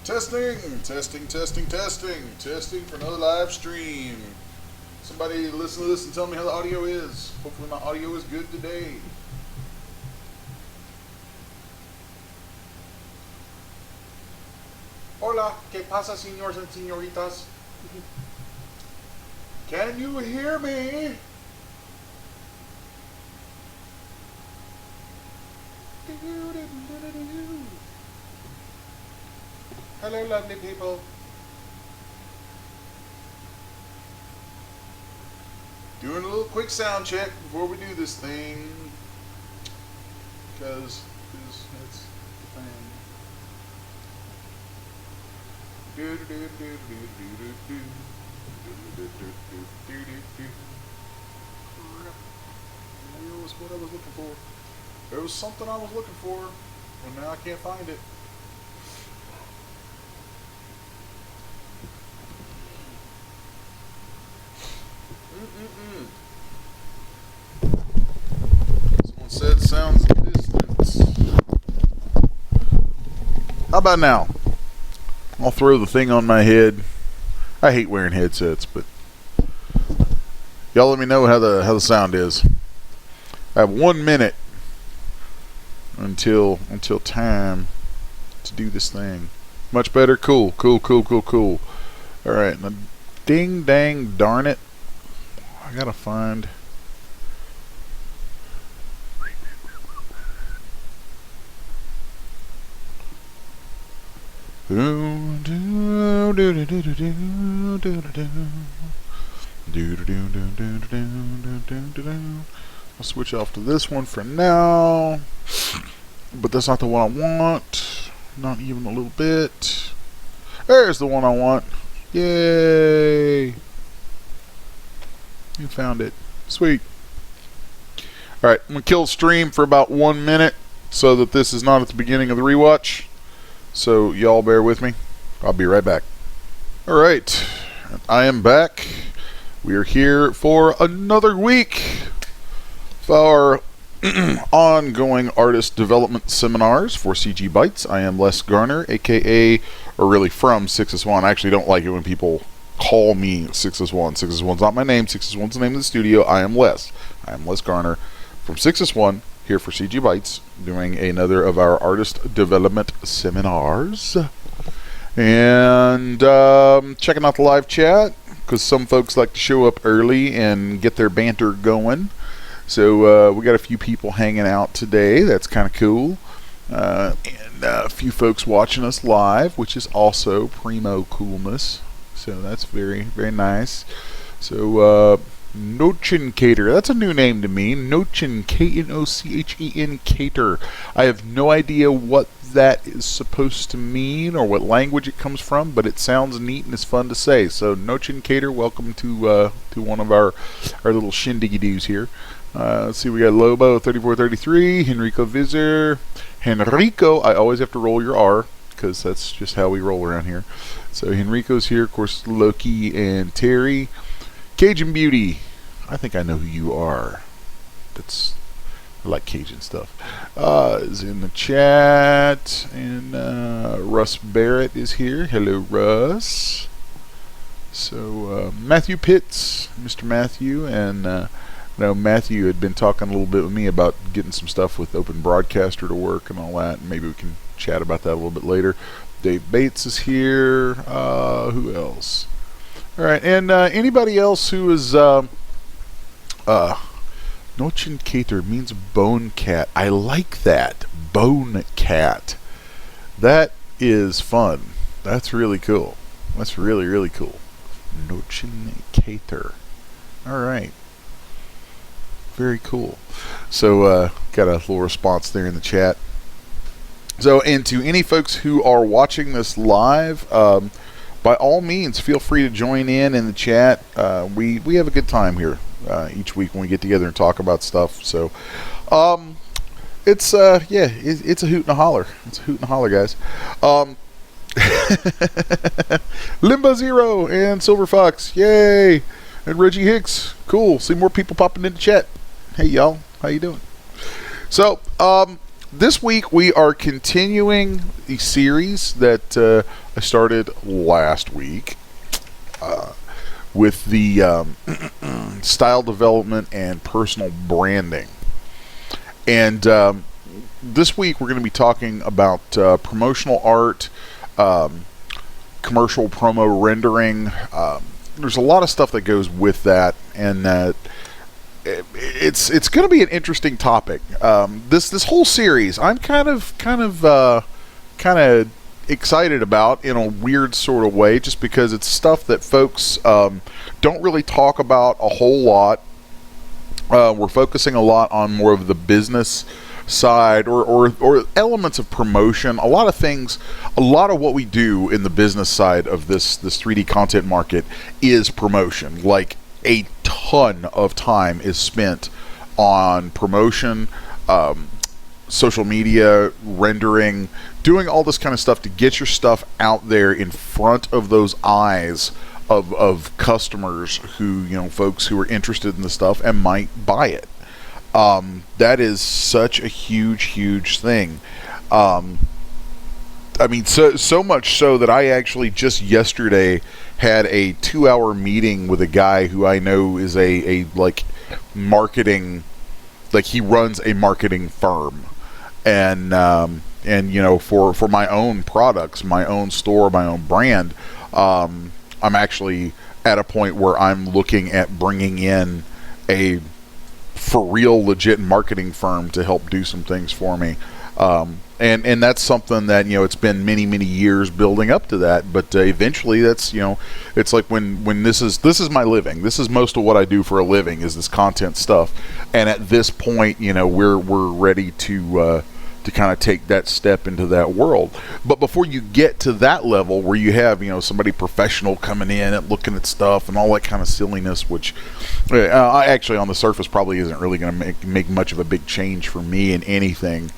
Testing for another live stream. Somebody listen to this and tell me how the audio is. Hopefully my audio is good today. Hola, ¿qué pasa, señores and señoritas? Can you hear me? Hello, lovely people. Doing a little quick sound check before we do this thing, because it's the thing. Where was what I was looking for? There was something I was looking for, and now I can't find it. Someone said sounds distant. How about now? I'll throw the thing on my head. I hate wearing headsets, but y'all let me know how the sound is. I have 1 minute until time to do this thing. Much better? Cool. Alright, now ding dang darn it. I gotta find I'll switch off to this one for now, but that's not the one I want, not even a little bit. There's the one I want. Yay, you found it. Sweet. Alright, I'm gonna kill the stream for about 1 minute so that this is not at the beginning of the rewatch. So y'all bear with me. I'll be right back. Alright, I am back. We are here for another week of our ongoing artist development seminars for CGBytes. I am Les Garner, aka, or really from 6S1. I actually don't like it when people call me 6S1. 6S1's not my name. 6S1's the name of the studio. I am Les. I am Les Garner from 6S1. Here for CGBytes, doing another of our artist development seminars, and checking out the live chat, because some folks like to show up early and get their banter going. So we got a few people hanging out today. That's kind of cool, and a few folks watching us live, which is also primo coolness. So that's very, very nice. So Nochencator. That's a new name to me. Nochen, K-N-O-C-H-E-N, Cater. I have no idea what that is supposed to mean or what language it comes from, but it sounds neat and it's fun to say. So Nochencator, welcome to one of our little shindiggy-doos here. Let's see, we got Lobo 3433, Henrico Visor, Henrico. I always have to roll your R because that's just how we roll around here. So Henrico's here, of course. Loki and Terry. Cajun Beauty, I think I know who you are. I like Cajun stuff. Is in the chat, and Russ Barrett is here. Hello, Russ. So Matthew Pitts, Mr. Matthew, and I know Matthew had been talking a little bit with me about getting some stuff with Open Broadcaster to work and all that. And maybe we can chat about that a little bit later. Dave Bates is here. Who else? All right, and anybody else who is Nochencator means bone cat. I like that. Bone cat. That is fun. That's really cool. That's really, really cool. Nochencator. All right. Very cool. So got a little response there in the chat. So, and to any folks who are watching this live, by all means, feel free to join in the chat. We have a good time here each week when we get together and talk about stuff. So, it's it's a hoot and a holler. It's a hoot and a holler, guys. Limbo Zero and Silver Fox, yay! And Reggie Hicks, cool. See more people popping in the chat. Hey y'all, how you doing? So, this week we are continuing a series that I started last week with the style development and personal branding. And this week we're going to be talking about promotional art, commercial promo rendering. There's a lot of stuff that goes with that, and it's going to be an interesting topic. This whole series, I'm kind of excited about in a weird sort of way, just because it's stuff that folks don't really talk about a whole lot. We're focusing a lot on more of the business side or elements of promotion. A lot of what we do in the business side of this 3D content market is promotion. Like, a ton of time is spent on promotion, social media, rendering, doing all this kind of stuff to get your stuff out there in front of those eyes of customers who, folks who are interested in the stuff and might buy it. That is such a huge thing. I mean, so much so that I actually just yesterday had a 2-hour meeting with a guy who I know is a marketing, he runs a marketing firm, and for my own products, my own store, my own brand, I'm actually at a point where I'm looking at bringing in a for real legit marketing firm to help do some things for me. And that's something that, it's been many years building up to that, but eventually that's, it's like when this is my living. This is most of what I do for a living, is this content stuff. And at this point, we're ready to kind of take that step into that world. But before you get to that level where you have, somebody professional coming in and looking at stuff and all that kind of silliness, which I actually on the surface probably isn't really going to make much of a big change for me in anything.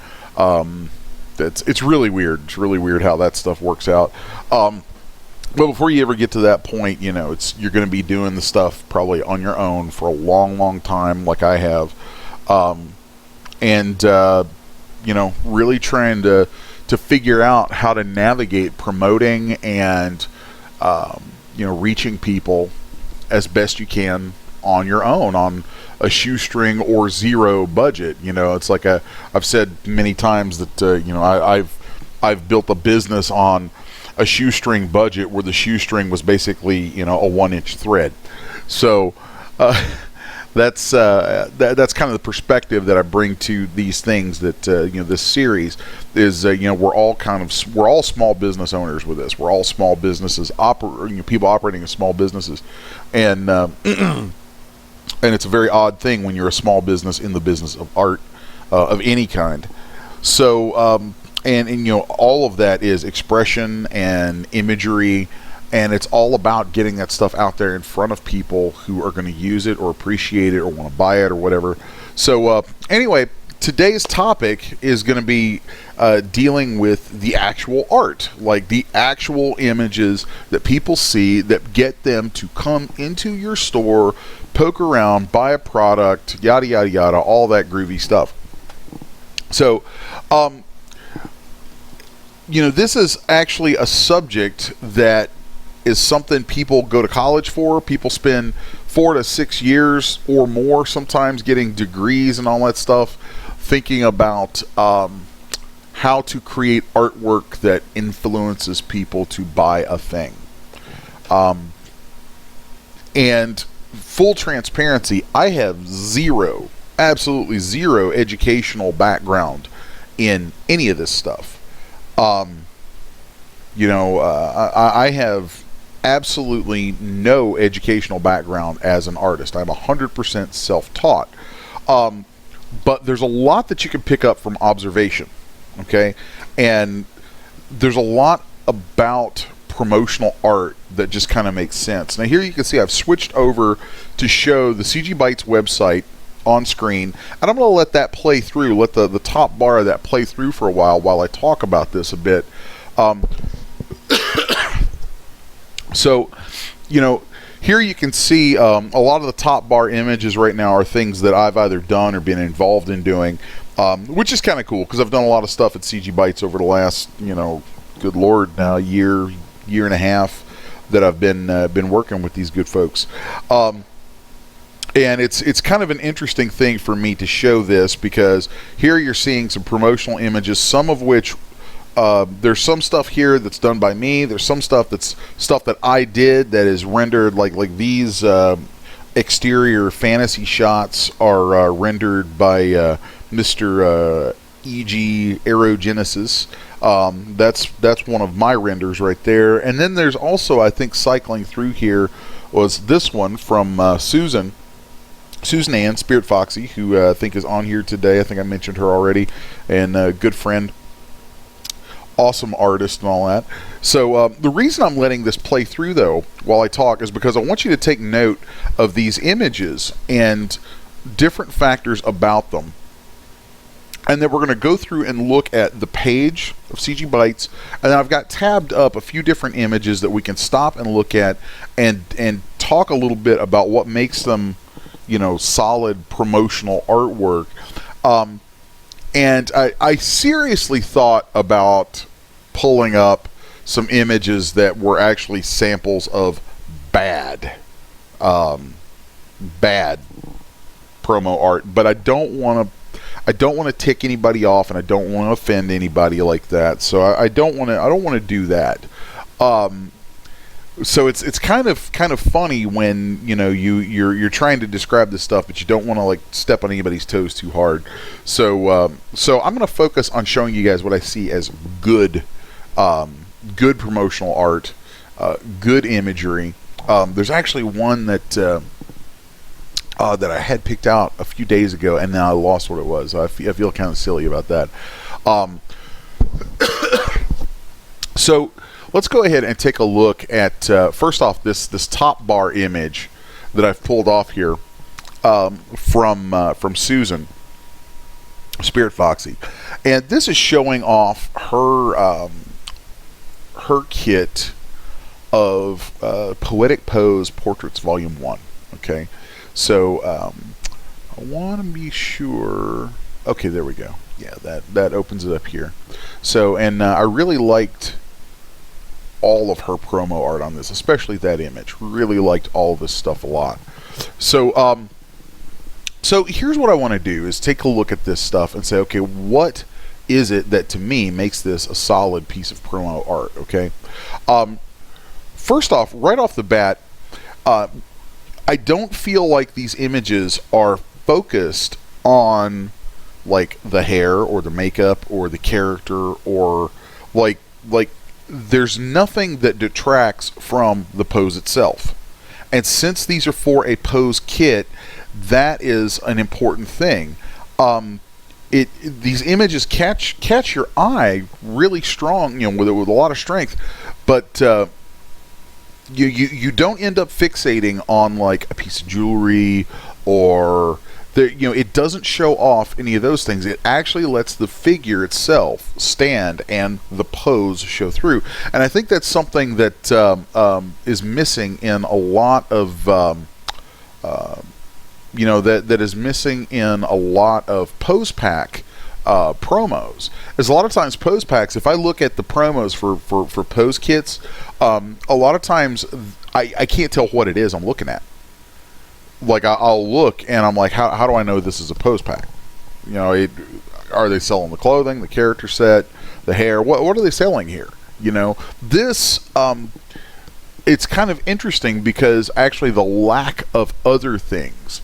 It's really weird. It's really weird how that stuff works out. But before you ever get to that point, you're going to be doing the stuff probably on your own for a long time, like I have, and really trying to figure out how to navigate promoting and reaching people as best you can on your own, on a shoestring or zero budget. It's like I've said many times that I've built a business on a shoestring budget where the shoestring was basically a 1-inch thread. So that's kind of the perspective that I bring to these things. That this series is we're all small business owners with this. We're all small businesses, people operating as small businesses, and and it's a very odd thing when you're a small business in the business of art of any kind. So and all of that is expression and imagery, and it's all about getting that stuff out there in front of people who are going to use it or appreciate it or want to buy it or whatever. So anyway, today's topic is going to be dealing with the actual art, like the actual images that people see that get them to come into your store, poke around, buy a product, yada yada yada, all that groovy stuff. So this is actually a subject that is something people go to college for. People spend 4 to 6 years or more, sometimes getting degrees and all that stuff, thinking about how to create artwork that influences people to buy a thing. And full transparency, I have absolutely zero educational background in any of this stuff. I have absolutely no educational background as an artist. I'm 100% self-taught. But there's a lot that you can pick up from observation, okay? And there's a lot about promotional art that just kind of makes sense. Now here you can see I've switched over to show the CGBytes website on screen, and I'm going to let that play through, let the top bar of that play through for a while I talk about this a bit. So, here you can see a lot of the top bar images right now are things that I've either done or been involved in doing. which is kind of cool because I've done a lot of stuff at CGBytes over the last, good Lord, now year and a half that I've been working with these good folks. And it's kind of an interesting thing for me to show this because here you're seeing some promotional images, some of which there's some stuff here that's done by me. There's some stuff that's stuff that I did that is rendered like these exterior fantasy shots are rendered by Mr. E.G. Aerogenesis. That's one of my renders right there. And then there's also, I think, cycling through here was this one from Susan Ann, Spirit Foxy, who I think is on here today. I think I mentioned her already, and a good friend, awesome artist and all that. So the reason I'm letting this play through, though, while I talk, is because I want you to take note of these images and different factors about them. And then we're going to go through and look at the page of CGBytes, and then I've got tabbed up a few different images that we can stop and look at and talk a little bit about what makes them, solid promotional artwork. And I seriously thought about pulling up some images that were actually samples of bad promo art, but I don't want to tick anybody off, and I don't want to offend anybody like that. So I don't want to do that. So it's kind of funny when you're trying to describe this stuff, but you don't want to step on anybody's toes too hard. So I'm going to focus on showing you guys what I see as good promotional art, good imagery. There's actually one that I had picked out a few days ago, and now I lost what it was. I feel kind of silly about that. So let's go ahead and take a look at, first off, this top bar image that I've pulled off here from Susan, Spirit Foxy. And this is showing off her kit of Poetic Pose Portraits Volume 1. Okay, so I want to be sure. Okay, there we go. Yeah, that opens it up here. So, and I really liked all of her promo art on this, especially that image. Really liked all of this stuff a lot. So so here's what I want to do is take a look at this stuff and say, okay, what is it that to me makes this a solid piece of promo art? Okay, first off, right off the bat, I don't feel like these images are focused on the hair or the makeup or the character or like there's nothing that detracts from the pose itself. And since these are for a pose kit, that is an important thing. These images catch your eye really strong, with a lot of strength, but you don't end up fixating on a piece of jewelry or it doesn't show off any of those things. It actually lets the figure itself stand and the pose show through. And I think that's something that is missing in a lot of that is missing in a lot of pose pack promos. As a lot of times pose packs, if I look at the promos for pose kits, a lot of times I can't tell what it is I'm looking at. I'll look and I'm like, how do I know this is a pose pack? Are they selling the clothing, the character set, the hair? What are they selling here? This it's kind of interesting because actually the lack of other things,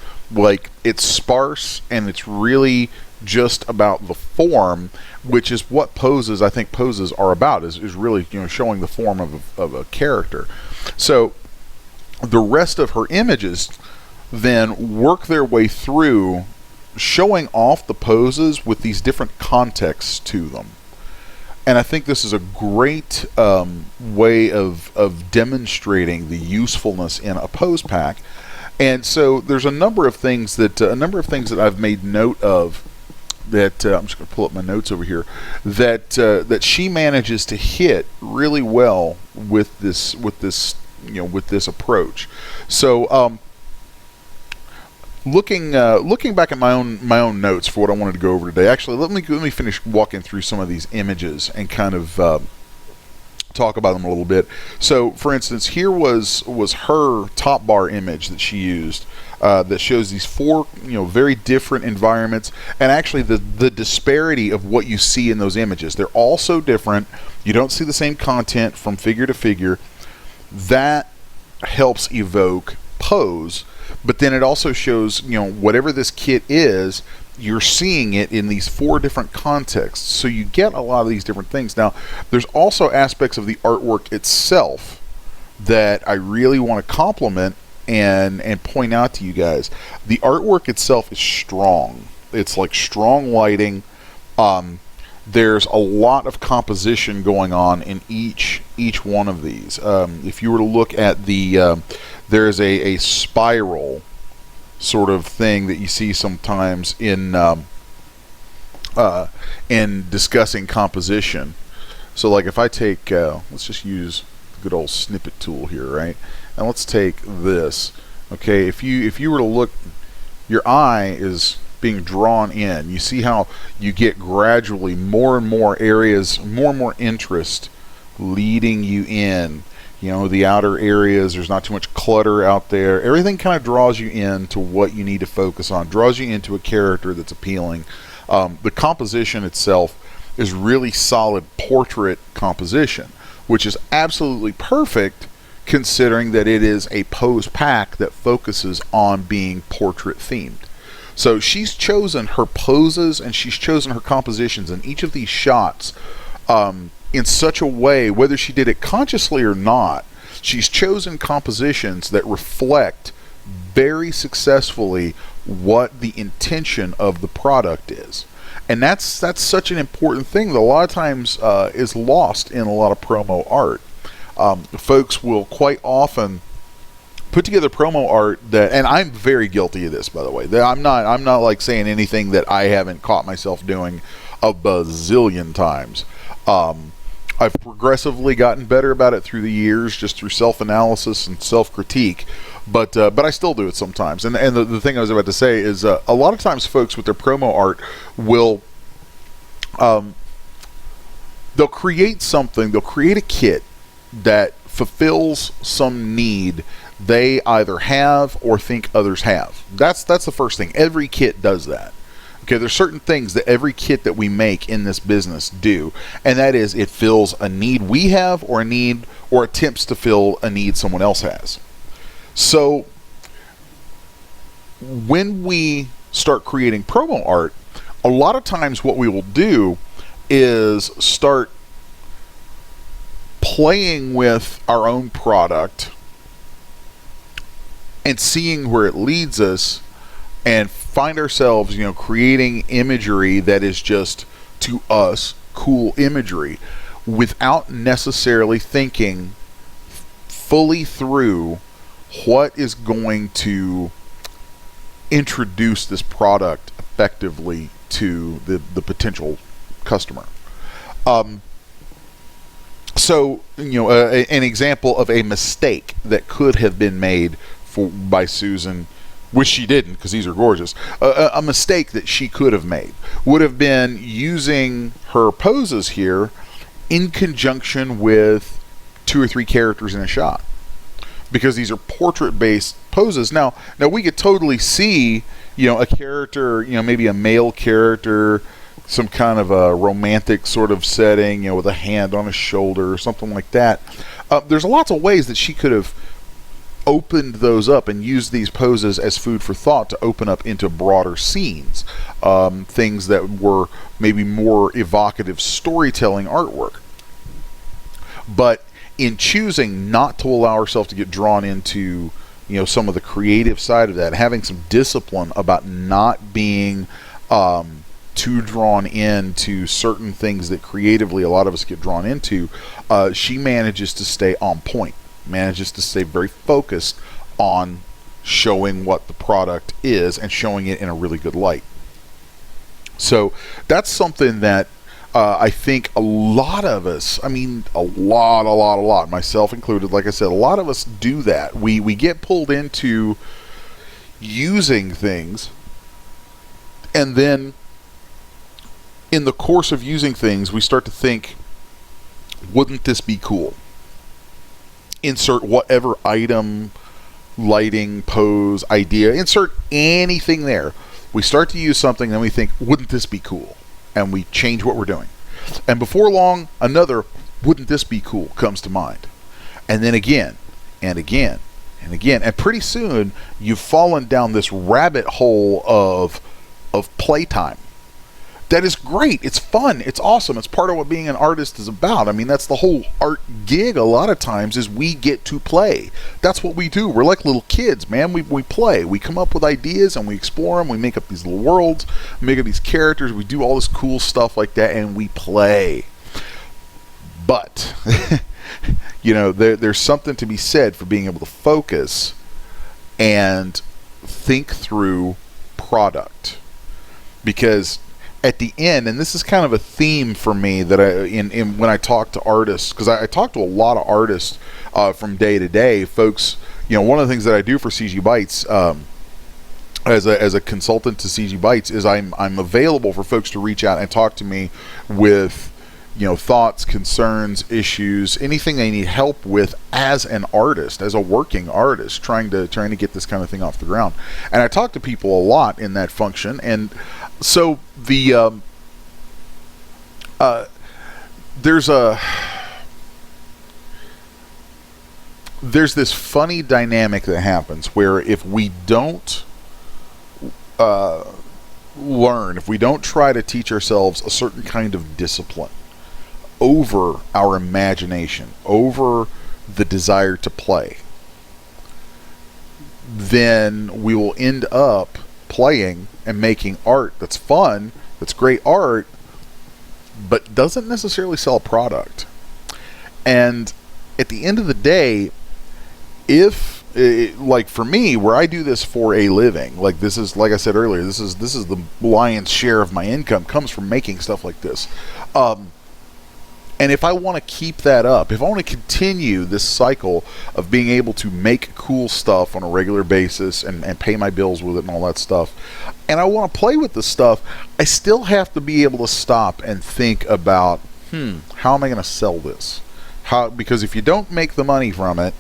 it's sparse and it's really just about the form, which is what I think poses are about, is really showing the form of a character. So the rest of her images then work their way through showing off the poses with these different contexts to them. And I think this is a great way of demonstrating the usefulness in a pose pack. And so there's a number of things that I've made note of that I'm just going to pull up my notes over here that she manages to hit really well with this approach. So looking back at my own notes for what I wanted to go over today. Actually, let me finish walking through some of these images and kind of talk about them a little bit. So, for instance, here was her top bar image that she used that shows these four very different environments, and actually the disparity of what you see in those images. They're all so different. You don't see the same content from figure to figure. That helps evoke pose. But then it also shows, whatever this kit is, you're seeing it in these four different contexts. So you get a lot of these different things. Now, there's also aspects of the artwork itself that I really want to compliment and point out to you guys. The artwork itself is strong. It's like strong lighting. There's a lot of composition going on in each one of these. If you were to look at the there's a spiral sort of thing that you see sometimes in discussing composition. So like if I take let's just use the good old snippet tool here, right? And let's take this. Okay, if you were to look, your eye is being drawn in. You see how you get gradually more and more areas, more and more interest leading you in. The outer areas, there's not too much clutter out there. Everything kind of draws you into what you need to focus on, draws you into a character that's appealing. The composition itself is really solid portrait composition, which is absolutely perfect considering that it is a pose pack that focuses on being portrait themed. So she's chosen her poses and she's chosen her compositions in each of these shots in such a way, whether she did it consciously or not, she's chosen compositions that reflect very successfully what the intention of the product is. And that's such an important thing that a lot of times is lost in a lot of promo art. Folks will quite often put together promo art that, and I'm very guilty of this, by the way. I'm not like saying anything that I haven't caught myself doing a bazillion times. I've progressively gotten better about it through the years, just through self-analysis and self-critique, but I still do it sometimes. And the thing I was about to say is a lot of times folks with their promo art will they'll create something, they'll create a kit that fulfills some need they either have or think others have. That's the first thing. Every kit does that. Okay, there's certain things that every kit that we make in this business do, and that is it fills a need we have or a need or attempts to fill a need someone else has. So when we start creating promo art, a lot of times what we will do is start playing with our own product and seeing where it leads us, and find ourselves, creating imagery that is just, to us, cool imagery without necessarily thinking fully through what is going to introduce this product effectively to the potential customer. So, an example of a mistake that could have been made by Susan, which she didn't because these are gorgeous. A mistake that she could have made would have been using her poses here in conjunction with 2 or 3 characters in a shot, because these are portrait-based poses. Now we could totally see, a character, maybe a male character, some kind of a romantic sort of setting, with a hand on his shoulder or something like that. There's lots of ways that she could have opened those up and used these poses as food for thought to open up into broader scenes, things that were maybe more evocative storytelling artwork. But in choosing not to allow herself to get drawn into, some of the creative side of that, having some discipline about not being too drawn into certain things that creatively a lot of us get drawn into, she manages to stay on point. Manages to stay very focused on showing what the product is and showing it in a really good light. So that's something that I think a lot of us, a lot, myself included, like I said, a lot of us do that. We get pulled into using things, and then in the course of using things, we start to think, wouldn't this be cool? Insert whatever item, lighting, pose, idea, insert anything there. We start to use something, then we think, wouldn't this be cool? And we change what we're doing. And before long, another, wouldn't this be cool, comes to mind. And then again, and again, and again. And pretty soon, you've fallen down this rabbit hole of playtime. That is great. It's fun. It's awesome. It's part of what being an artist is about. I mean, that's the whole art gig a lot of times, is we get to play. That's what we do. We're like little kids, man. We play. We come up with ideas and we explore them. We make up these little worlds. We make up these characters. We do all this cool stuff like that, and we play. But, you know, there's something to be said for being able to focus and think through product. Because at the end, and this is kind of a theme for me that when I talk to artists, because I talk to a lot of artists from day to day, folks. You know, one of the things that I do for CGBytes as a consultant to CGBytes is I'm available for folks to reach out and talk to me with, you know, thoughts, concerns, issues, anything they need help with as an artist, as a working artist, trying to get this kind of thing off the ground. And I talk to people a lot in that function. And so there's this funny dynamic that happens where if we don't learn, if we don't try to teach ourselves a certain kind of discipline over our imagination, over the desire to play, then we will end up playing and making art that's fun, that's great art, but doesn't necessarily sell a product. And at the end of the day, if like for me, where I do this for a living, like this is, like I said earlier, this is the lion's share of my income comes from making stuff like this. And if I want to keep that up, if I want to continue this cycle of being able to make cool stuff on a regular basis and pay my bills with it and all that stuff, and I want to play with the stuff, I still have to be able to stop and think about, how am I going to sell this? Because if you don't make the money from it,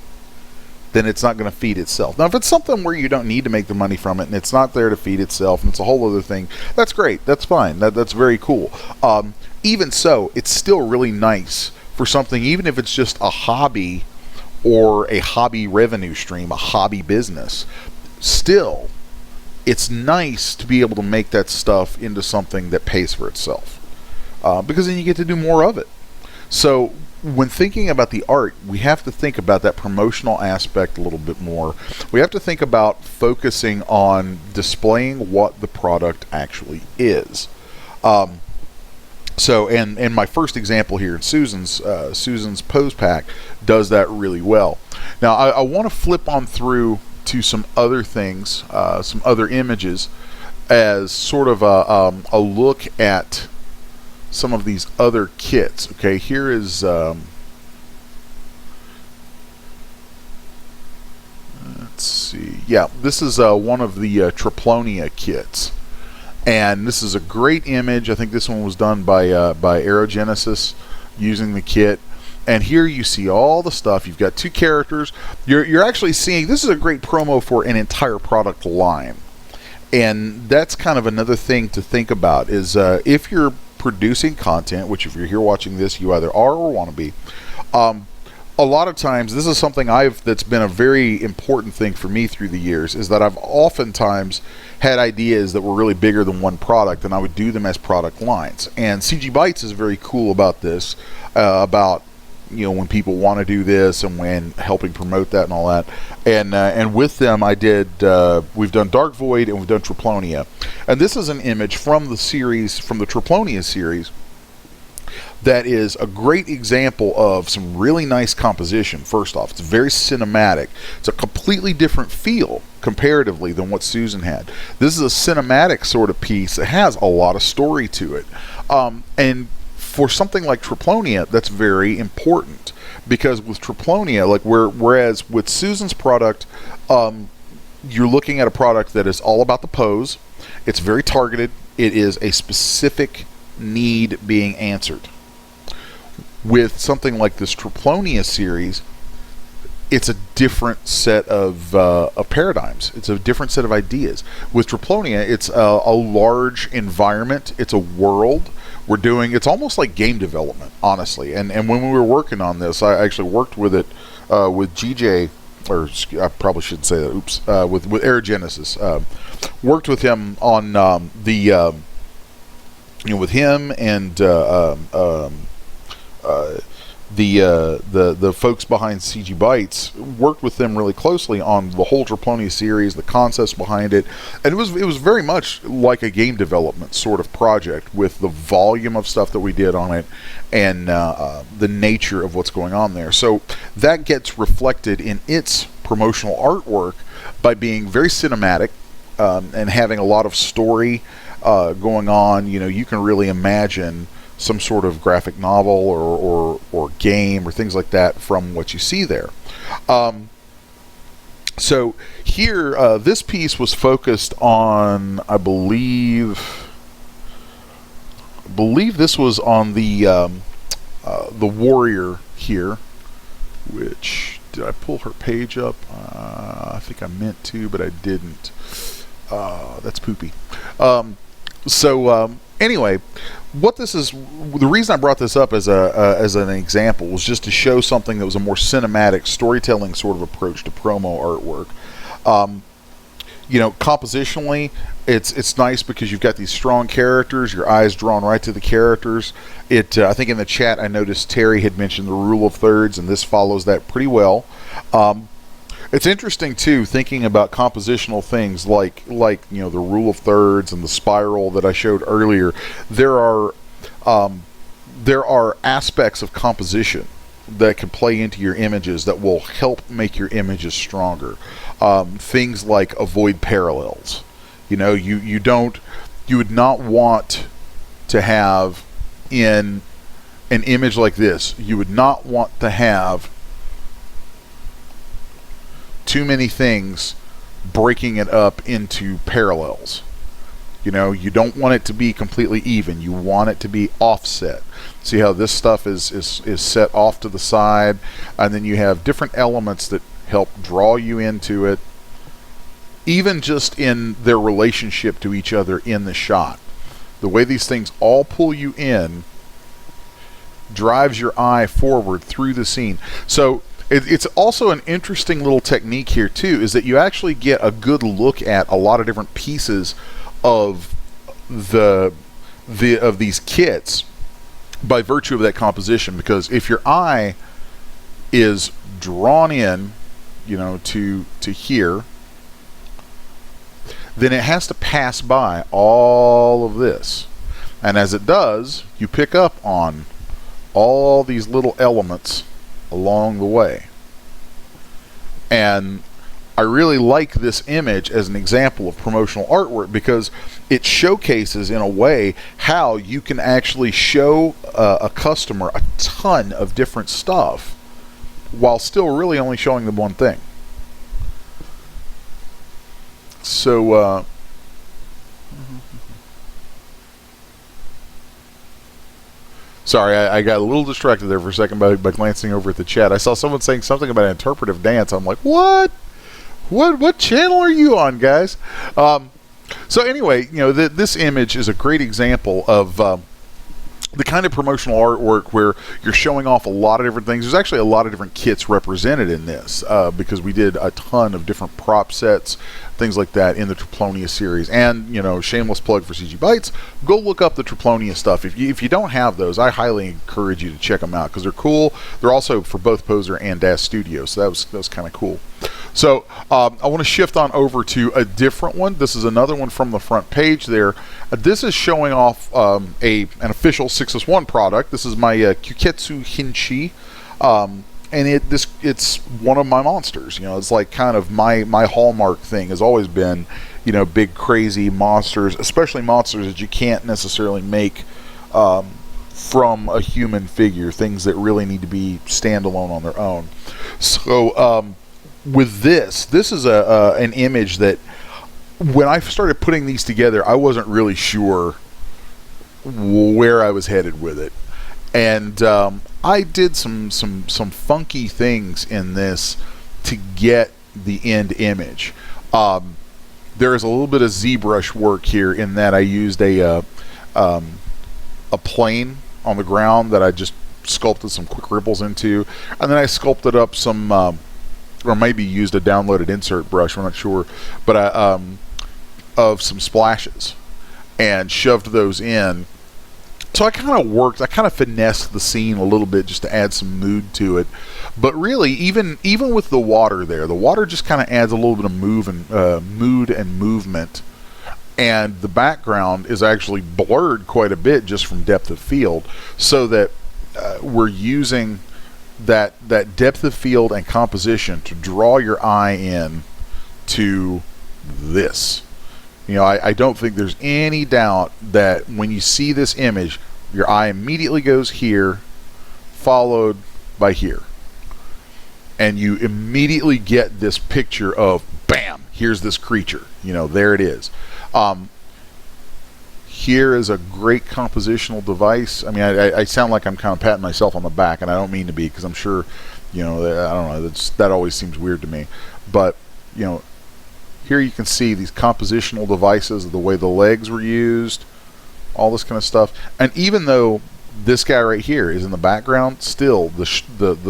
then it's not going to feed itself. Now, if it's something where you don't need to make the money from it and it's not there to feed itself and it's a whole other thing, that's great. That's fine. That's very cool. Even so, it's still really nice for something, even if it's just a hobby or a hobby revenue stream, a hobby business. Still, it's nice to be able to make that stuff into something that pays for itself. Because then you get to do more of it. So when thinking about the art, we have to think about that promotional aspect a little bit more. We have to think about focusing on displaying what the product actually is. So, and my first example here, Susan's pose pack does that really well. Now, I want to flip on through to some other things, some other images, as sort of a look at some of these other kits. Okay, here is let's see. Yeah, this is one of the Triplonia kits. And this is a great image. I think this one was done by Aerogenesis using the kit. And here you see all the stuff. You've got two characters. You're actually seeing, this is a great promo for an entire product line. And that's kind of another thing to think about is if you're producing content, which if you're here watching this, you either are or want to be. A lot of times, this is something that's been a very important thing for me through the years, is that I've oftentimes had ideas that were really bigger than one product, and I would do them as product lines. And CGBytes is very cool about this, about, you know, when people want to do this and when helping promote that and all that. And with them, I did, we've done Dark Void and we've done Triplonia. And this is an image from the series, from the Triplonia series, that is a great example of some really nice composition. First off, it's very cinematic. It's a completely different feel comparatively than what Susan had. This is a cinematic sort of piece that has a lot of story to it. And for something like Triplonia, that's very important, because with Triplonia, like whereas with Susan's product, you're looking at a product that is all about the pose. It's very targeted. It is a specific need being answered. With something like this Triplonia series, it's a different set of paradigms. It's a different set of ideas. With Triplonia, it's a large environment. It's a world. It's almost like game development, honestly. And when we were working on this, I actually worked with it with GJ, or I probably shouldn't say that. Oops. With Aerogenesis, worked with him on with him and the folks behind CGBytes, worked with them really closely on the whole Triplonia series, the concepts behind it, and it was very much like a game development sort of project, with the volume of stuff that we did on it and the nature of what's going on there. So that gets reflected in its promotional artwork by being very cinematic and having a lot of story going on. You can really imagine some sort of graphic novel or game or things like that from what you see there. So here, this piece was focused on, I believe this was on the warrior here. Which, did I pull her page up? I think I meant to, but I didn't. That's poopy. Anyway, what this is, the reason I brought this up as an example was just to show something that was a more cinematic storytelling sort of approach to promo artwork. Compositionally, it's nice because you've got these strong characters, your eyes drawn right to the characters. I think in the chat I noticed Terry had mentioned the rule of thirds, and this follows that pretty well. It's interesting too, thinking about compositional things like the rule of thirds and the spiral that I showed earlier. There are aspects of composition that can play into your images that will help make your images stronger. Things like avoid parallels. You would not want to have in an image like this. You would not want to have too many things breaking it up into parallels. You don't want it to be completely even. You want it to be offset. See how this stuff is set off to the side, and then you have different elements that help draw you into it, even just in their relationship to each other in the shot. The way these things all pull you in drives your eye forward through the scene. So it's also an interesting little technique here too, is that you actually get a good look at a lot of different pieces of these kits by virtue of that composition. Because if your eye is drawn in, to here, then it has to pass by all of this, and as it does, you pick up on all these little elements along the way. And I really like this image as an example of promotional artwork because it showcases in a way how you can actually show a customer a ton of different stuff while still really only showing them one thing. So sorry, I got a little distracted there for a second by glancing over at the chat. I saw someone saying something about interpretive dance. I'm like, what channel are you on, guys? So anyway, this image is a great example of the kind of promotional artwork where you're showing off a lot of different things. There's actually a lot of different kits represented in this because we did a ton of different prop sets, things like that in the Triplonia series. And, shameless plug for CGBytes, go look up the Triplonia stuff. If you don't have those, I highly encourage you to check them out because they're cool. They're also for both Poser and DAS Studio, so that was kind of cool. So I want to shift on over to a different one. This is another one from the front page there. This is showing off an official 6S1 product. This is my Kuketsu Hinchi. And it's one of my monsters. It's like kind of my hallmark thing has always been, big crazy monsters, especially monsters that you can't necessarily make from a human figure, things that really need to be standalone on their own. So with this is an image that when I started putting these together, I wasn't really sure where I was headed with it, and I did some funky things in this to get the end image. There is a little bit of ZBrush work here in that I used a plane on the ground that I just sculpted some quick ripples into, and then I sculpted up some, or maybe used a downloaded insert brush, I'm not sure, but of some splashes and shoved those in. So I kind of finessed the scene a little bit just to add some mood to it. But really, even with the water there, the water just kind of adds a little bit of mood and movement. And the background is actually blurred quite a bit just from depth of field, so that we're using that depth of field and composition to draw your eye in to this. You know, I don't think there's any doubt that when you see this image, your eye immediately goes here, followed by here. And you immediately get this picture of, bam, here's this creature. You know, there it is. Here is a great compositional device. I mean, I sound like I'm kind of patting myself on the back, and I don't mean to be, because I'm sure, you know, I don't know, that always seems weird to me. But, you know, here you can see these compositional devices, the way the legs were used, all this kind of stuff. And even though this guy right here is in the background, still the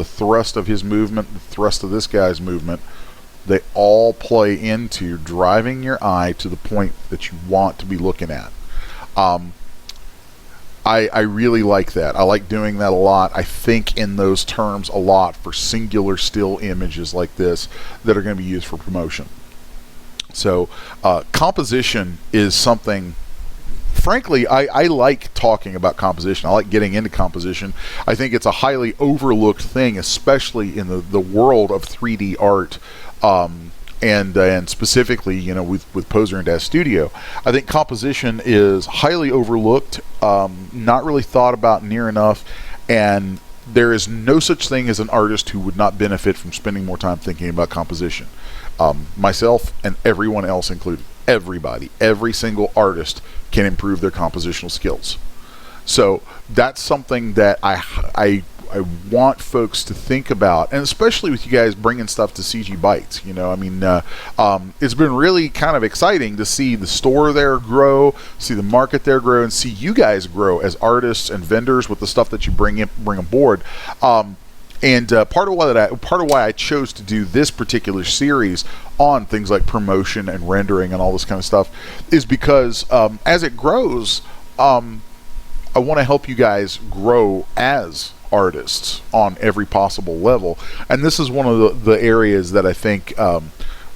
thrust of his movement, the thrust of this guy's movement, they all play into driving your eye to the point that you want to be looking at. I really like that. I like doing that a lot. I think in those terms a lot for singular still images like this that are going to be used for promotion. So composition is something, frankly, I like talking about composition. I like getting into composition. I think it's a highly overlooked thing, especially in the world of 3D art, and specifically, you know, with Poser and Dash Studio. I think composition is highly overlooked, not really thought about near enough, and there is no such thing as an artist who would not benefit from spending more time thinking about composition. Myself and everyone else included. Everybody, every single artist can improve their compositional skills. So that's something that I want folks to think about, and especially with you guys bringing stuff to CGBytes. You know, I mean, it's been really kind of exciting to see the store there grow, see the market there grow, and see you guys grow as artists and vendors with the stuff that you bring aboard. And part of why I chose to do this particular series on things like promotion and rendering and all this kind of stuff is because as it grows, I want to help you guys grow as artists on every possible level. And this is one of the areas that I think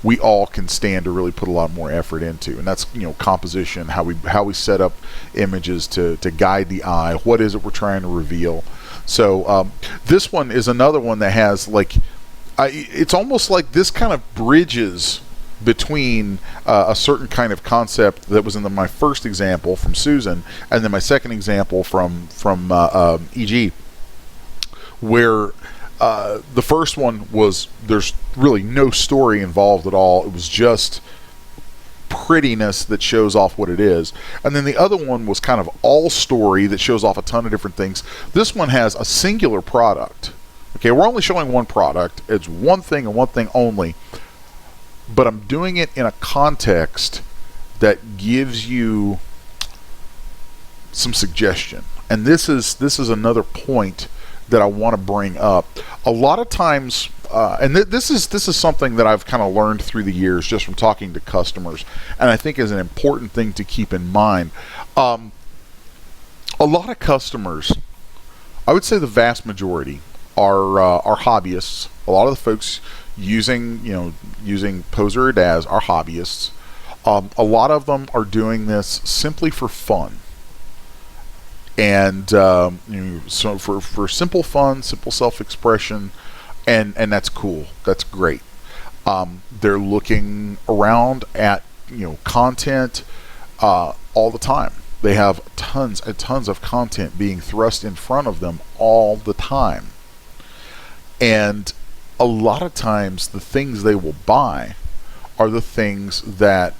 we all can stand to really put a lot more effort into, and that's, you know, composition, how we set up images to guide the eye. What is it we're trying to reveal? So this one is another one that has, like, it's almost like this kind of bridges between a certain kind of concept that was in my first example from Susan, and then my second example from EG, where the first one was there's really no story involved at all. It was just prettiness that shows off what it is. And then the other one was kind of all story that shows off a ton of different things. This one has a singular product. Okay, we're only showing one product. It's one thing and one thing only. But I'm doing it in a context that gives you some suggestion. And this is another point that I want to bring up. A lot of times, and this is something that I've kind of learned through the years just from talking to customers, and I think is an important thing to keep in mind. A lot of customers, I would say the vast majority, are hobbyists. A lot of the folks using Poser or Daz are hobbyists. A lot of them are doing this simply for fun. And so for simple fun, simple self-expression, and that's cool. That's great. They're looking around at content all the time. They have tons and tons of content being thrust in front of them all the time. And a lot of times the things they will buy are the things that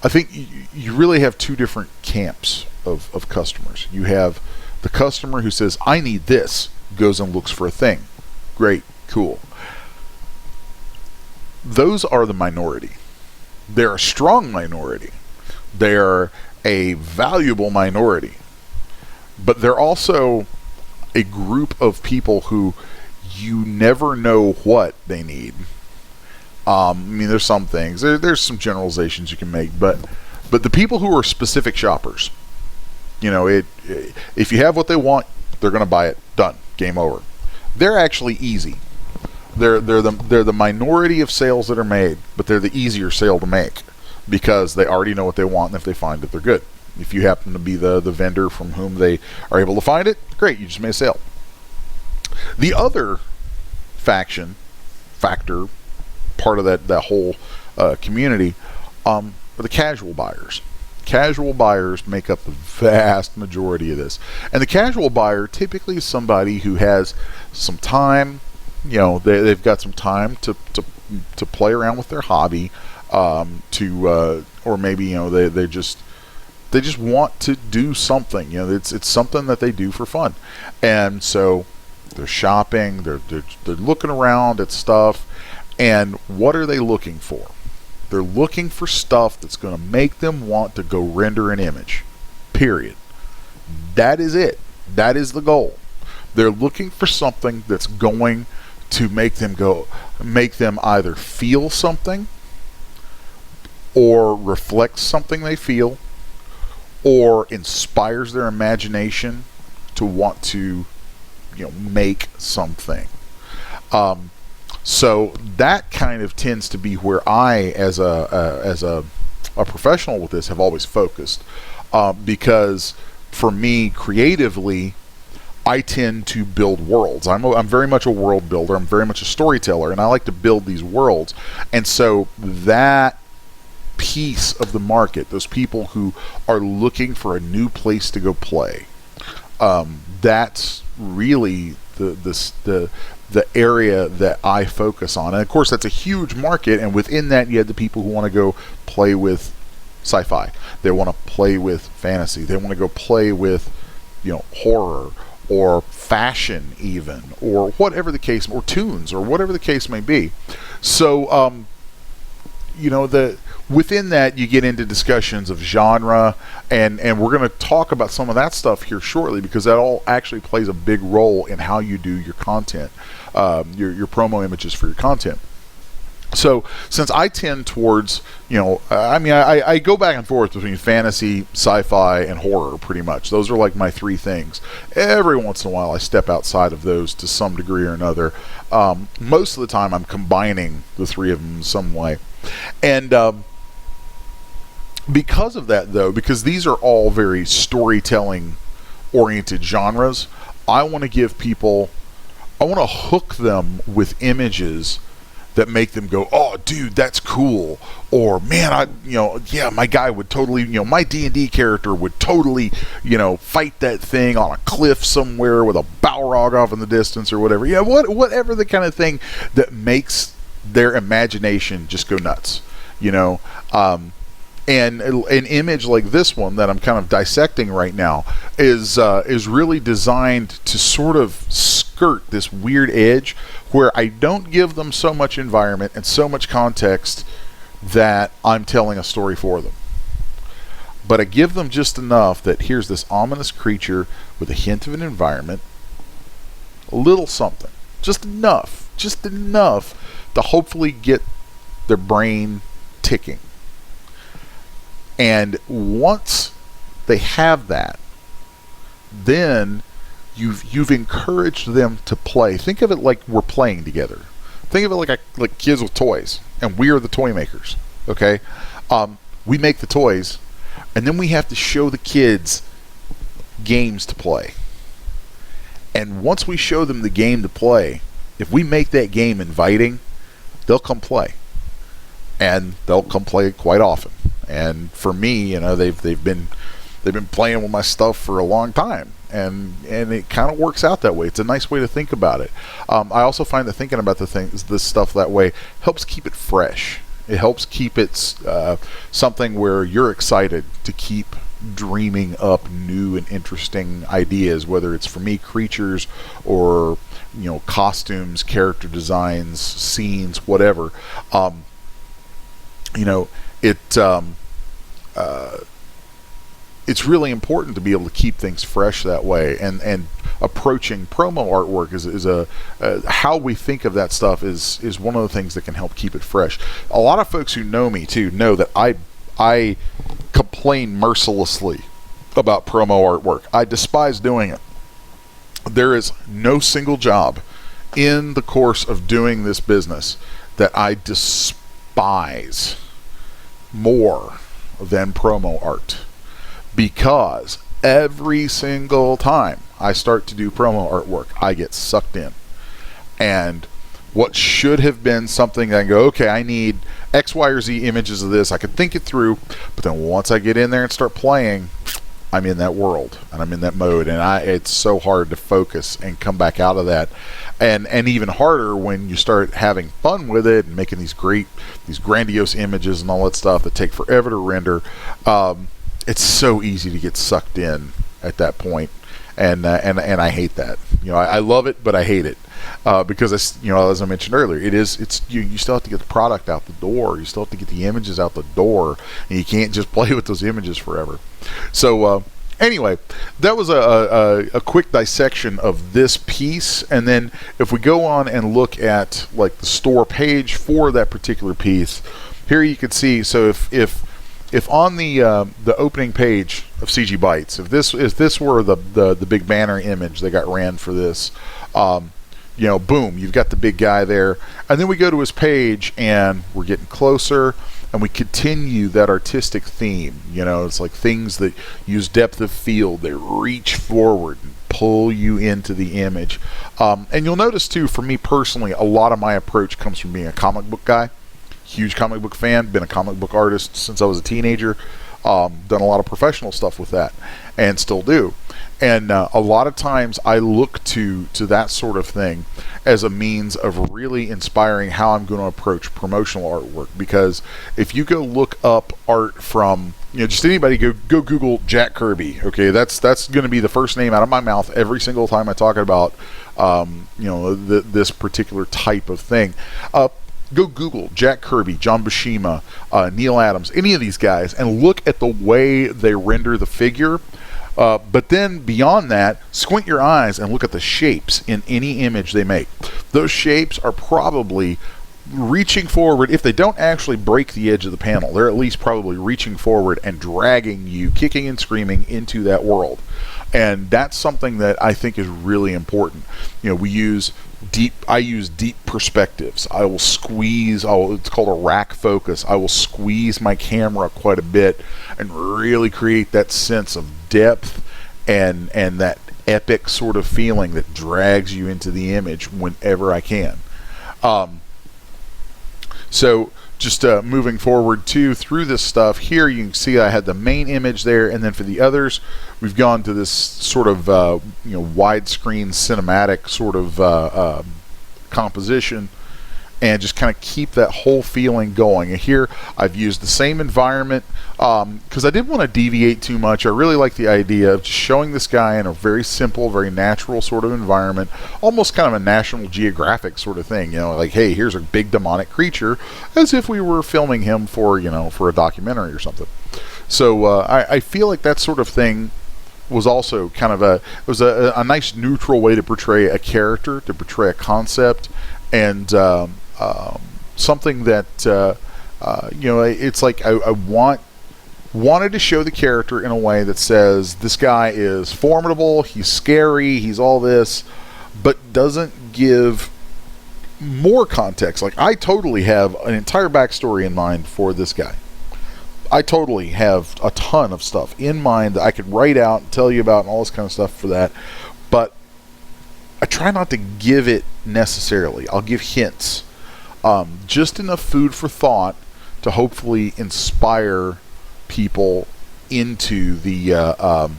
I think you really have two different camps of customers. You have the customer who says, I need this, goes and looks for a thing. Great, cool. Those are the minority. They're a strong minority. They're a valuable minority. But they're also a group of people who you never know what they need. I mean, there's some things. There's some generalizations you can make, but the people who are specific shoppers, if you have what they want, they're going to buy it. Done. Game over. They're actually easy. They're the minority of sales that are made, but they're the easier sale to make because they already know what they want, and if they find it, they're good. If you happen to be the vendor from whom they are able to find it, great, you just made a sale. The other factor, part of that whole community, are the casual buyers. Casual buyers make up the vast majority of this. And the casual buyer typically is somebody who has some time, they've got some time to play around with their hobby, or maybe, they just want to do something. It's something that they do for fun. And so they're shopping, they're looking around at stuff, and what are they looking for? They're looking for stuff that's going to make them want to go render an image. Period. That is it. That is the goal. They're looking for something that's going to make them either feel something or reflect something they feel or inspires their imagination to want to make something. So that kind of tends to be where I, as a professional with this, have always focused, because for me, creatively, I tend to build worlds. I'm very much a world builder. I'm very much a storyteller, and I like to build these worlds. And so that piece of the market, those people who are looking for a new place to go play, that's really the area that I focus on. And of course, that's a huge market, and within that you have the people who want to go play with sci-fi. They want to play with fantasy. They want to go play with horror or fashion even, or whatever the case, or tunes, or whatever the case may be. So within that you get into discussions of genre, and we're going to talk about some of that stuff here shortly, because that all actually plays a big role in how you do your content, your promo images for your content. So since I tend towards, I go back and forth between fantasy, sci-fi, and horror pretty much. Those are like my three things. Every once in a while I step outside of those to some degree or another. Most of the time I'm combining the three of them in some way. And because of that, though, because these are all very storytelling oriented genres, I want to hook them with images that make them go, oh dude, that's cool, or man, my guy would totally, my D&D character would totally, fight that thing on a cliff somewhere with a Balrog off in the distance or whatever. Whatever the kind of thing that makes their imagination just go nuts, and an image like this one that I'm kind of dissecting right now is really designed to sort of skirt this weird edge where I don't give them so much environment and so much context that I'm telling a story for them, but I give them just enough that here's this ominous creature with a hint of an environment, a little something, just enough to hopefully get their brain ticking. And once they have that, then you've encouraged them to play. Think of it like we're playing together. Think of it like kids with toys, and we are the toy makers. Okay, we make the toys, and then we have to show the kids games to play. And once we show them the game to play, if we make that game inviting, they'll come play, and they'll come play quite often. And for me, they've been playing with my stuff for a long time, and it kind of works out that way. It's a nice way to think about it. I also find that thinking about this stuff that way helps keep it fresh. It helps keep it something where you're excited to keep dreaming up new and interesting ideas, whether it's, for me, creatures or costumes, character designs, scenes, whatever. It's really important to be able to keep things fresh that way, and approaching promo artwork is how we think of that stuff is one of the things that can help keep it fresh. A lot of folks who know me too know that I complain mercilessly about promo artwork. I despise doing it. There is no single job in the course of doing this business that I despise more than promo art, because every single time I start to do promo artwork, I get sucked in. And what should have been something that I go, okay, I need X, Y, or Z images of this, I could think it through, but then once I get in there and start playing, I'm in that world and I'm in that mode, and it's so hard to focus and come back out of that, and even harder when you start having fun with it and making these grandiose images and all that stuff that take forever to render. It's so easy to get sucked in at that point, and I hate that. I love it, but I hate it because as I mentioned earlier, you still have to get the product out the door. You still have to get the images out the door, and you can't just play with those images forever. So anyway, that was a quick dissection of this piece, and then if we go on and look at like the store page for that particular piece, here you can see. So if on the opening page of CGBytes, if this were the big banner image that got ran for this, boom, you've got the big guy there, and then we go to his page and we're getting closer, and we continue that artistic theme. It's like things that use depth of field, they reach forward and pull you into the image. And you'll notice too, for me personally, a lot of my approach comes from being a comic book guy. Huge comic book fan, been a comic book artist since I was a teenager, done a lot of professional stuff with that, and still do. And a lot of times I look to that sort of thing as a means of really inspiring how I'm going to approach promotional artwork. Because if you go look up art from, just anybody, go Google Jack Kirby. Okay, that's going to be the first name out of my mouth every single time I talk about this particular type of thing. Go Google Jack Kirby, John Buscema, Neil Adams, any of these guys, and look at the way they render the figure. But then beyond that, squint your eyes and look at the shapes in any image they make. Those shapes are probably reaching forward. If they don't actually break the edge of the panel, they're at least probably reaching forward and dragging you, kicking and screaming, into that world. And that's something that I think is really important. I use deep perspectives. I will squeeze, it's called a rack focus. I will squeeze my camera quite a bit and really create that sense of depth and that epic sort of feeling that drags you into the image whenever I can. So just moving forward through this stuff here, you can see I had the main image there, and then for the others, we've gone to this sort of widescreen cinematic sort of composition, and just kind of keep that whole feeling going. And here I've used the same environment because I didn't want to deviate too much. I really like the idea of just showing this guy in a very simple, very natural sort of environment, almost kind of a National Geographic sort of thing. Like, hey, here's a big demonic creature, as if we were filming him for a documentary or something. So I feel like that sort of thing was also kind of a nice neutral way to portray a character, to portray a concept, and something that it's like I wanted to show the character in a way that says this guy is formidable, he's scary, he's all this, but doesn't give more context. Like, I totally have an entire backstory in mind for this guy. I totally have a ton of stuff in mind that I could write out and tell you about and all this kind of stuff for that, but I try not to give it necessarily. I'll give hints, just enough food for thought to hopefully inspire people into the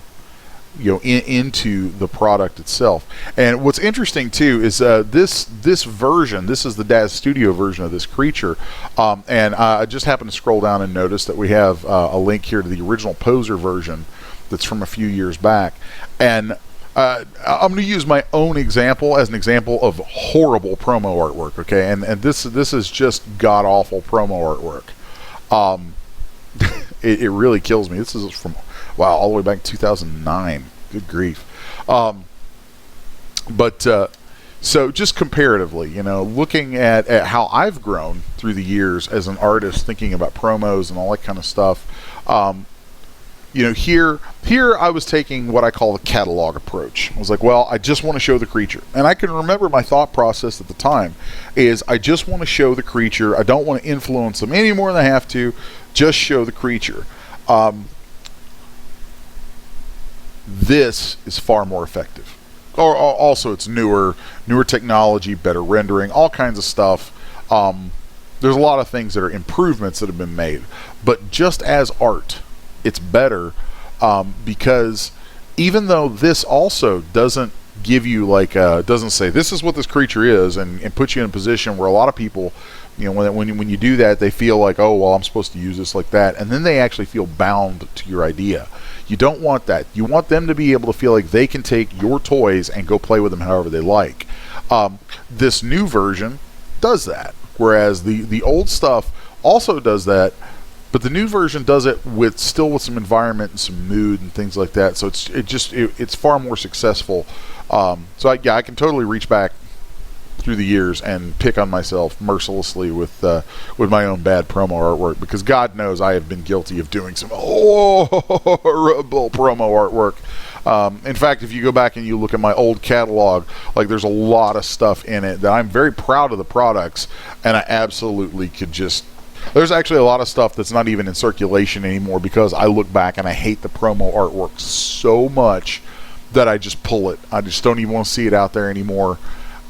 into the product itself. And what's interesting too is this version, this is the Daz Studio version of this creature, and I just happened to scroll down and notice that we have a link here to the original Poser version that's from a few years back. And I'm going to use my own example as an example of horrible promo artwork, okay? And this is just god-awful promo artwork. It really kills me. This is from, wow, all the way back to 2009. Good grief. So just comparatively, looking at how I've grown through the years as an artist, thinking about promos and all that kind of stuff, here I was taking what I call the catalog approach. I was like, well, I just want to show the creature. And I can remember my thought process at the time is I just want to show the creature. I don't want to influence them any more than I have to. Just show the creature. This is far more effective. Also, it's newer technology, better rendering, all kinds of stuff. There's a lot of things that are improvements that have been made. But just as art, it's better because even though this also doesn't give you doesn't say this is what this creature is and put you in a position where a lot of people, when you do that, they feel like, oh, well, I'm supposed to use this like that, and then they actually feel bound to your idea. You don't want that. You want them to be able to feel like they can take your toys and go play with them however they like. This new version does that, whereas the old stuff also does that, but the new version does it with some environment and some mood and things like that. So it's far more successful. So I can totally reach back through the years and pick on myself mercilessly with my own bad promo artwork, because God knows I have been guilty of doing some horrible promo artwork. In fact, if you go back and you look at my old catalog, there's a lot of stuff in it that I'm very proud of the products, and I absolutely could just... There's actually a lot of stuff that's not even in circulation anymore because I look back and I hate the promo artwork so much that I just pull it. I just don't even want to see it out there anymore.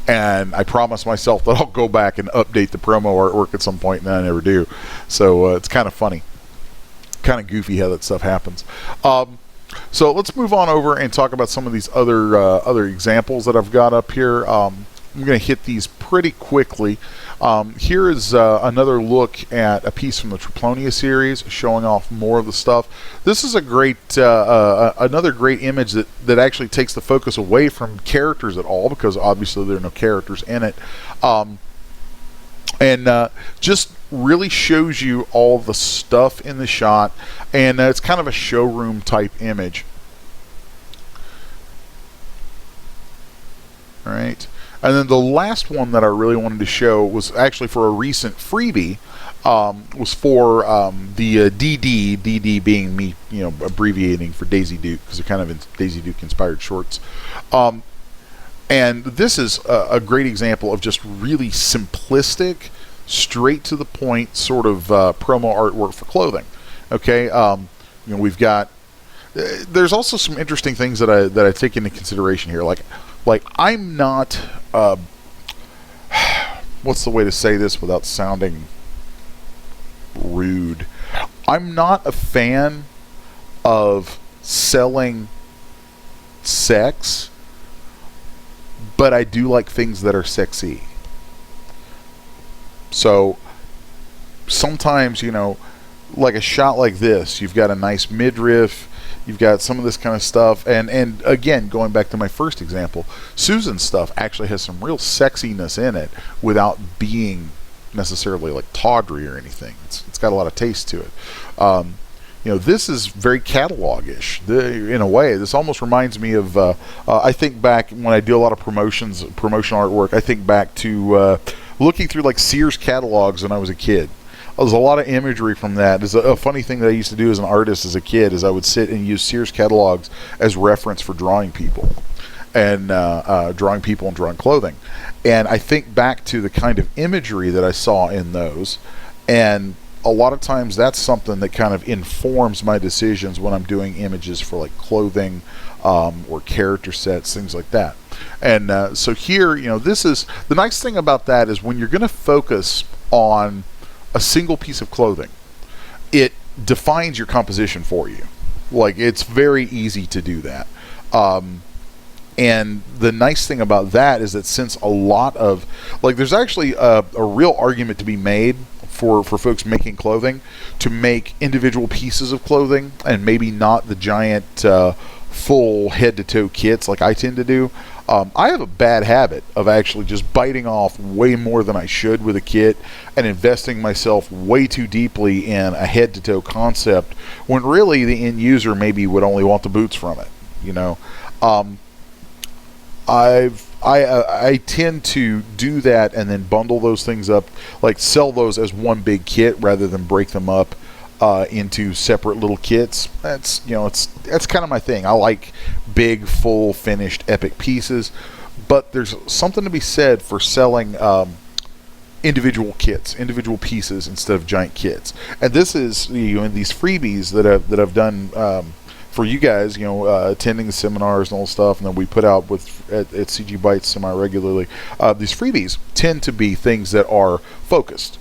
And I promise myself that I'll go back and update the promo artwork at some point, and then I never do. So it's kind of funny, kind of goofy how that stuff happens. So let's move on over and talk about some of these other examples that I've got up here. I'm going to hit these pretty quickly. Here is another look at a piece from the Triplonia series, showing off more of the stuff. This is a great, another great image that actually takes the focus away from characters at all, because obviously there are no characters in it, and just really shows you all the stuff in the shot, and it's kind of a showroom type image. All right. And then the last one that I really wanted to show was actually for a recent freebie, was for the DD being me, abbreviating for Daisy Duke, because they're kind of Daisy Duke inspired shorts. And this is a great example of just really simplistic, straight to the point sort of promo artwork for clothing. Okay, we've got. There's also some interesting things that I take into consideration here, like I'm not, what's the way to say this without sounding rude? I'm not a fan of selling sex, but I do like things that are sexy. So sometimes, like a shot like this, you've got a nice midriff, you've got some of this kind of stuff, and again, going back to my first example, Susan's stuff actually has some real sexiness in it without being necessarily like tawdry or anything. It's got a lot of taste to it. This is very catalog-ish in a way. This almost reminds me of, I think back when I do a lot of promotional artwork, I think back to looking through like Sears catalogs when I was a kid. There's a lot of imagery from that. There's a funny thing that I used to do as an artist as a kid is I would sit and use Sears catalogs as reference for drawing people and drawing clothing. And I think back to the kind of imagery that I saw in those, and a lot of times that's something that kind of informs my decisions when I'm doing images for like clothing or character sets, things like that. And so here, this is the nice thing about that is when you're going to focus on a single piece of clothing, it defines your composition for you. Like, it's very easy to do that. And the nice thing about that is that since a lot of, like, there's actually a real argument to be made for folks making clothing to make individual pieces of clothing and maybe not the giant full head-to-toe kits like I tend to do. I have a bad habit of actually just biting off way more than I should with a kit and investing myself way too deeply in a head-to-toe concept when really the end user maybe would only want the boots from it, you know. I tend to do that and then bundle those things up, like sell those as one big kit rather than break them up into separate little kits. That's kind of my thing. I like big, full, finished, epic pieces, but there's something to be said for selling individual kits, individual pieces instead of giant kits. And this is, in these freebies that I've done for you guys, attending the seminars and all stuff, and then we put out at CGBytes semi-regularly. These freebies tend to be things that are focused.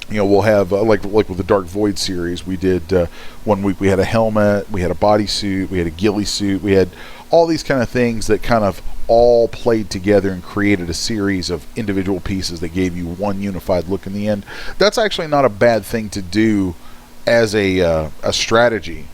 We'll have, like with the Dark Void series, we did, 1 week we had a helmet, we had a bodysuit, we had a ghillie suit, we had all these kind of things that kind of all played together and created a series of individual pieces that gave you one unified look in the end. That's actually not a bad thing to do as a strategy.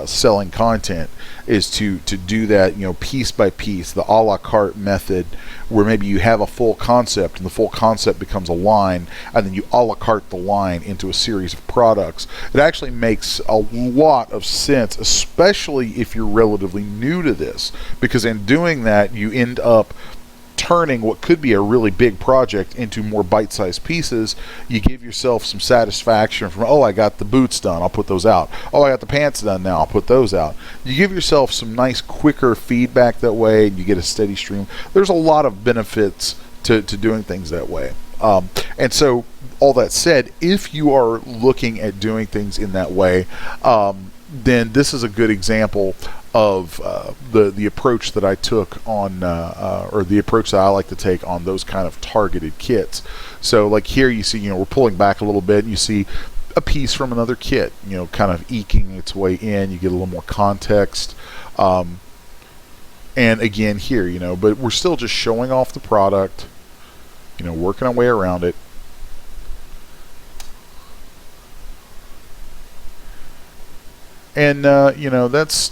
Selling content is to do that, piece by piece, the a la carte method, where maybe you have a full concept and the full concept becomes a line, and then you a la carte the line into a series of products. It actually makes a lot of sense, especially if you're relatively new to this, because in doing that you end up turning what could be a really big project into more bite-sized pieces. You give yourself some satisfaction from, oh, I got the boots done, I'll put those out. Oh, I got the pants done now, I'll put those out. You give yourself some nice, quicker feedback that way, and you get a steady stream. There's a lot of benefits to doing things that way. And so, all that said, if you are looking at doing things in that way, then this is a good example of the approach that I took on, or the approach that I like to take on those kind of targeted kits. So like here you see, we're pulling back a little bit, and you see a piece from another kit, kind of eking its way in. You get a little more context. And again here, but we're still just showing off the product, working our way around it. And that's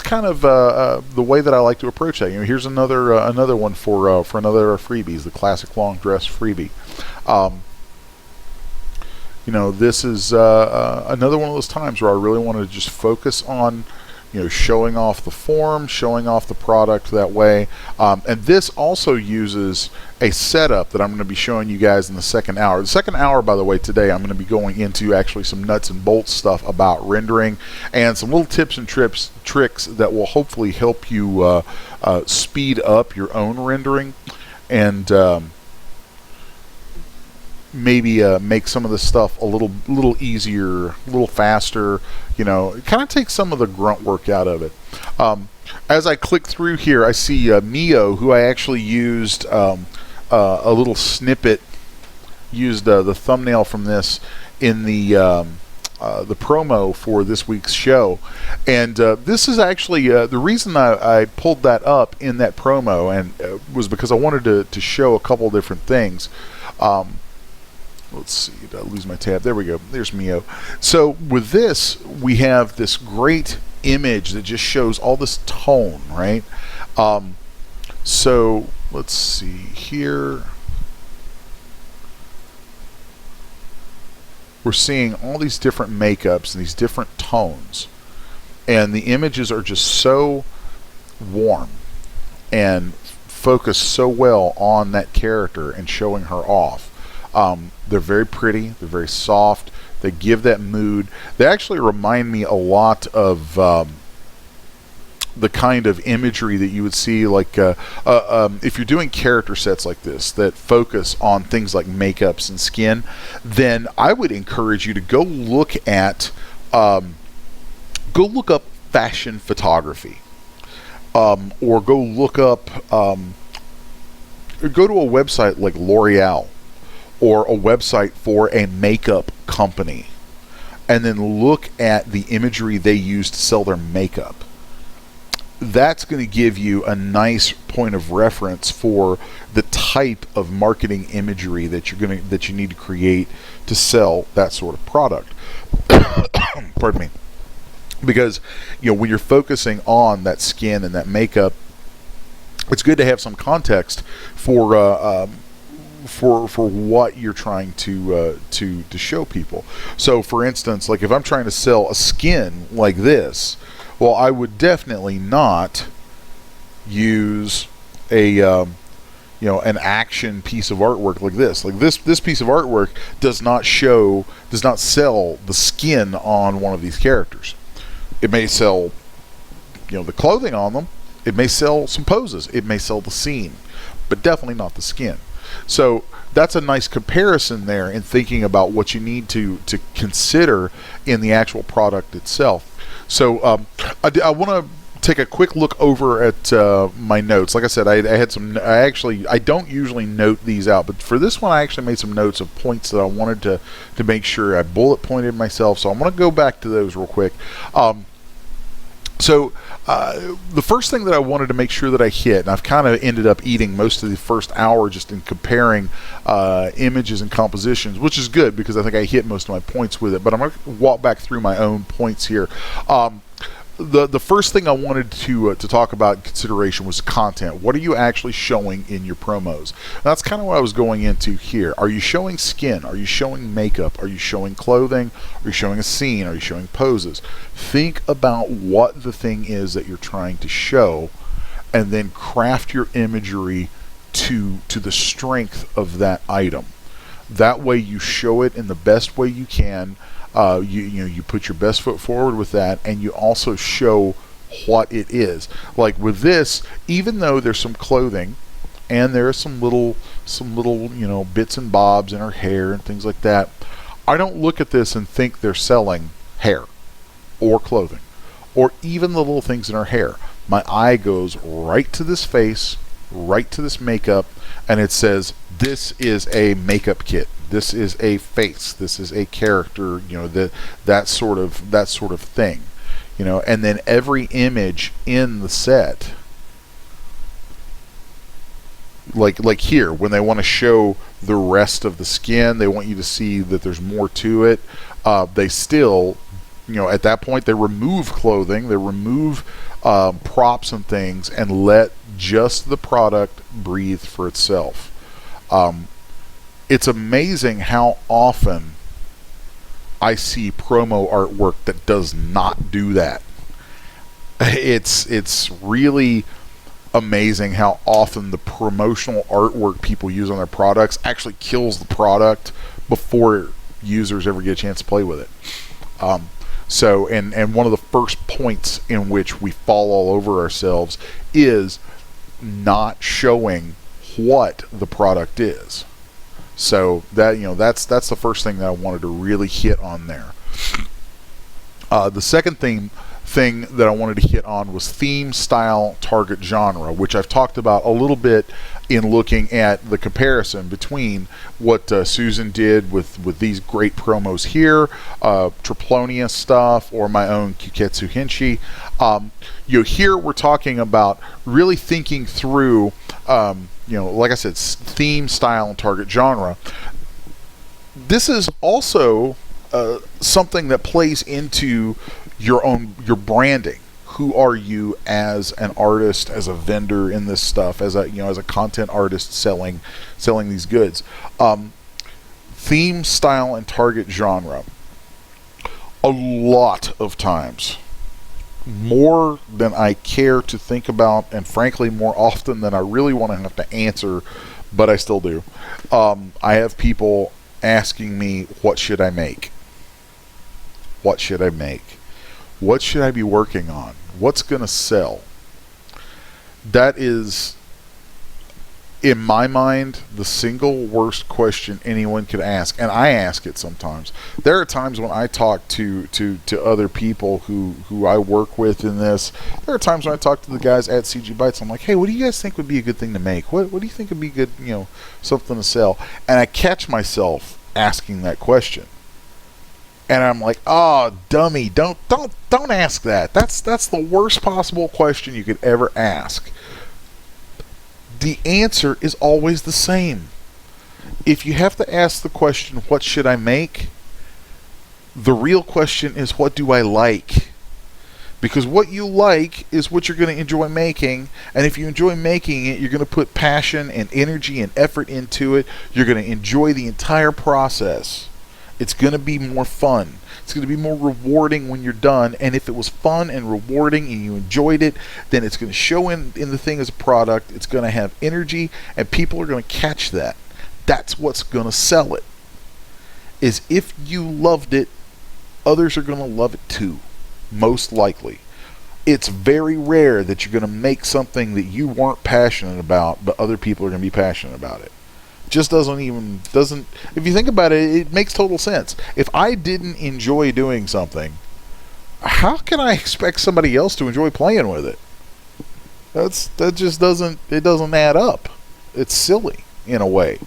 kind of the way that I like to approach that. Here's another one for another freebies, the classic long dress freebie. This is another one of those times where I really wanted to just focus on showing off the form, showing off the product that way. And this also uses a setup that I'm going to be showing you guys in the second hour. The second hour, by the way, today I'm going to be going into actually some nuts and bolts stuff about rendering and some little tips and tricks that will hopefully help you speed up your own rendering and maybe make some of the stuff a little easier, a little faster. Kind of take some of the grunt work out of it. As I click through here, I see Mio, who I actually used a little snippet, used the thumbnail from this in the promo for this week's show. And this is actually the reason I pulled that up in that promo, and was because I wanted to show a couple different things. Let's see, did I lose my tab? There we go. There's Mio. So with this, we have this great image that just shows all this tone, right? So let's see here. We're seeing all these different makeups and these different tones. And the images are just so warm and focus so well on that character and showing her off. They're very pretty, they're very soft, they give that mood. They actually remind me a lot of the kind of imagery that you would see like if you're doing character sets like this that focus on things like makeups and skin, then I would encourage you to go look up fashion photography, or go look up or go to a website like L'Oreal or a website for a makeup company, and then look at the imagery they use to sell their makeup. that's going to give you a nice point of reference for the type of marketing imagery that you need to create to sell that sort of product. Pardon me. Because when you're focusing on that skin and that makeup, it's good to have some context for what you're trying to show people. So, for instance, like if I'm trying to sell a skin like this, well, I would definitely not use a an action piece of artwork like this. Like this piece of artwork does not sell the skin on one of these characters. It may sell, the clothing on them. It may sell some poses. It may sell the scene, but definitely not the skin. So that's a nice comparison there in thinking about what you need to consider in the actual product itself. So I want to take a quick look over at my notes. Like I said, I had some. I don't usually note these out, but for this one, I actually made some notes of points that I wanted to make sure I bullet pointed myself. So I'm going to go back to those real quick. So the first thing that I wanted to make sure that I hit, and I've kind of ended up eating most of the first hour just in comparing images and compositions, which is good because I think I hit most of my points with it. But I'm going to walk back through my own points here. The first thing I wanted to talk about in consideration was content. What are you actually showing in your promos? And that's kind of what I was going into here. Are you showing skin? Are you showing makeup? Are you showing clothing? Are you showing a scene? Are you showing poses? Think about what the thing is that you're trying to show, and then craft your imagery to the strength of that item. That way you show it in the best way you can. You put your best foot forward with that, and you also show what it is. Like with this, even though there's some clothing and there are some little bits and bobs in her hair and things like that, I don't look at this and think they're selling hair or clothing or even the little things in her hair. My eye goes right to this face, right to this makeup, and it says this is a makeup kit. This is a face. This is a character. That sort of thing. And then every image in the set, like here, when they want to show the rest of the skin, they want you to see that there's more to it. They still, at that point, they remove clothing, they remove props and things, and let just the product breathe for itself. It's amazing how often I see promo artwork that does not do that. It's really amazing how often the promotional artwork people use on their products actually kills the product before users ever get a chance to play with it. So one of the first points in which we fall all over ourselves is not showing what the product is. So that's the first thing that I wanted to really hit on there. The second thing that I wanted to hit on was theme, style, target genre, which I've talked about a little bit in looking at the comparison between what Susan did with these great promos here, Triplonia stuff, or my own Kuketsu Hinchi. Here we're talking about really thinking through, like I said, theme, style, and target genre. This is also something that plays into your branding. Who are you as an artist, as a vendor in this stuff, as a content artist selling these goods? Theme, style, and target genre. A lot of times, more than I care to think about, and frankly more often than I really want to have to answer, but I still do. I have people asking me, what should I make? What should I make? What should I be working on? What's going to sell? That is, in my mind, the single worst question anyone could ask, and I ask it sometimes. There are times when I talk to other people who I work with in this. There are times when I talk to the guys at CGBytes. I'm like, hey, what do you guys think would be a good thing to make? What do you think would be good, something to sell? And I catch myself asking that question. And I'm like, oh, dummy, don't ask that. That's the worst possible question you could ever ask. The answer is always the same. If you have to ask the question, what should I make? The real question is, what do I like? Because what you like is what you're going to enjoy making. And if you enjoy making it, you're going to put passion and energy and effort into it. You're going to enjoy the entire process. It's going to be more fun. It's going to be more rewarding when you're done. And if it was fun and rewarding and you enjoyed it, then it's going to show in the thing as a product. It's going to have energy, and people are going to catch that. That's what's going to sell it. Is if you loved it, others are going to love it too. Most likely. It's very rare that you're going to make something that you weren't passionate about, but other people are going to be passionate about it. Just doesn't, if you think about it, it makes total sense. If I didn't enjoy doing something, how can I expect somebody else to enjoy playing with it? That just doesn't add up. It's silly in a way.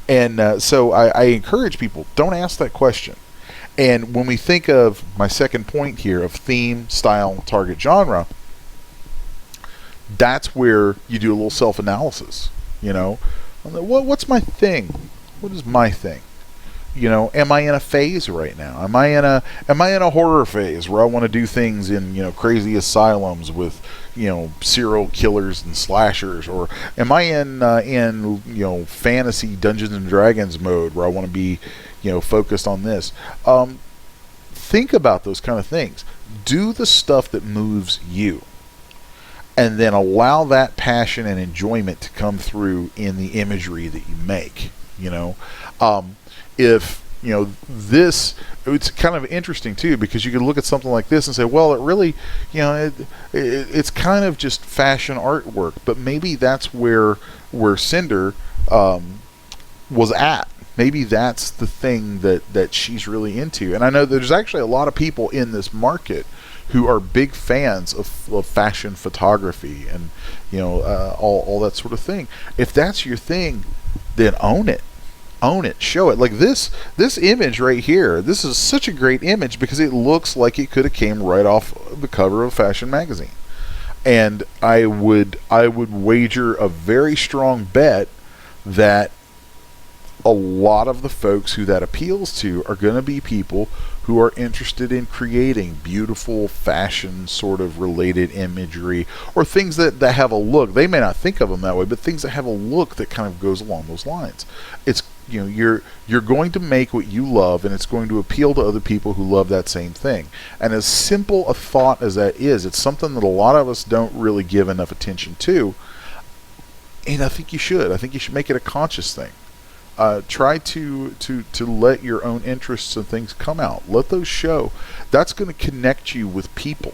And so I encourage people, don't ask that question. And when we think of my second point here of theme, style, target genre, that's where you do a little self-analysis. You know, what's my thing? What is my thing? You know, am I in a phase right now? Am I in a horror phase where I want to do things in, you know, crazy asylums with, you know, serial killers and slashers, or am I in you know, fantasy Dungeons and Dragons mode where I want to be, you know, focused on this? Think about those kind of things. Do the stuff that moves you, and then allow that passion and enjoyment to come through in the imagery that you make. You know, if you know this, it's kind of interesting too, because you could look at something like this and say, well, it really, you know, it's kind of just fashion artwork, but maybe that's where Cinder was at. Maybe that's the thing that she's really into. And I know there's actually a lot of people in this market who are big fans of fashion photography and, you know, all that sort of thing. If that's your thing, then own it. Own it. Show it. Like this image right here. This is such a great image because it looks like it could have came right off the cover of a fashion magazine. And I would wager a very strong bet that a lot of the folks who that appeals to are going to be people who are interested in creating beautiful fashion sort of related imagery, or things that have a look. They may not think of them that way, but things that have a look that kind of goes along those lines. It's, you know, you're going to make what you love, and it's going to appeal to other people who love that same thing. And as simple a thought as that is, it's something that a lot of us don't really give enough attention to. And I think you should. I think you should make it a conscious thing. Try to let your own interests and things come out. Let those show. That's going to connect you with people.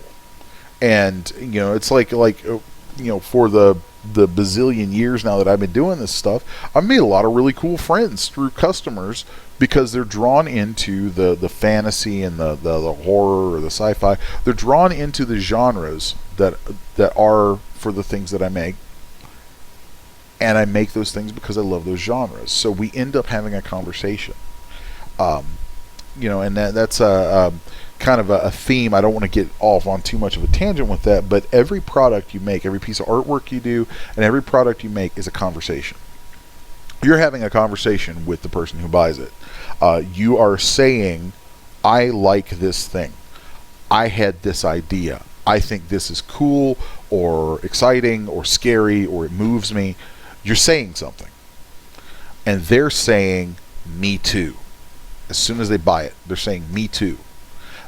And, you know, it's like you know, for the bazillion years now that I've been doing this stuff, I've made a lot of really cool friends through customers because they're drawn into the fantasy and the horror or the sci-fi. They're drawn into the genres that are for the things that I make. And I make those things because I love those genres. So we end up having a conversation. You know, and that's a kind of a theme. I don't want to get off on too much of a tangent with that, but every product you make, every piece of artwork you do, and every product you make is a conversation. You're having a conversation with the person who buys it. You are saying, I like this thing. I had this idea. I think this is cool or exciting or scary or it moves me. You're saying something. And they're saying, me too. As soon as they buy it, they're saying, me too.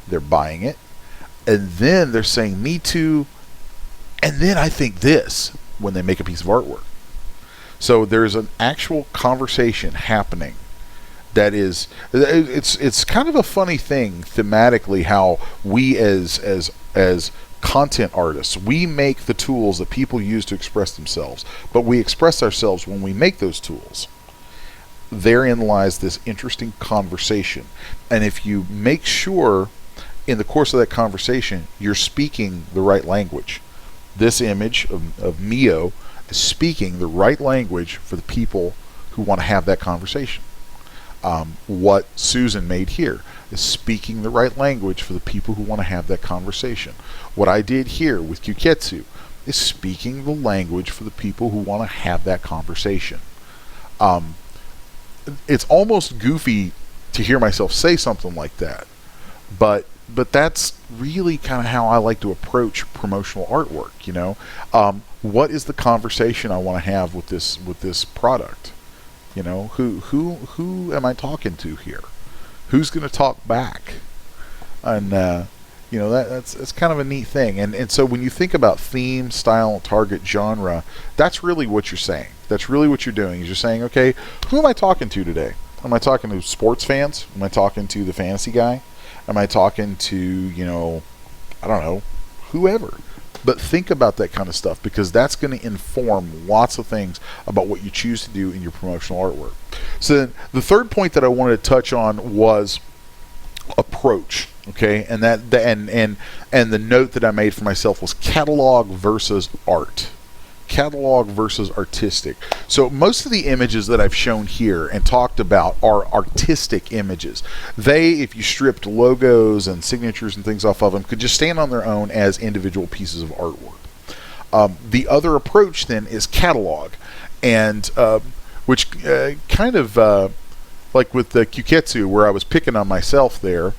They're buying it. And then they're saying, me too. And then I think this when they make a piece of artwork. So there's an actual conversation happening that is, it's kind of a funny thing thematically how we as content artists, we make the tools that people use to express themselves, but we express ourselves when we make those tools. Therein lies this interesting conversation. And if you make sure in the course of that conversation you're speaking the right language, this image of Mio is speaking the right language for the people who want to have that conversation. What Susan made here is speaking the right language for the people who want to have that conversation. What I did here with Kuketsu is speaking the language for the people who want to have that conversation. It's almost goofy to hear myself say something like that, but that's really kind of how I like to approach promotional artwork. What is the conversation I want to have with this product? Who am I talking to here? Who's going to talk back? And that's kind of a neat thing. And so when you think about theme, style, target, genre, that's really what you're saying. That's really what you're doing. Is you're saying, okay, who am I talking to today? Am I talking to sports fans? Am I talking to the fantasy guy? Am I talking to, I don't know, whoever? But think about that kind of stuff, because that's going to inform lots of things about what you choose to do in your promotional artwork. So then the third point that I wanted to touch on was approach. Okay, and the note that I made for myself was catalog versus art. Catalog versus artistic. So most of the images that I've shown here and talked about are artistic images. They, if you stripped logos and signatures and things off of them, could just stand on their own as individual pieces of artwork. The other approach then is catalog, and which kind of like with the Kuketsu, where I was picking on myself there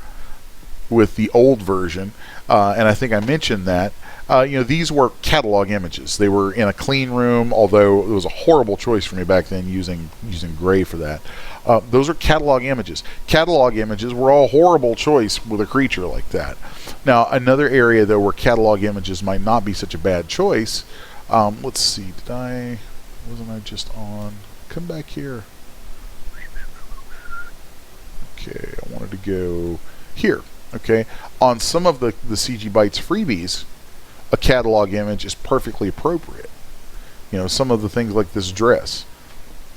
with the old version, and I think I mentioned that. These were catalog images. They were in a clean room, although it was a horrible choice for me back then using gray for that. Those are catalog images. Catalog images were a horrible choice with a creature like that. Now, another area though where catalog images might not be such a bad choice. Let's see. Wasn't I just on? Come back here. Okay, I wanted to go here. Okay, on some of the CGBytes freebies, a catalog image is perfectly appropriate. Some of the things like this dress,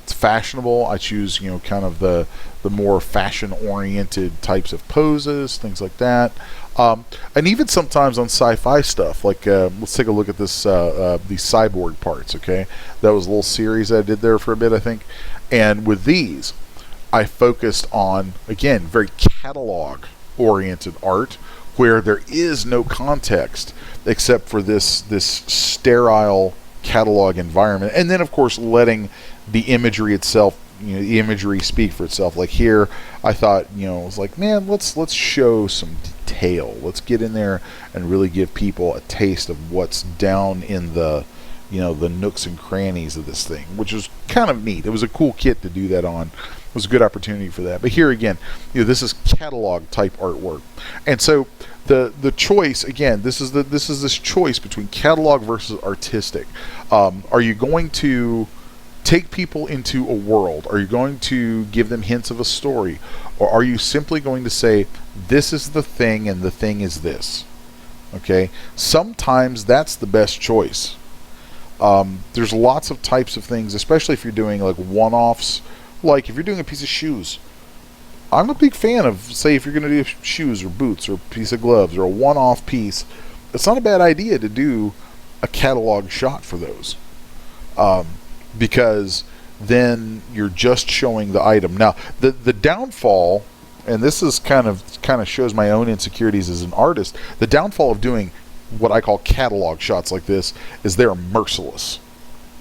it's fashionable. I choose kind of the more fashion oriented types of poses, things like that. And even sometimes on sci-fi stuff, like let's take a look at this these cyborg parts. Okay, that was a little series I did there for a bit, I think. And with these, I focused on, again, very catalog oriented art, where there is no context except for this sterile catalog environment, and then of course letting the imagery itself, the imagery speak for itself. Like here, I thought, it was like, man, let's show some detail. Let's get in there and really give people a taste of what's down in the the nooks and crannies of this thing, which was kind of neat. It was a cool kit to do that on. It was a good opportunity for that. But here again, this is catalog type artwork, and so the choice again, this is this choice between catalog versus artistic. Are you going to take people into a world? Are you going to give them hints of a story, or are you simply going to say this is the thing and the thing is this? Okay, sometimes that's the best choice. There's lots of types of things, especially if you're doing like one-offs. Like if you're doing a piece of shoes, I'm a big fan of, say, if you're going to do shoes or boots or a piece of gloves or a one-off piece, it's not a bad idea to do a catalog shot for those, because then you're just showing the item. Now, the downfall, and this is kind of shows my own insecurities as an artist. The downfall of doing what I call catalog shots like this is they're merciless,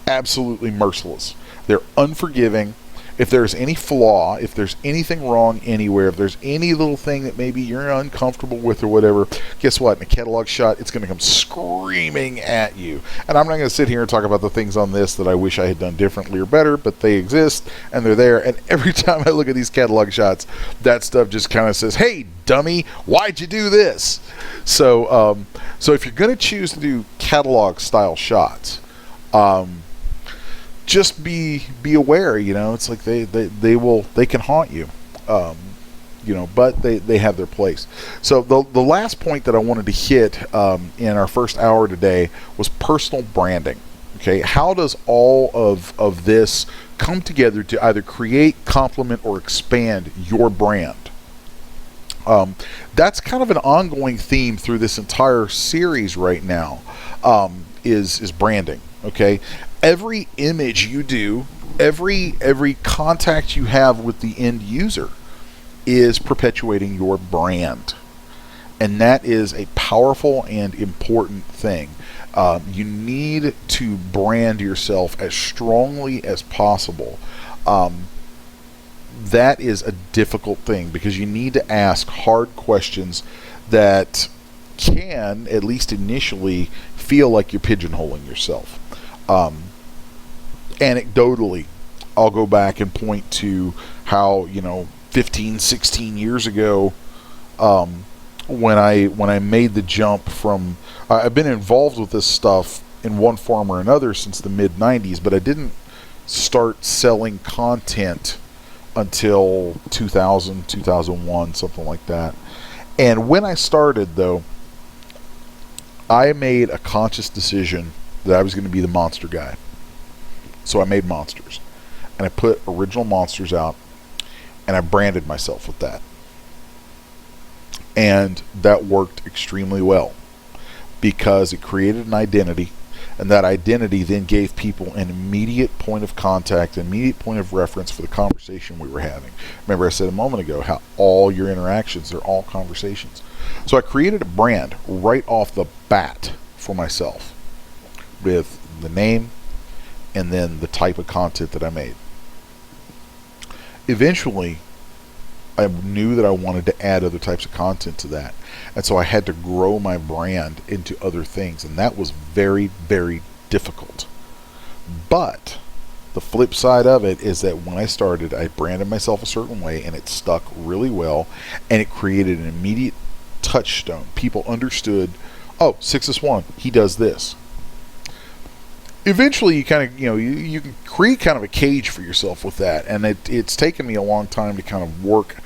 absolutely merciless. They're unforgiving. If there's any flaw, if there's anything wrong anywhere, if there's any little thing that maybe you're uncomfortable with or whatever, guess what? In a catalog shot, it's going to come screaming at you. And I'm not going to sit here and talk about the things on this that I wish I had done differently or better, but they exist and they're there. And every time I look at these catalog shots, that stuff just kind of says, hey, dummy, why'd you do this? So if you're going to choose to do catalog style shots, just be aware. It's like they can haunt you, but they have their place. So the last point that I wanted to hit in our first hour today was personal branding. Okay, how does all of this come together to either create, complement, or expand your brand? That's kind of an ongoing theme through this entire series right now, is branding. Okay, every image you do, every contact you have with the end user is perpetuating your brand. And that is a powerful and important thing. You need to brand yourself as strongly as possible. That is a difficult thing because you need to ask hard questions that can, at least initially, feel like you're pigeonholing yourself. Anecdotally, I'll go back and point to how, 15, 16 years ago, when I made the jump from, I've been involved with this stuff in one form or another since the mid 90s, but I didn't start selling content until 2000, 2001, something like that. And when I started, though, I made a conscious decision that I was going to be the monster guy. So I made monsters. And I put original monsters out, and I branded myself with that. And that worked extremely well because it created an identity, and that identity then gave people an immediate point of contact, an immediate point of reference for the conversation we were having. Remember I said a moment ago how all your interactions are all conversations. So I created a brand right off the bat for myself with the name and then the type of content that I made. Eventually, I knew that I wanted to add other types of content to that. And so I had to grow my brand into other things. And that was very, very difficult. But the flip side of it is that when I started, I branded myself a certain way and it stuck really well. And it created an immediate touchstone. People understood, oh, 6S1, he does this. Eventually you kind of, you can create kind of a cage for yourself with that. And it's taken me a long time to kind of work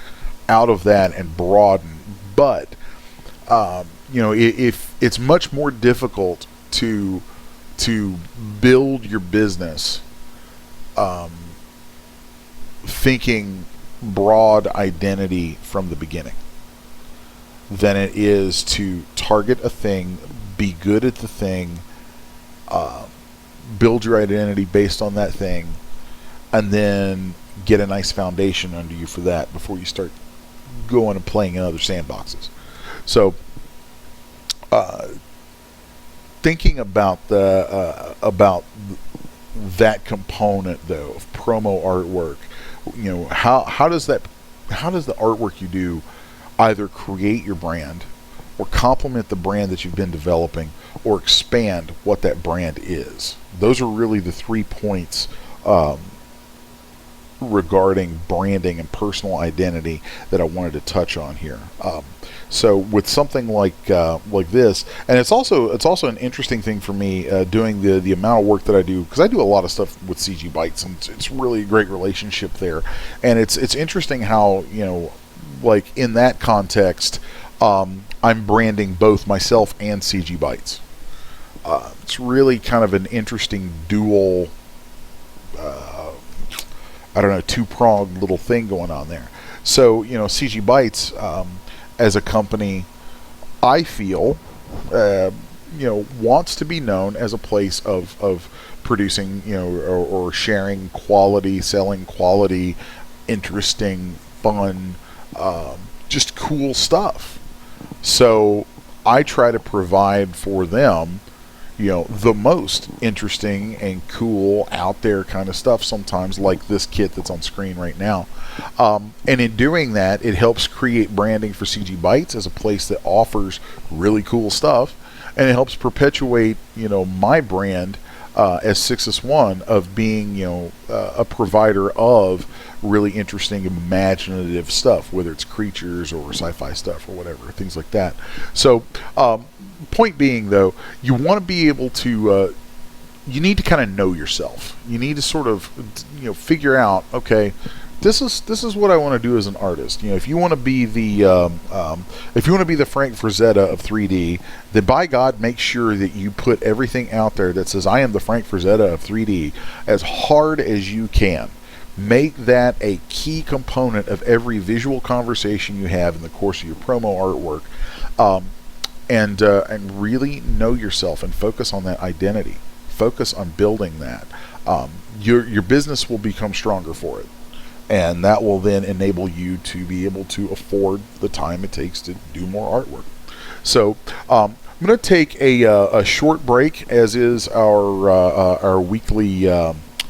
out of that and broaden. But, if it's much more difficult to build your business thinking broad identity from the beginning than it is to target a thing, be good at the thing, build your identity based on that thing, and then get a nice foundation under you for that before you start going and playing in other sandboxes. So thinking about about that component though of promo artwork, how does the artwork you do either create your brand or complement the brand that you've been developing or expand what that brand is? Those are really the 3 points regarding branding and personal identity that I wanted to touch on here. So with something like this, and it's also an interesting thing for me doing the amount of work that I do, because I do a lot of stuff with CGBytes, and it's really a great relationship there. And it's interesting how, like in that context, I'm branding both myself and CGBytes. It's really kind of an interesting dual, two-pronged little thing going on there. So, CGBytes, as a company, I feel, wants to be known as a place of producing, or sharing quality, selling quality, interesting, fun, just cool stuff. So I try to provide for them, the most interesting and cool out there kind of stuff sometimes, like this kit that's on screen right now. And in doing that, it helps create branding for CGBytes as a place that offers really cool stuff, and it helps perpetuate, my brand as 6S1 of being, a provider of really interesting, imaginative stuff, whether it's creatures or sci-fi stuff or whatever, things like that. So, point being, though, you want to be able to, you need to kind of know yourself. You need to sort of, figure out, okay, this is what I want to do as an artist. If you want to be the Frank Frazetta of 3D, then by God, make sure that you put everything out there that says I am the Frank Frazetta of 3D as hard as you can. Make that a key component of every visual conversation you have in the course of your promo artwork, and really know yourself and focus on that identity. Focus on building that. your business will become stronger for it. And that will then enable you to be able to afford the time it takes to do more artwork. So I'm going to take a short break, as is our weekly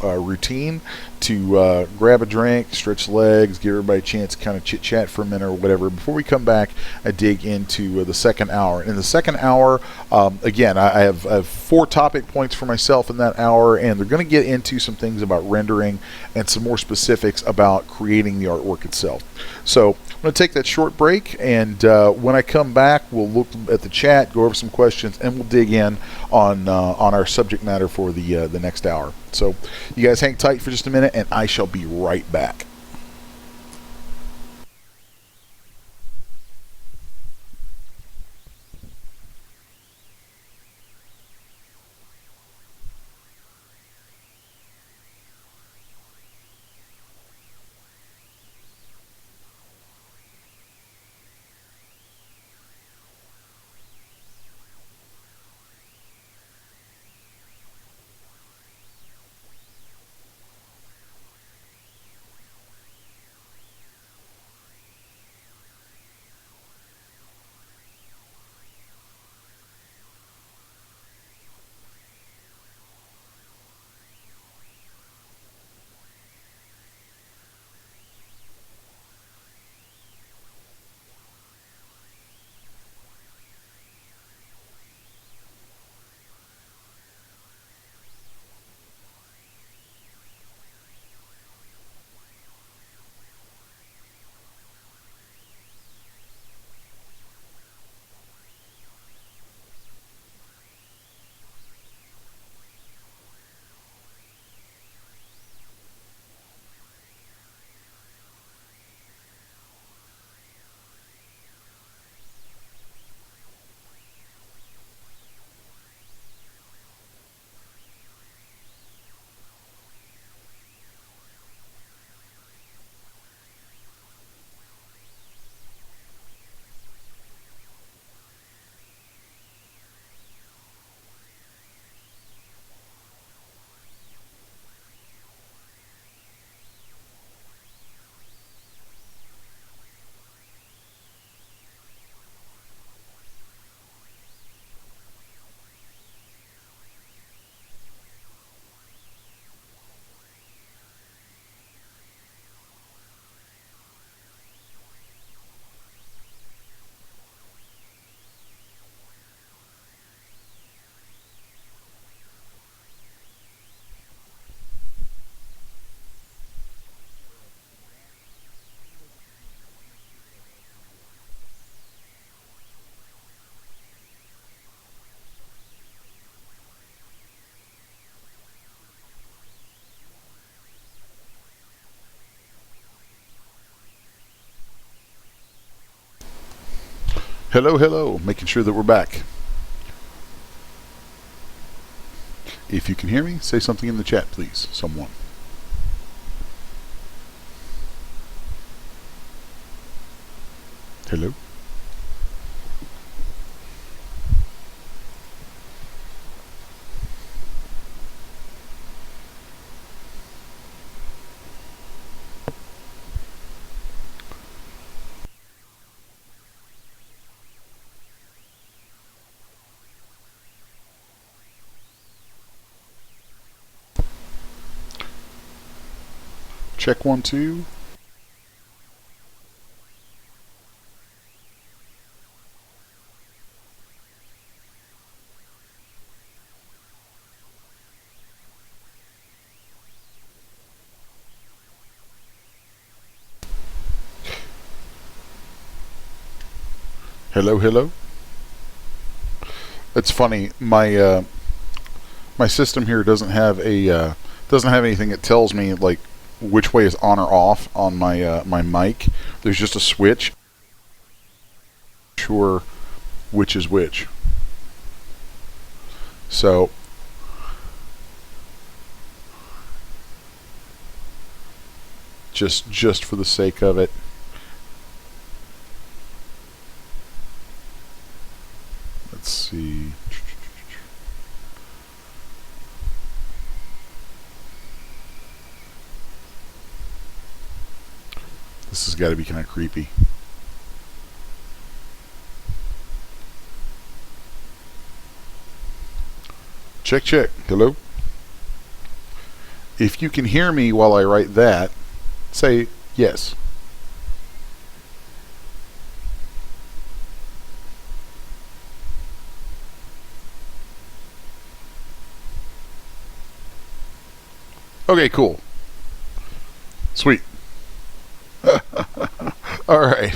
routine, to grab a drink, stretch legs, give everybody a chance to kind of chit-chat for a minute or whatever. Before we come back, I dig into the second hour. In the second hour, again, I have 4 topic points for myself in that hour, and they're going to get into some things about rendering and some more specifics about creating the artwork itself. So I'm going to take that short break, and when I come back, we'll look at the chat, go over some questions, and we'll dig in on our subject matter for the next hour. So you guys hang tight for just a minute, and I shall be right back. Hello, hello, making sure that we're back. If you can hear me, say something in the chat, please, someone. Hello? Check 1, 2. Hello, hello. It's funny. My system here doesn't have anything that tells me like which way is on or off on my mic. There's just a switch. Sure, which is which. So just for the sake of it. Let's see. This has got to be kind of creepy. Check, check. Hello? If you can hear me while I write that, say yes. Okay, cool. Sweet. All right.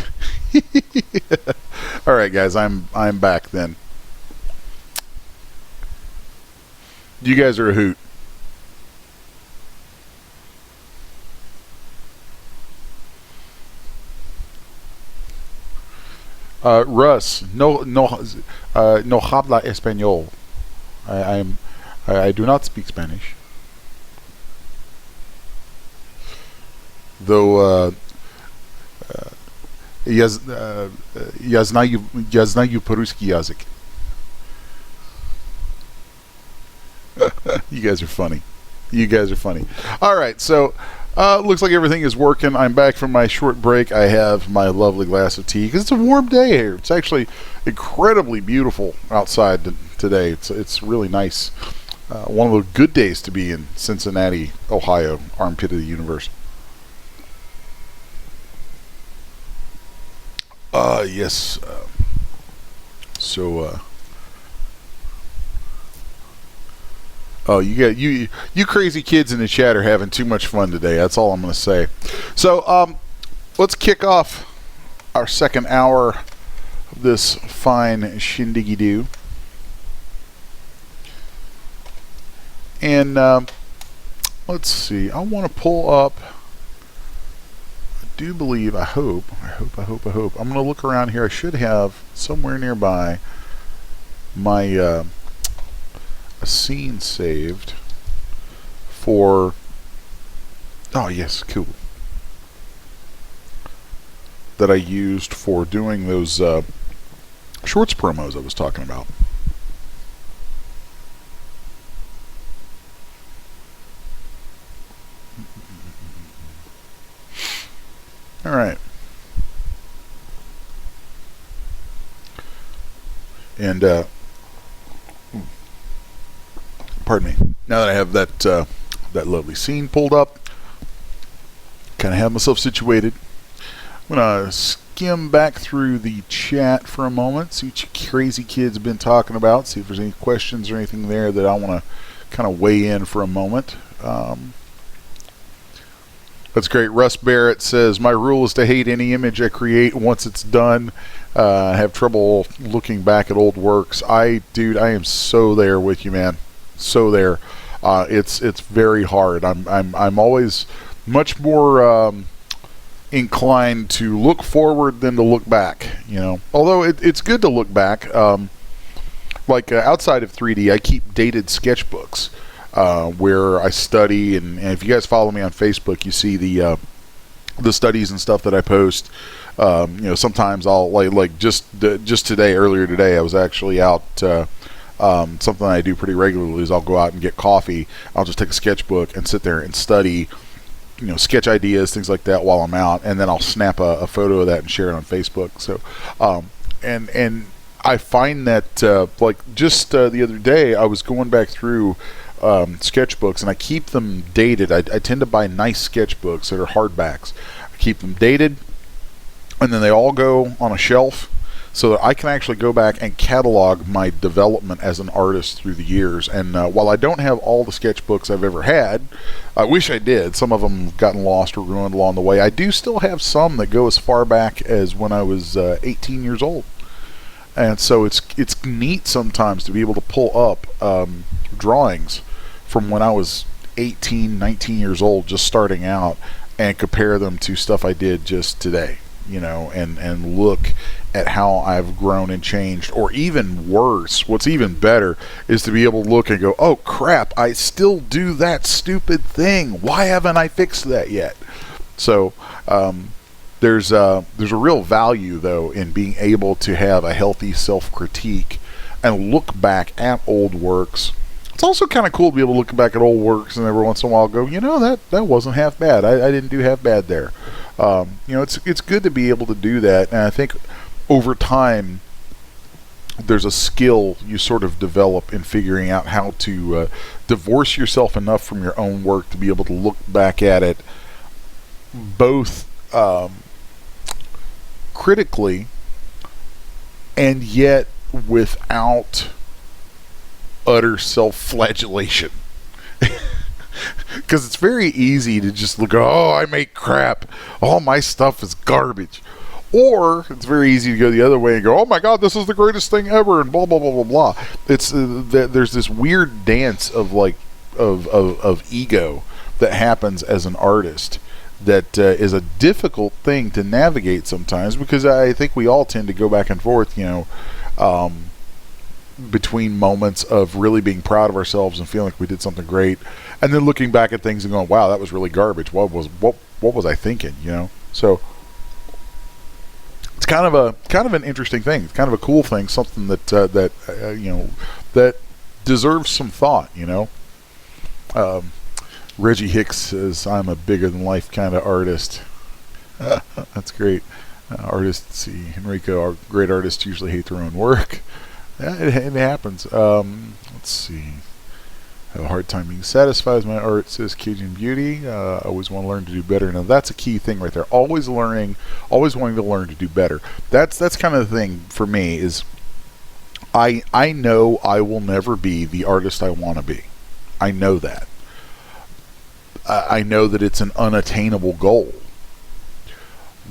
All right, guys, I'm back then. You guys are a hoot. Russ, no habla español. I do not speak Spanish. Though я знаю по-русски язык. You guys are funny. You guys are funny. All right, so looks like everything is working. I'm back from my short break. I have my lovely glass of tea because it's a warm day here. It's actually incredibly beautiful outside today. It's really nice. One of the good days to be in Cincinnati, Ohio, armpit of the universe. Yes. Oh, you crazy kids in the chat are having too much fun today. That's all I'm going to say. So, let's kick off our second hour of this fine shindiggy-doo. And let's see. I want to pull up. I do believe. I hope. I'm going to look around here. I should have somewhere nearby my a scene saved for. Oh yes, cool. That I used for doing those shorts promos I was talking about. All right. And pardon me. Now that I have that that lovely scene pulled up, kind of have myself situated. I'm gonna skim back through the chat for a moment, see what you crazy kids have been talking about, see if there's any questions or anything there that I want to kind of weigh in for a moment. That's great. Russ Barrett says, my rule is to hate any image I create once it's done. I have trouble looking back at old works. Dude, I am so there with you, man. So there. It's very hard. I'm always much more inclined to look forward than to look back, you know. Although it's good to look back. Outside of 3D, I keep dated sketchbooks. Where I study, and if you guys follow me on Facebook, you see the studies and stuff that I post. Sometimes I'll just today, earlier today, I was actually out. Something I do pretty regularly is I'll go out and get coffee. I'll just take a sketchbook and sit there and study, sketch ideas, things like that while I'm out, and then I'll snap a photo of that and share it on Facebook. So, and I find that just the other day I was going back through sketchbooks, and I keep them dated. I tend to buy nice sketchbooks that are hardbacks. I keep them dated, and then they all go on a shelf so that I can actually go back and catalog my development as an artist through the years. And while I don't have all the sketchbooks I've ever had, I wish I did. Some of them have gotten lost or ruined along the way. I do still have some that go as far back as when I was 18 years old. And so it's neat sometimes to be able to pull up drawings from when I was 18, 19 years old, just starting out, and compare them to stuff I did just today, and look at how I've grown and changed. Or even worse, what's even better is to be able to look and go, oh crap, I still do that stupid thing. Why haven't I fixed that yet? So there's a real value, though, in being able to have a healthy self-critique and look back at old works. It's also kind of cool to be able to look back at old works and every once in a while go, that wasn't half bad. I didn't do half bad there. It's good to be able to do that, and I think over time there's a skill you sort of develop in figuring out how to divorce yourself enough from your own work to be able to look back at it both critically and yet without utter self-flagellation. Because it's very easy to just look, oh, I make crap, all my stuff is garbage. Or it's very easy to go the other way and go, oh my god, this is the greatest thing ever, and blah blah blah blah blah. It's there's this weird dance of of ego that happens as an artist that is a difficult thing to navigate sometimes, because I think we all tend to go back and forth, between moments of really being proud of ourselves and feeling like we did something great, and then looking back at things and going, wow, that was really garbage. What was I thinking? So it's kind of an interesting thing. It's kind of a cool thing, something that deserves some thought. Reggie Hicks says, "I'm a bigger than life kind of artist." That's great. Artists, Enrico, our great artists usually hate their own work. Yeah, it happens. Let's see. I have a hard time being satisfied with my art, says Cajun Beauty. I always want to learn to do better. Now that's a key thing right there. Always learning, always wanting to learn to do better. That's kind of the thing for me is I know I will never be the artist I want to be. I know that. I know that it's an unattainable goal.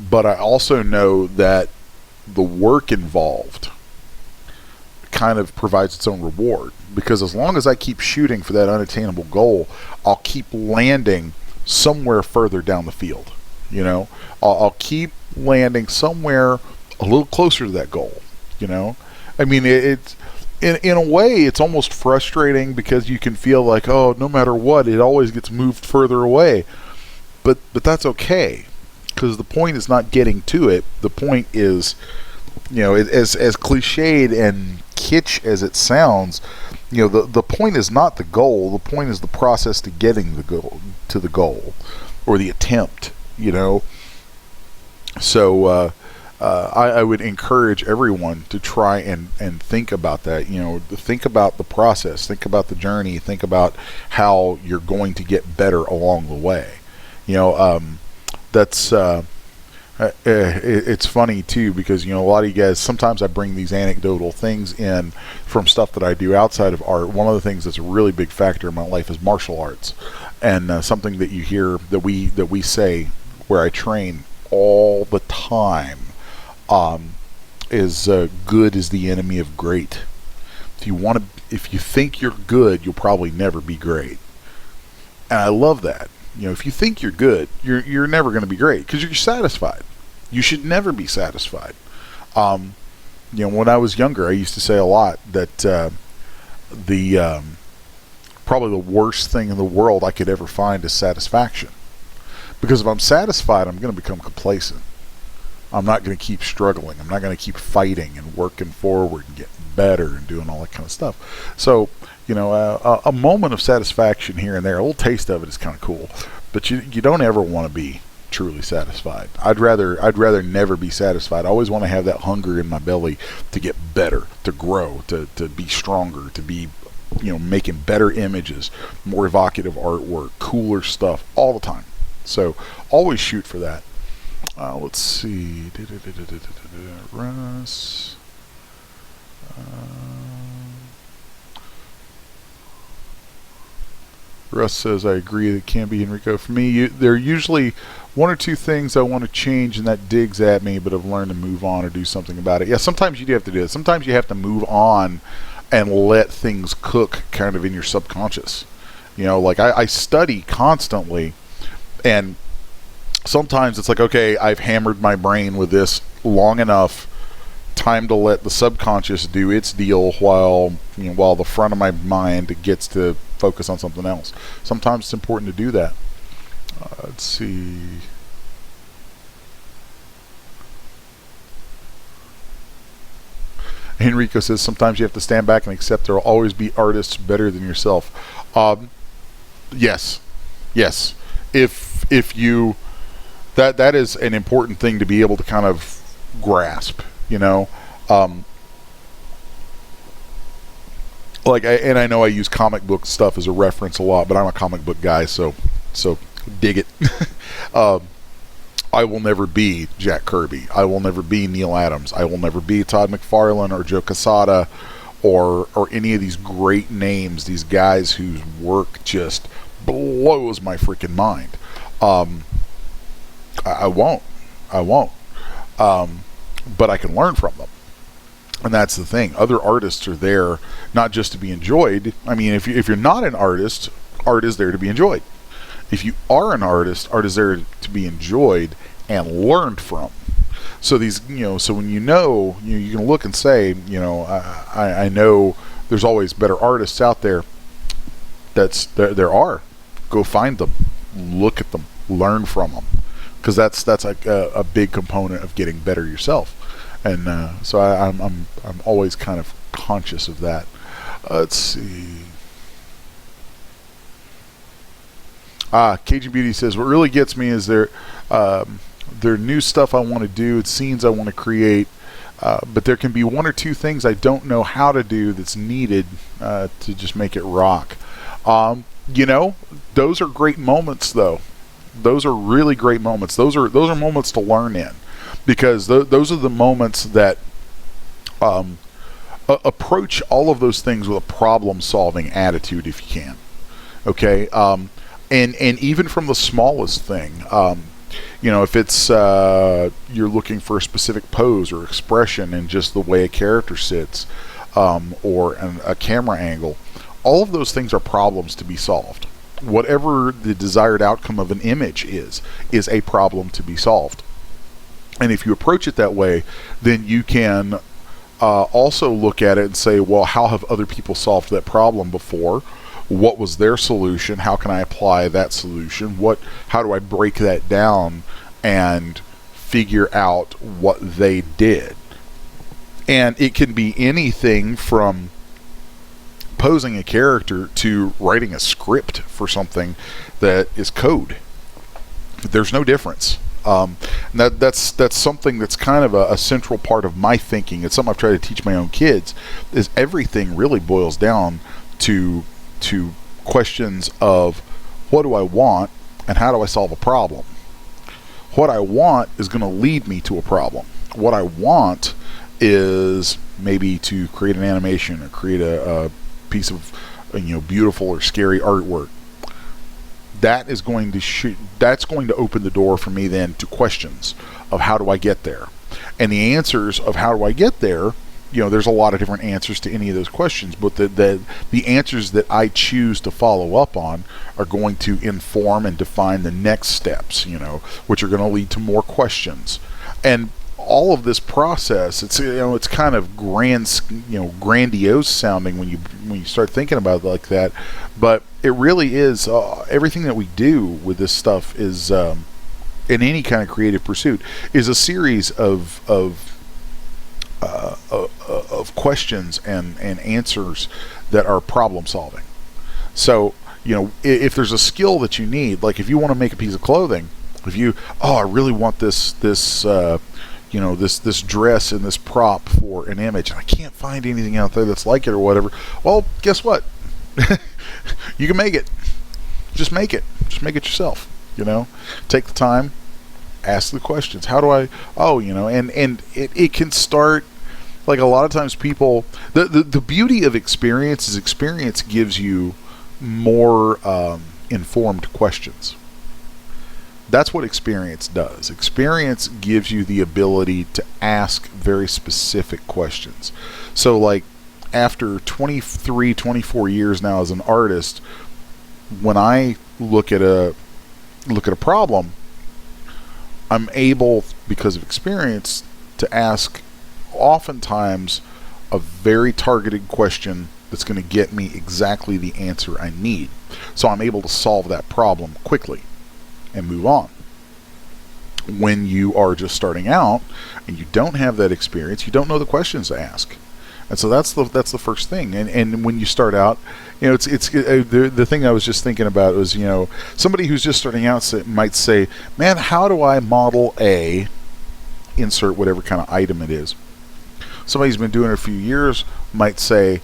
But I also know that the work involved kind of provides its own reward, because as long as I keep shooting for that unattainable goal, I'll keep landing somewhere further down the field. I'll keep landing somewhere a little closer to that goal. I mean, it's in a way it's almost frustrating, because you can feel like, oh, no matter what, it always gets moved further away, but that's okay, because the point is not getting to it. The point is, as cliched and kitsch as it sounds, the point is not the goal. The point is the process to getting the goal, or the attempt. So I would encourage everyone to try and think about that. Think about the process, think about the journey, think about how you're going to get better along the way. That's it's funny too, because a lot of you guys, sometimes I bring these anecdotal things in from stuff that I do outside of art. One of the things that's a really big factor in my life is martial arts, and something that you hear that we say where I train all the time is good is the enemy of great. If you think you're good, you'll probably never be great. And I love that. If you think you're good, you're never going to be great, because you're satisfied. You should never be satisfied. When I was younger, I used to say a lot that probably the worst thing in the world I could ever find is satisfaction. Because if I'm satisfied, I'm going to become complacent. I'm not going to keep struggling. I'm not going to keep fighting and working forward and getting better and doing all that kind of stuff. So, a moment of satisfaction here and there, a little taste of it is kind of cool. But you don't ever want to be truly satisfied. I'd rather never be satisfied. I always want to have that hunger in my belly to get better, to grow, to be stronger, to be making better images, more evocative artwork, cooler stuff all the time. So always shoot for that. Let's see. Russ. Russ says, I agree, that can be, Enrico. For me, there are usually one or two things I want to change, and that digs at me, but I've learned to move on or do something about it. Yeah, sometimes you do have to do it. Sometimes you have to move on and let things cook kind of in your subconscious. Like I study constantly, and sometimes it's like, okay, I've hammered my brain with this long enough, time to let the subconscious do its deal while the front of my mind gets to focus on something else. Sometimes it's important to do that. Let's see. Enrico says, sometimes you have to stand back and accept there will always be artists better than yourself. Yes. If you that is an important thing to be able to kind of grasp, you know. And I know I use comic book stuff as a reference a lot, but I'm a comic book guy, so dig it. I will never be Jack Kirby. I will never be Neil Adams. I will never be Todd McFarlane or Joe Quesada or any of these great names, these guys whose work just blows my freaking mind. I won't. But I can learn from them. And that's the thing. Other artists are there not just to be enjoyed. I mean, if you're not an artist, art is there to be enjoyed. If you are an artist, art is there to be enjoyed and learned from. So these, so when you can look and say, I know there's always better artists out there. There are. Go find them, look at them, learn from them, because that's like a big component of getting better yourself. And so I'm always kind of conscious of that. Let's see. Cajun Beauty says, what really gets me is their new stuff I want to do, it's scenes I want to create, but there can be one or two things I don't know how to do that's needed to just make it rock. Those are great moments, though. Those are really great moments. Those are moments to learn in, because those are the moments that approach all of those things with a problem-solving attitude, if you can. Okay, and even from the smallest thing, if it's you're looking for a specific pose or expression in just the way a character sits, or a camera angle, all of those things are problems to be solved. Whatever the desired outcome of an image is a problem to be solved. And if you approach it that way, then you can also look at it and say, well, how have other people solved that problem before? What was their solution? How can I apply that solution? How do I break that down and figure out what they did? And it can be anything from posing a character to writing a script for something that is code. There's no difference. That's something that's kind of a central part of my thinking. It's something I've tried to teach my own kids, is everything really boils down to questions of what do I want and how do I solve a problem. What I want is going to lead me to a problem. What I want is maybe to create an animation or create a piece of beautiful or scary artwork. That's going to open the door for me then to questions of how do I get there. And the answers of how do I get there, there's a lot of different answers to any of those questions, but the answers that I choose to follow up on are going to inform and define the next steps, which are going to lead to more questions. And all of this process, it's kind of grandiose sounding when you start thinking about it like that, but it really is. Everything that we do with this stuff is, in any kind of creative pursuit, is a series of questions and answers that are problem solving. So if there's a skill that you need, like if you want to make a piece of clothing, I really want this dress and this prop for an image, and I can't find anything out there that's like it or whatever. Well, guess what? You can make it. Just make it. Just make it yourself. Take the time, ask the questions. How do I? And it can start. Like a lot of times, people. The beauty of experience is experience gives you more informed questions. That's what experience does. Experience gives you the ability to ask very specific questions. So like after 23, 24 years now as an artist, when I look at a problem, I'm able, because of experience, to ask oftentimes a very targeted question that's going to get me exactly the answer I need. So I'm able to solve that problem quickly and move on. When you are just starting out and you don't have that experience, you don't know the questions to ask. And so that's the first thing. And when you start out, you know, the thing I was just thinking about was, you know, somebody who's just starting out might say, man, how do I model a insert whatever kind of item it is? Somebody who's been doing it a few years might say,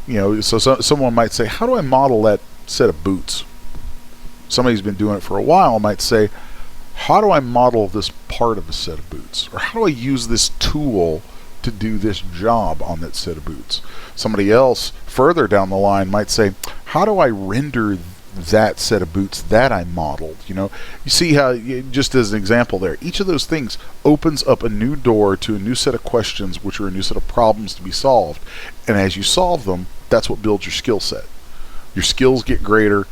you know, so someone might say, how do I model that set of boots? Somebody who's been doing it for a while might say, how do I model this part of a set of boots? Or how do I use this tool to do this job on that set of boots? Somebody else further down the line might say, how do I render that set of boots that I modeled? You know, you see how, just as an example there, each of those things opens up a new door to a new set of questions, which are a new set of problems to be solved. And as you solve them, that's what builds your skill set. Your skills get greater,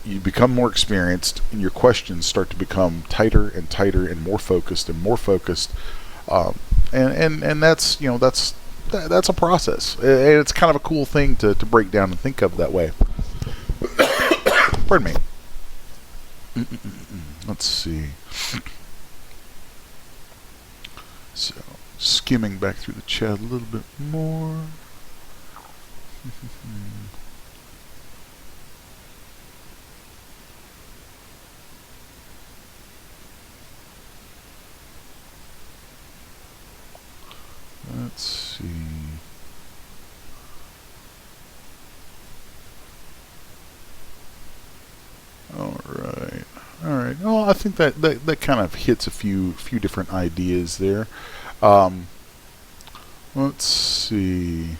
you become more experienced, and your questions start to become tighter and tighter and more focused and more focused. And that's, you know, that's a process. And it's kind of a cool thing to break down and think of that way. Pardon me. Let's see. So, skimming back through the chat a little bit more. Let's see. All right. Well, I think that kind of hits a few different ideas there. Let's see.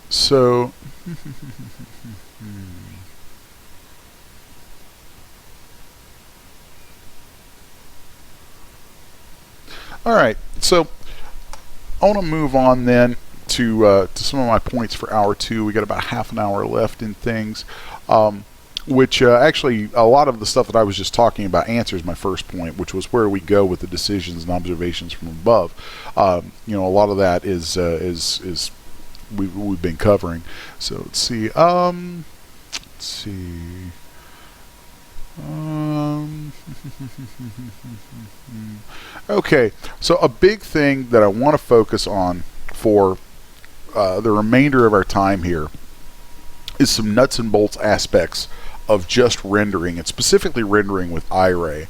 So. All right, so I want to move on then to some of my points for hour 2. We got about half an hour left in things, which actually a lot of the stuff that I was just talking about answers my first point, which was where we go with the decisions and observations from above. You know, a lot of that is we've been covering. So let's see. Okay, so a big thing that I want to focus on for the remainder of our time here is some nuts and bolts aspects of just rendering, and specifically rendering with iRay.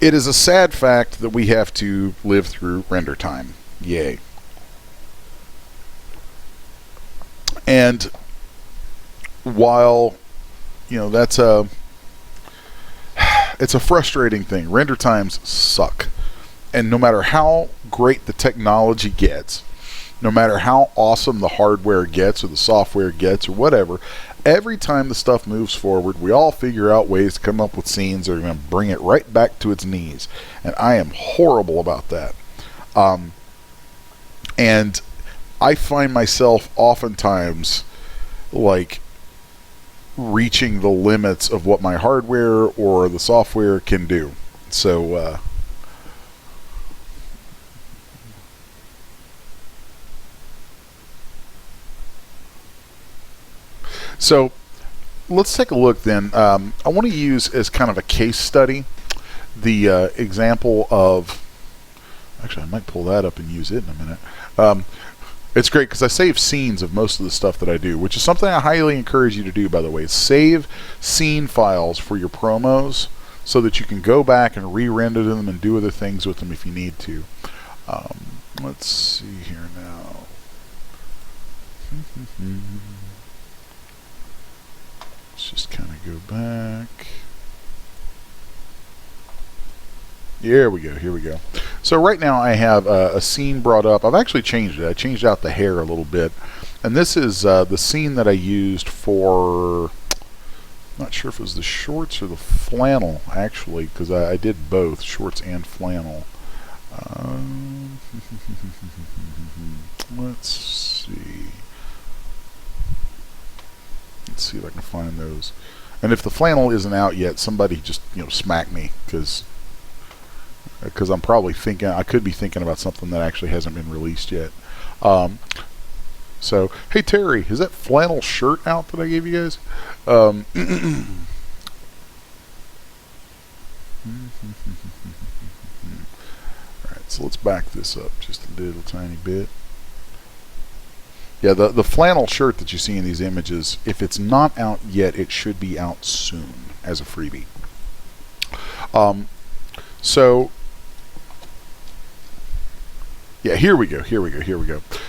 It is a sad fact that we have to live through render time. Yay. And while, you know, it's a frustrating thing. Render times suck. And no matter how great the technology gets, no matter how awesome the hardware gets or the software gets or whatever, every time the stuff moves forward, we all figure out ways to come up with scenes that are going to bring it right back to its knees. And I am horrible about that. And I find myself oftentimes like reaching the limits of what my hardware or the software can do. So so let's take a look then. I want to use as kind of a case study the example of, actually I might pull that up and use it in a minute. It's great because I save scenes of most of the stuff that I do, which is something I highly encourage you to do, by the way. Save scene files for your promos so that you can go back and re-render them and do other things with them if you need to. Let's see here now. Let's just kind of go back. Here we go. So right now I have a scene brought up. I've actually changed it. I changed out the hair a little bit. And this is the scene that I used for, I'm not sure if it was the shorts or the flannel, actually, because I did both, shorts and flannel. Let's see. Let's see if I can find those. And if the flannel isn't out yet, somebody just, you know, smack me, because I'm probably thinking, I could be thinking about something that actually hasn't been released yet. So, hey Terry, is that flannel shirt out that I gave you guys? Alright, so let's back this up just a little tiny bit. Yeah, the flannel shirt that you see in these images, if it's not out yet, it should be out soon as a freebie. So, yeah, here we go.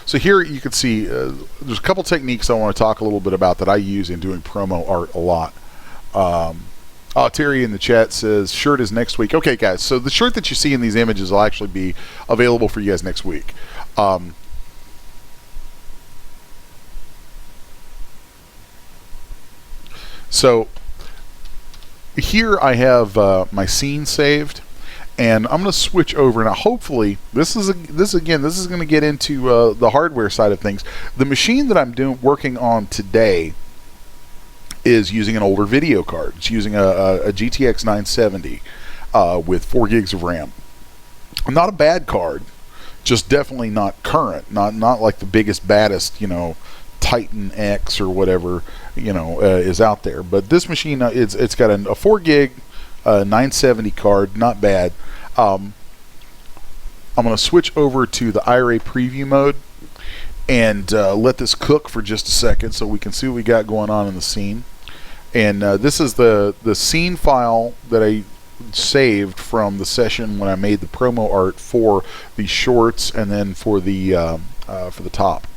So here you can see there's a couple techniques I want to talk a little bit about that I use in doing promo art a lot. Terry in the chat says shirt is next week. Okay, guys, so the shirt that you see in these images will actually be available for you guys next week. So here I have my scene saved, and I'm going to switch over. Now, hopefully, this is going to get into the hardware side of things. The machine that I'm working on today is using an older video card. It's using a GTX 970 with 4 gigs of RAM. Not a bad card, just definitely not current. Not like the biggest, baddest, Titan X or whatever, is out there. But this machine, it's got a 4 gig 970 card, not bad. I'm going to switch over to the IRA preview mode and let this cook for just a second so we can see what we got going on in the scene. And this is the scene file that I saved from the session when I made the promo art for the shorts and then for the top.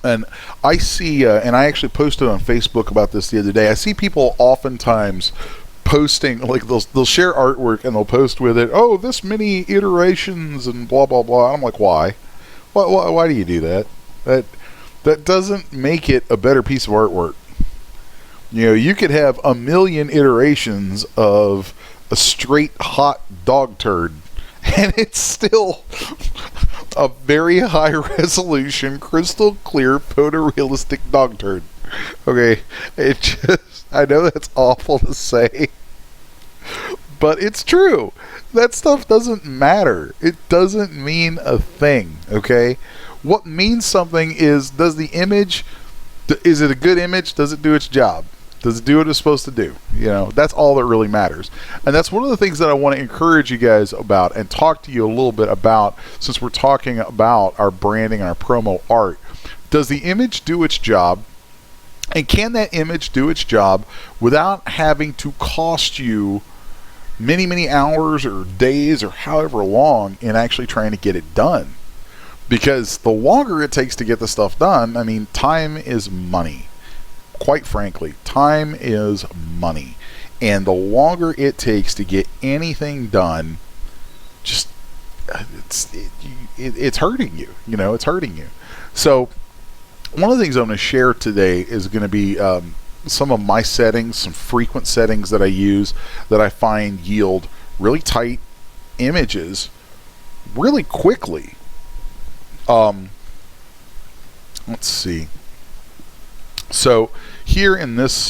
And I see, and I actually posted on Facebook about this the other day, I see people oftentimes posting, like they'll share artwork and they'll post with it, oh, this many iterations and blah, blah, blah. And I'm like, why? Why do you do that? That doesn't make it a better piece of artwork. You could have a million iterations of a straight hot dog turd, and it's still a very high resolution, crystal clear, photorealistic dog turd. Okay, I know that's awful to say, but it's true. That stuff doesn't matter. It doesn't mean a thing, okay? What means something is, is it a good image? Does it do its job? Does it do what it's supposed to do? That's all that really matters. And that's one of the things that I want to encourage you guys about and talk to you a little bit about, since we're talking about our branding and our promo art. Does the image do its job? And can that image do its job without having to cost you many, many hours or days or however long in actually trying to get it done? Because the longer it takes to get the stuff done, time is money. Quite frankly, time is money. And the longer it takes to get anything done, just it's hurting you. It's hurting you. So one of the things I'm going to share today is going to be some of my settings, some frequent settings that I use that I find yield really tight images really quickly. Let's see. So here in this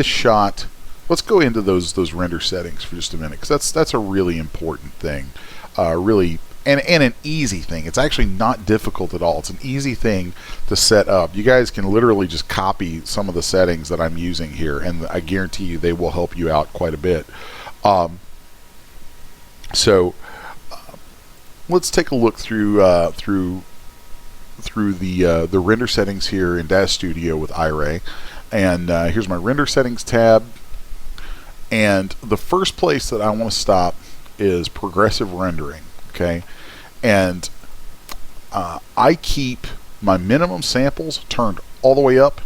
shot, let's go into those render settings for just a minute, because that's a really important thing, really, and an easy thing. It's actually not difficult at all. It's an easy thing to set up. You guys can literally just copy some of the settings that I'm using here, and I guarantee you they will help you out quite a bit. Let's take a look through the render settings here in Dash Studio with iRay, and here's my render settings tab. And the first place that I want to stop is progressive rendering. Okay, and I keep my minimum samples turned all the way up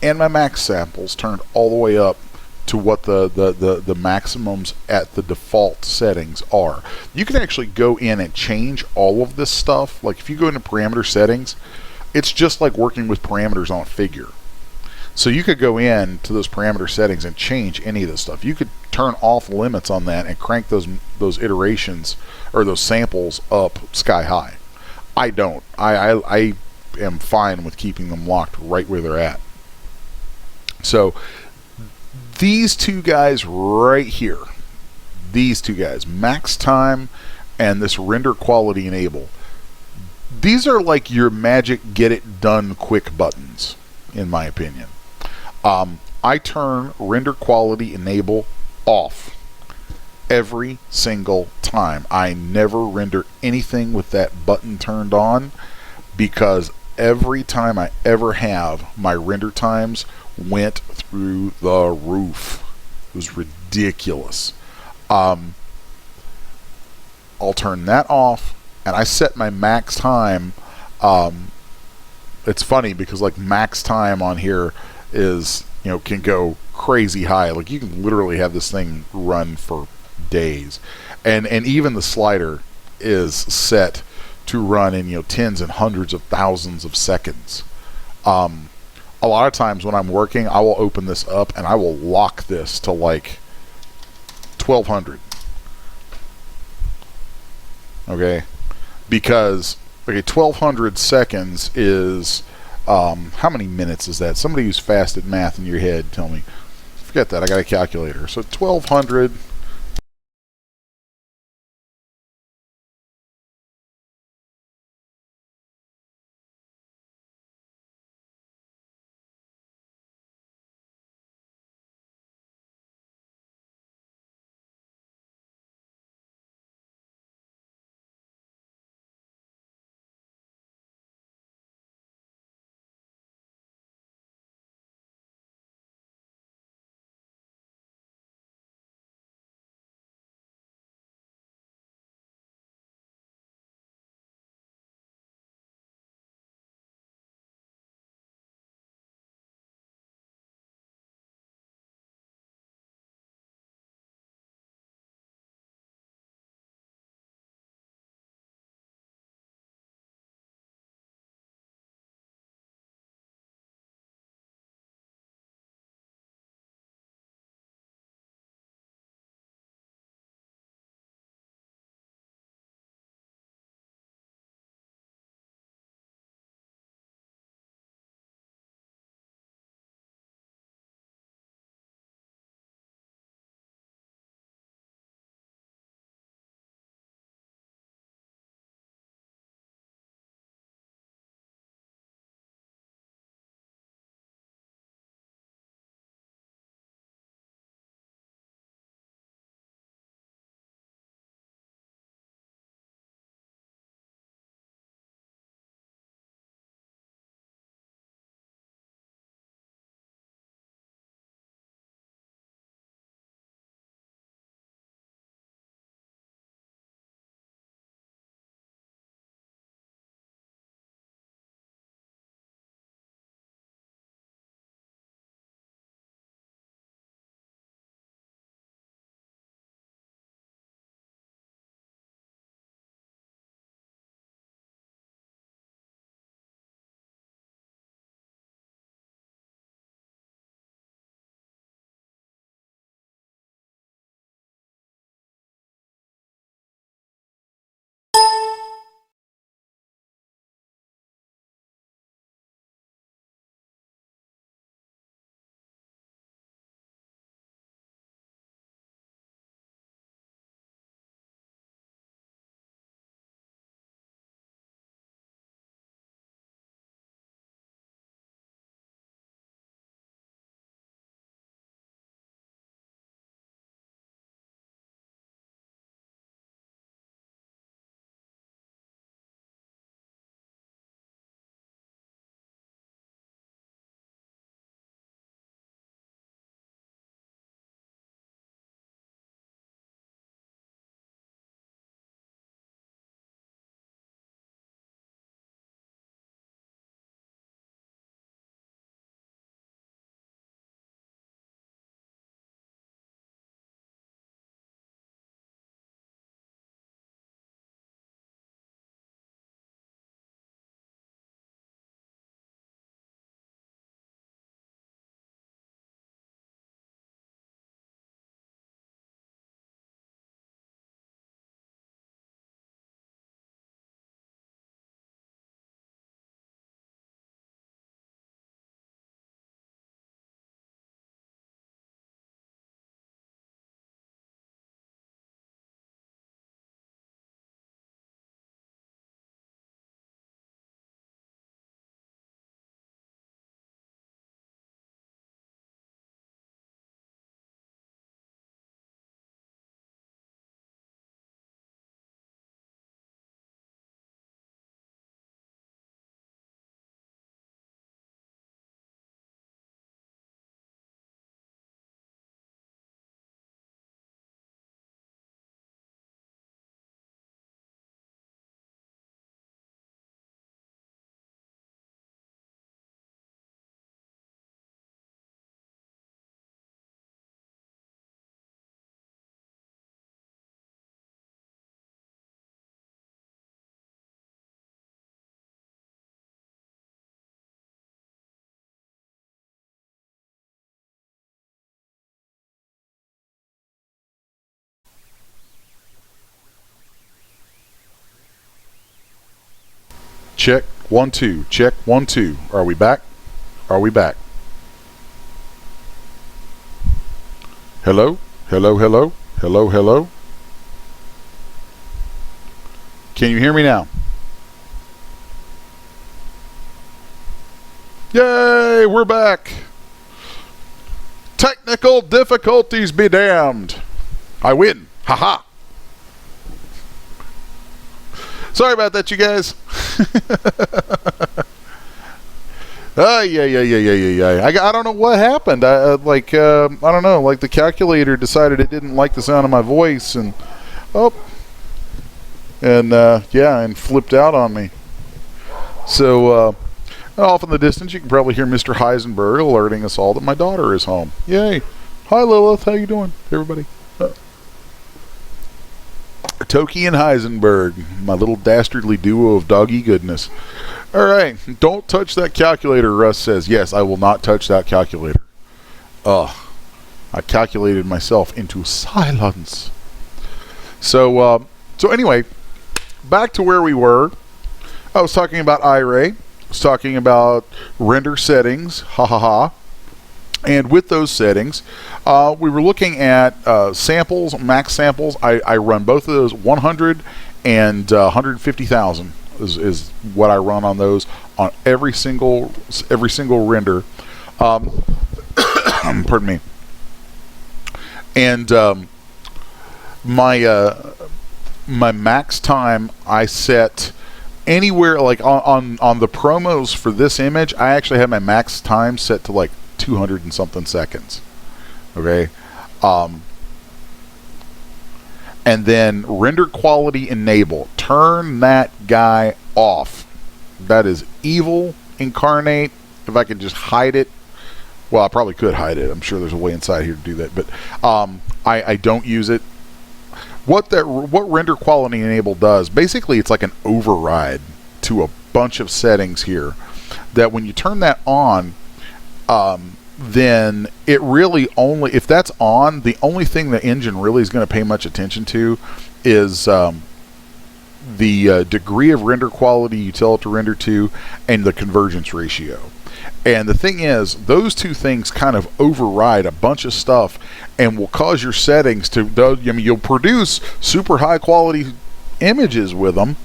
and my max samples turned all the way up to what the maximums at the default settings are. You can actually go in and change all of this stuff. Like if you go into parameter settings, it's just like working with parameters on a figure. So you could go in to those parameter settings and change any of this stuff. You could turn off limits on that and crank those iterations or those samples up sky high. I don't. I am fine with keeping them locked right where they're at. So these two guys right here, these two guys, max time and this render quality enable. These are like your magic get it done quick buttons, in my opinion. I turn render quality enable off every single time. I never render anything with that button turned on, because every time I ever have, my render times went through the roof. It was ridiculous. I'll turn that off, and I set my max time. It's funny because like max time on here is, can go crazy high. Like you can literally have this thing run for days, and even the slider is set to run in tens and hundreds of thousands of seconds. A lot of times when I'm working, I will open this up and I will lock this to like 1200. Okay, because 1200 seconds is how many minutes is that? Somebody who's fast at math in your head, tell me. Forget that, I got a calculator. So 1200 Check 1 2. Check 1 2. Are we back? Are we back? Hello? Hello, hello? Hello, hello? Can you hear me now? Yay, we're back. Technical difficulties be damned. I win. Haha. Sorry about that, you guys. I don't know what happened. I don't know. Like the calculator decided it didn't like the sound of my voice, and and flipped out on me. So off in the distance, you can probably hear Mr. Heisenberg alerting us all that my daughter is home. Yay! Hi, Lilith. How you doing, everybody? Toki and Heisenberg, my little dastardly duo of doggy goodness. All right, don't touch that calculator, Russ says. Yes, I will not touch that calculator. I calculated myself into silence. So anyway, back to where we were. I was talking about iRay. I was talking about render settings. Ha ha ha. And with those settings, we were looking at samples, max samples. I run both of those, 100 and 150,000 is what I run on those on every single render. Pardon me. And my max time I set anywhere like on the promos for this image. I actually had my max time set to like 200 and something seconds. Okay. And then render quality enable. Turn that guy off. That is evil incarnate. If I could just hide it. Well, I probably could hide it. I'm sure there's a way inside here to do that. But I don't use it. What render quality enable does, basically it's like an override to a bunch of settings here. That when you turn that on, then it really only, if that's on, the only thing the engine really is going to pay much attention to is the degree of render quality you tell it to render to and the convergence ratio. And the thing is, those two things kind of override a bunch of stuff and will cause your settings to, you'll produce super high quality images with them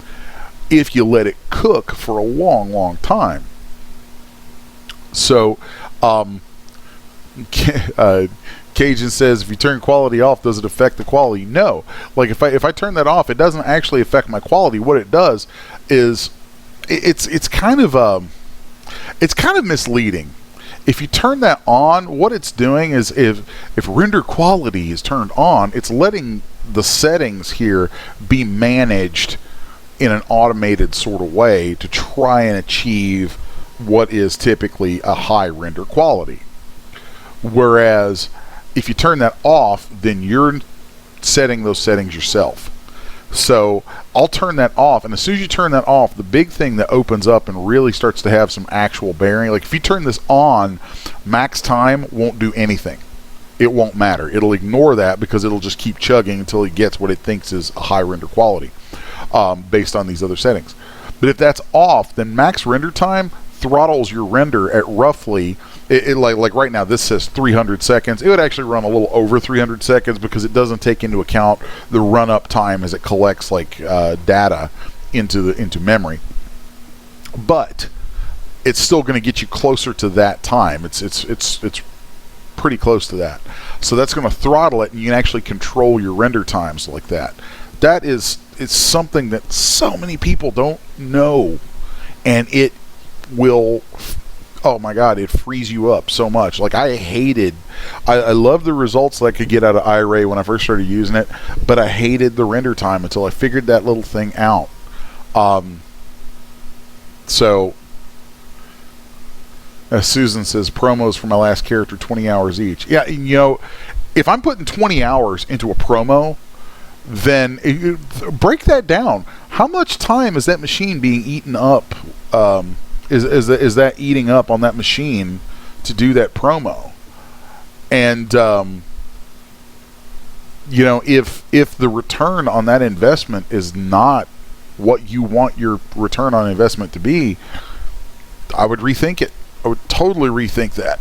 if you let it cook for a long, long time. So, Cajun says, if you turn quality off, does it affect the quality? No. Like if I turn that off, it doesn't actually affect my quality. What it does is it's kind of misleading. If you turn that on, what it's doing is if render quality is turned on, it's letting the settings here be managed in an automated sort of way to try and achieve what is typically a high render quality. Whereas if you turn that off, then you're setting those settings yourself. So I'll turn that off, and as soon as you turn that off, the big thing that opens up and really starts to have some actual bearing, like if you turn this on, max time won't do anything. It won't matter. It'll ignore that because it'll just keep chugging until it gets what it thinks is a high render quality based on these other settings. But if that's off, then max render time throttles your render at roughly, like right now this says 300 seconds. It would actually run a little over 300 seconds because it doesn't take into account the run up time as it collects like data into memory. But it's still going to get you closer to that time. It's pretty close to that. So that's going to throttle it, and you can actually control your render times like that. That is something that so many people don't know, and it will, oh my god, it frees you up so much. Like I love the results that I could get out of iRay when I first started using it, but I hated the render time until I figured that little thing out. So as Susan says, promos for my last character 20 hours each. Yeah, you know, if I'm putting 20 hours into a promo, then break that down. How much time is that machine being eaten up? Is that eating up on that machine to do that promo? And you know, if the return on that investment is not what you want your return on investment to be, I would rethink it. I would totally rethink that.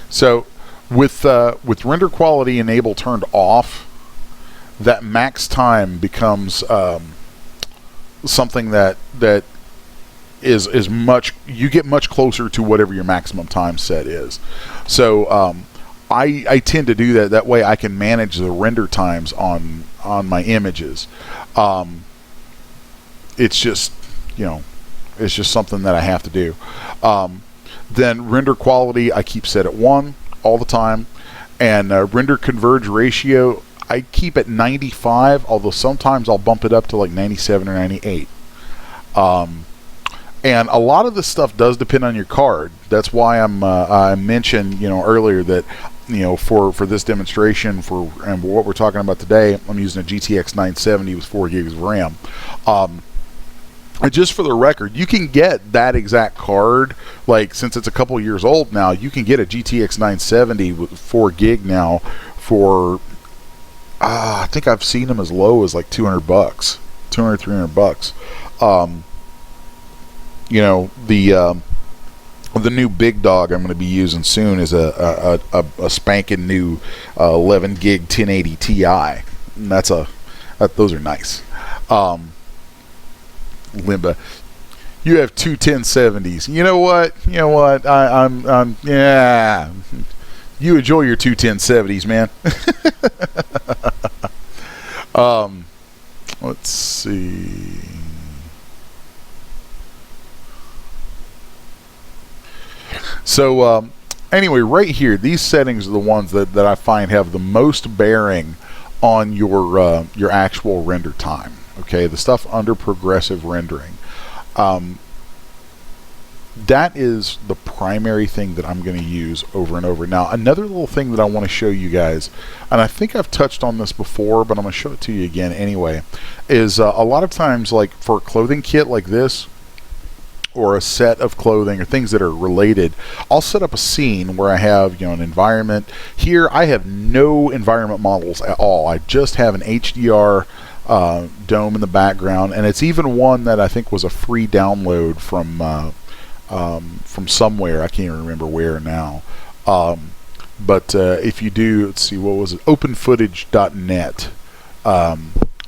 So with render quality enable turned off, that max time becomes something that is much, you get much closer to whatever your maximum time set is. So I tend to do that. That way I can manage the render times on my images. It's just, it's just something that I have to do. Then render quality I keep set at 1 all the time, and render converge ratio I keep at 95, although sometimes I'll bump it up to like 97 or 98. And a lot of this stuff does depend on your card. That's why I mentioned earlier that for this demonstration and what we're talking about today, I'm using a GTX 970 with 4 gigs of RAM. And just for the record, you can get that exact card, like since it's a couple years old now, you can get a GTX 970 with 4 gig now for, I think I've seen them as low as like $200, $300. The new big dog I'm going to be using soon is a spanking new 11 gig 1080 Ti. And those are nice. Limba, you have two 1070s. You know what? I'm yeah. You enjoy your two 1070s, man. Let's see. So anyway, right here, these settings are the ones that I find have the most bearing on your actual render time. Okay, the stuff under progressive rendering. That is the primary thing that I'm going to use over and over. Now, another little thing that I want to show you guys, and I think I've touched on this before, but I'm going to show it to you again anyway, is a lot of times, like for a clothing kit like this, or a set of clothing or things that are related, I'll set up a scene where I have an environment. Here I have no environment models at all. I just have an HDR dome in the background, and it's even one that I think was a free download from somewhere. I can't even remember where now. But if you do, let's see, what was it? Openfootage.net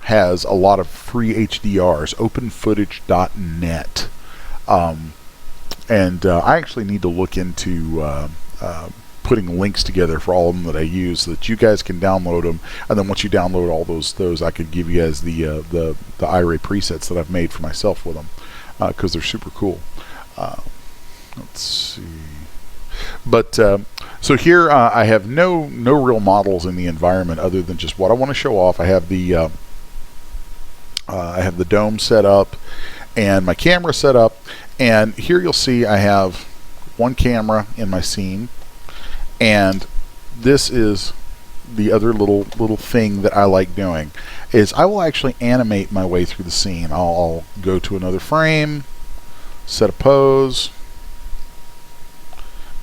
has a lot of free HDRs. Openfootage.net. And I actually need to look into putting links together for all of them that I use so that you guys can download them, and then once you download all those I could give you guys the iRay presets that I've made for myself with them, because they're super cool. Let's see, but so here I have no real models in the environment other than just what I want to show off. I have the dome set up and my camera set up, and here you'll see I have one camera in my scene, and this is the other little thing that I like doing, is I will actually animate my way through the scene. I'll go to another frame, set a pose,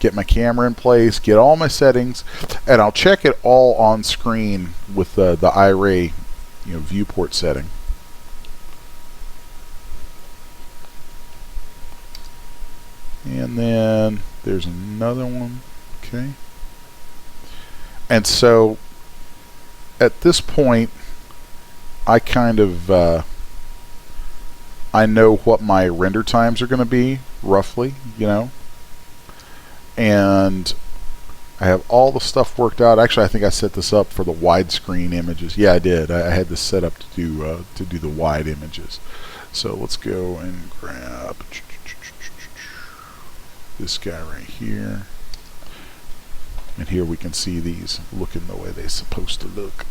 get my camera in place, get all my settings, and I'll check it all on screen with the iRay viewport setting. And then there's another one. Okay. And so at this point, I kind of I know what my render times are going to be roughly, and I have all the stuff worked out. Actually, I think I set this up for the widescreen images. Yeah, I did. I had this set up to do the wide images. So let's go and grab this guy right here, and here we can see these looking the way they're supposed to look.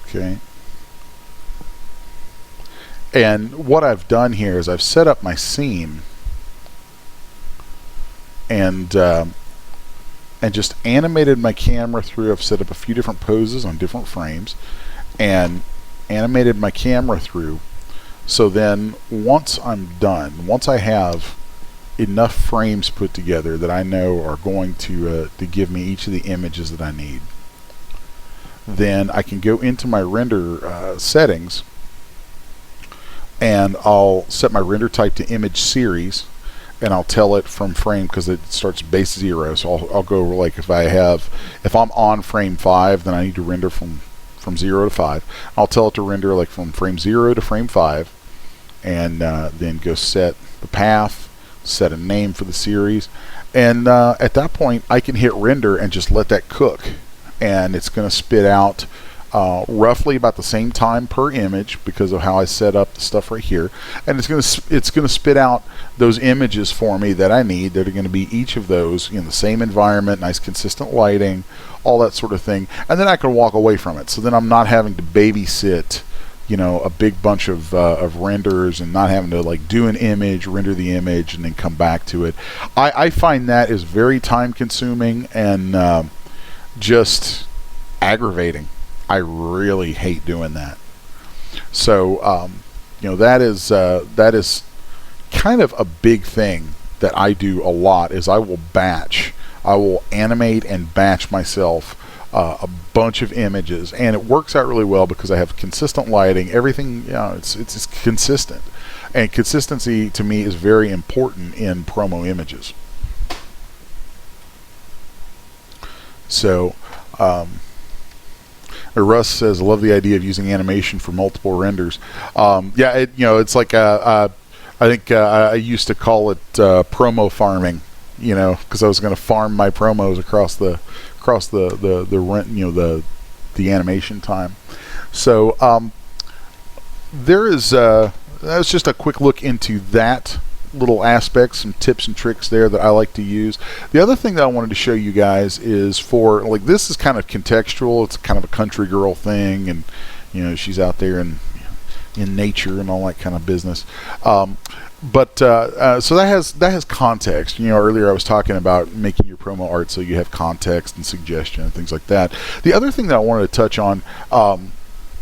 Okay, and what I've done here is I've set up my scene and just animated my camera through. I've set up a few different poses on different frames, and animated my camera through. So then once I'm done, once I have enough frames put together that I know are going to give me each of the images that I need, then I can go into my render settings, and I'll set my render type to image series, and I'll tell it from frame, because it starts base 0. So I'll go, like, if I'm on frame 5, then I need to render from 0 to 5. I'll tell it to render like from frame 0 to frame 5, and then go set the path, set a name for the series, and at that point I can hit render and just let that cook, and it's going to spit out roughly about the same time per image because of how I set up the stuff right here, and it's going to spit out those images for me that I need, that are going to be each of those in the same environment, nice consistent lighting, all that sort of thing, and then I can walk away from it. So then I'm not having to babysit, you know, a big bunch of renders, and not having to like do an image, render the image, and then come back to it. I find that is very time consuming and just aggravating. I really hate doing that. So you know, that is kind of a big thing that I do a lot, is I will animate and batch myself a bunch of images, and it works out really well because I have consistent lighting, everything, you know, it's consistent, and consistency to me is very important in promo images. So Russ says, I love the idea of using animation for multiple renders. Yeah, you know, it's like I think I used to call it promo farming, you know, because I was going to farm my promos across the rent, you know, the animation time. So there is that's just a quick look into that little aspect, some tips and tricks there that I like to use. The other thing that I wanted to show you guys is for, like, this is kind of contextual. It's kind of a country girl thing, and you know, she's out there in nature and all that kind of business. But so that has context. You know, earlier I was talking about making your promo art so you have context and suggestion and things like that. The other thing that I wanted to touch on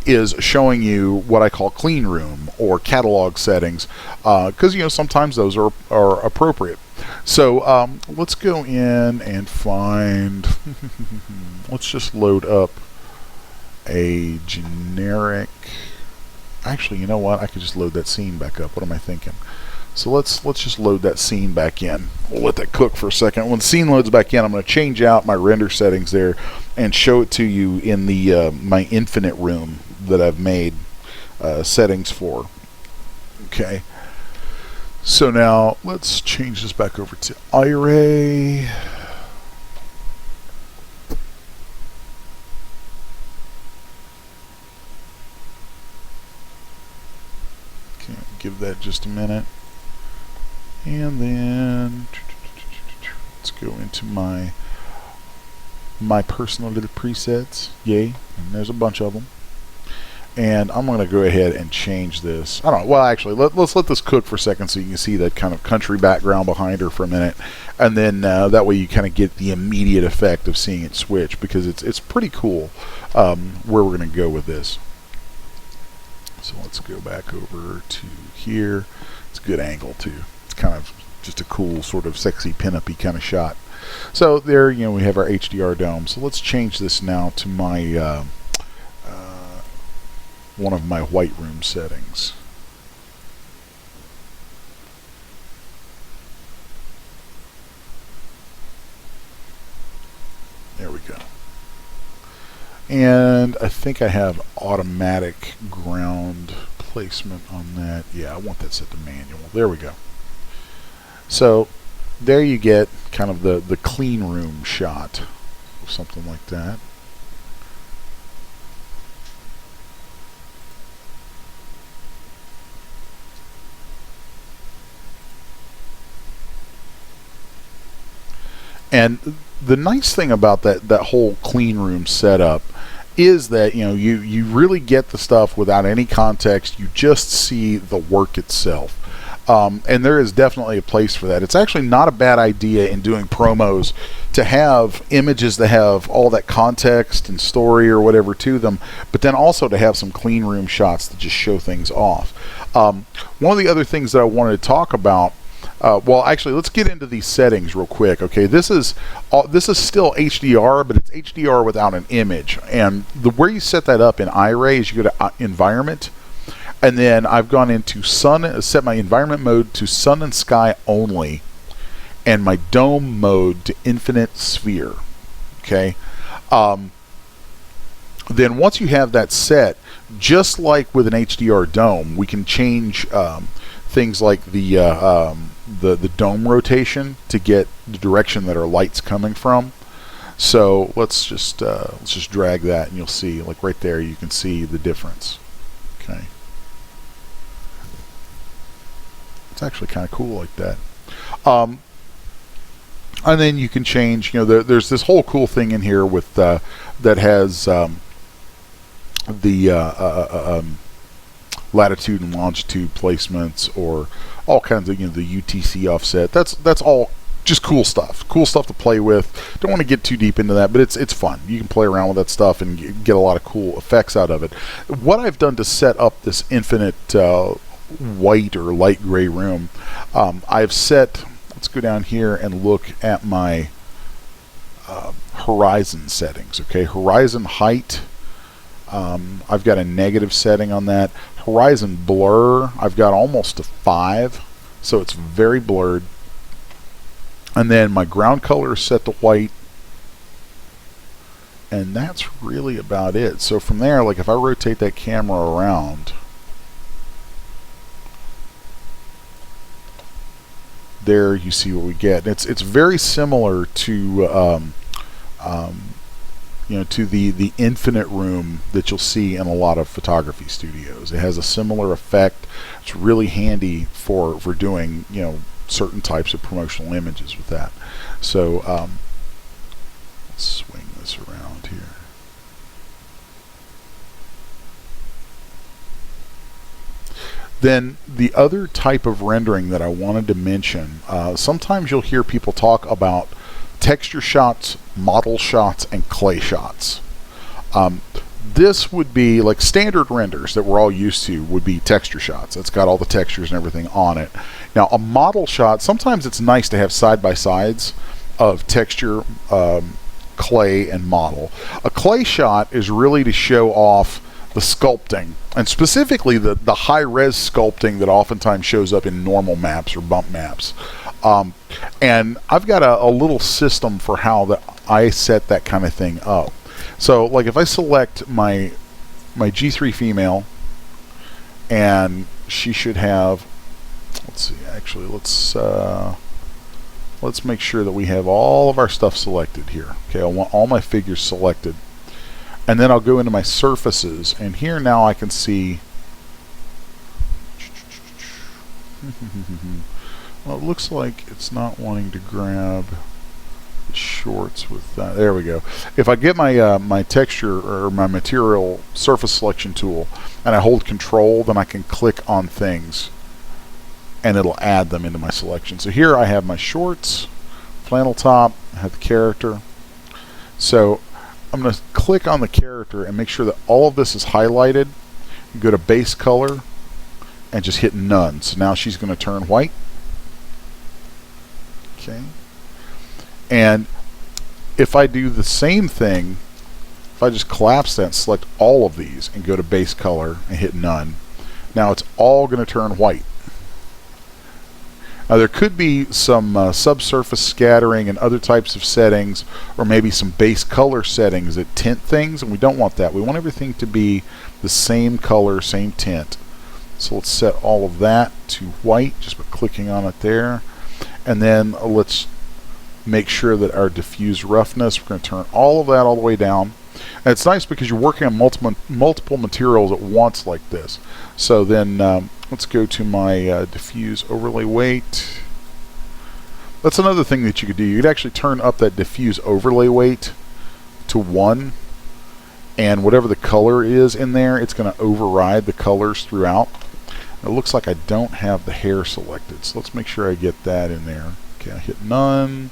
is showing you what I call clean room or catalog settings, because you know, sometimes those are appropriate. So let's go in and find let's just load up a generic. Actually, you know what? I could just load that scene back up. What am I thinking? So let's just load that scene back in. We'll let that cook for a second. When the scene loads back in, I'm going to change out my render settings there and show it to you in the my infinite room that I've made settings for. Okay. So now let's change this back over to iRay. Okay, give that just a minute. And then let's go into my personal little presets. Yay, and there's a bunch of them. And I'm going to go ahead and change this. I don't know. Well, actually, let's let this cook for a second so you can see that kind of country background behind her for a minute, and then that way you kind of get the immediate effect of seeing it switch, because it's pretty cool where we're going to go with this. So let's go back over to here. It's a good angle too. It's kind of just a cool sort of sexy pin-up-y kind of shot. So there, you know, we have our HDR dome. So let's change this now to my one of my white room settings. There we go. And I think I have automatic ground placement on that. Yeah, I want that set to manual. There we go. So there you get kind of the clean room shot, or something like that. And the nice thing about that whole clean room setup is that, you know, you really get the stuff without any context. You just see the work itself. And there is definitely a place for that. It's actually not a bad idea in doing promos to have images that have all that context and story or whatever to them, but then also to have some clean room shots that just show things off. One of the other things that I wanted to talk about, well, actually, let's get into these settings real quick. Okay, this is still HDR, but it's HDR without an image. And where you set that up in iRay is you go to Environment, and then I've gone into set my environment mode to sun and sky only, and my dome mode to infinite sphere. Okay. Then once you have that set, just like with an HDR dome, we can change things like the dome rotation to get the direction that our light's coming from. So let's just drag that, and you'll see, like right there, you can see the difference. Okay. It's actually kind of cool like that. And then you can change, there's this whole cool thing in here with that has latitude and longitude placements, or all kinds of, the UTC offset. That's all just cool stuff to play with. Don't want to get too deep into that, but it's fun. You can play around with that stuff and get a lot of cool effects out of it. What I've done to set up this infinite white or light gray room, I've set, let's go down here and look at my horizon settings. Okay, horizon height, I've got a negative setting on that. Horizon blur, I've got almost a 5, so it's very blurred. And then my ground color is set to white, and that's really about it. So from there, like if I rotate that camera around, there you see what we get. It's very similar to to the infinite room that you'll see in a lot of photography studios. It has a similar effect. It's really handy for doing certain types of promotional images with that. So let's swing this around here. Then the other type of rendering that I wanted to mention, sometimes you'll hear people talk about texture shots, model shots, and clay shots. This would be like standard renders that we're all used to would be texture shots. It's got all the textures and everything on it. Now a model shot, sometimes it's nice to have side-by-sides of texture, clay, and model. A clay shot is really to show off the sculpting, and specifically the high-res sculpting that oftentimes shows up in normal maps or bump maps. And I've got a little system for how I set that kind of thing up. So like if I select my G3 female, and she should have, let's see, actually let's make sure that we have all of our stuff selected here. Okay, I want all my figures selected. And then I'll go into my surfaces, and here now I can see well, it looks like it's not wanting to grab the shorts with that. There we go. If I get my my texture or my material surface selection tool and I hold control, then I can click on things and it'll add them into my selection. So here I have my shorts, flannel top, I have the character. So I'm going to click on the character and make sure that all of this is highlighted. Go to base color and just hit none. So now she's going to turn white. Okay. And if I do the same thing, if I just collapse that and select all of these and go to base color and hit none, now it's all going to turn white. Now there could be some subsurface scattering and other types of settings, or maybe some base color settings that tint things, and we don't want that. We want everything to be the same color, same tint. So let's set all of that to white just by clicking on it there. And then let's make sure that our diffuse roughness, we're going to turn all of that all the way down. And it's nice because you're working on multiple materials at once like this. So then let's go to my diffuse overlay weight. That's another thing that you could do. You could actually turn up that diffuse overlay weight to 1, and whatever the color is in there, it's going to override the colors throughout. It looks like I don't have the hair selected, so let's make sure I get that in there. Okay, I hit none,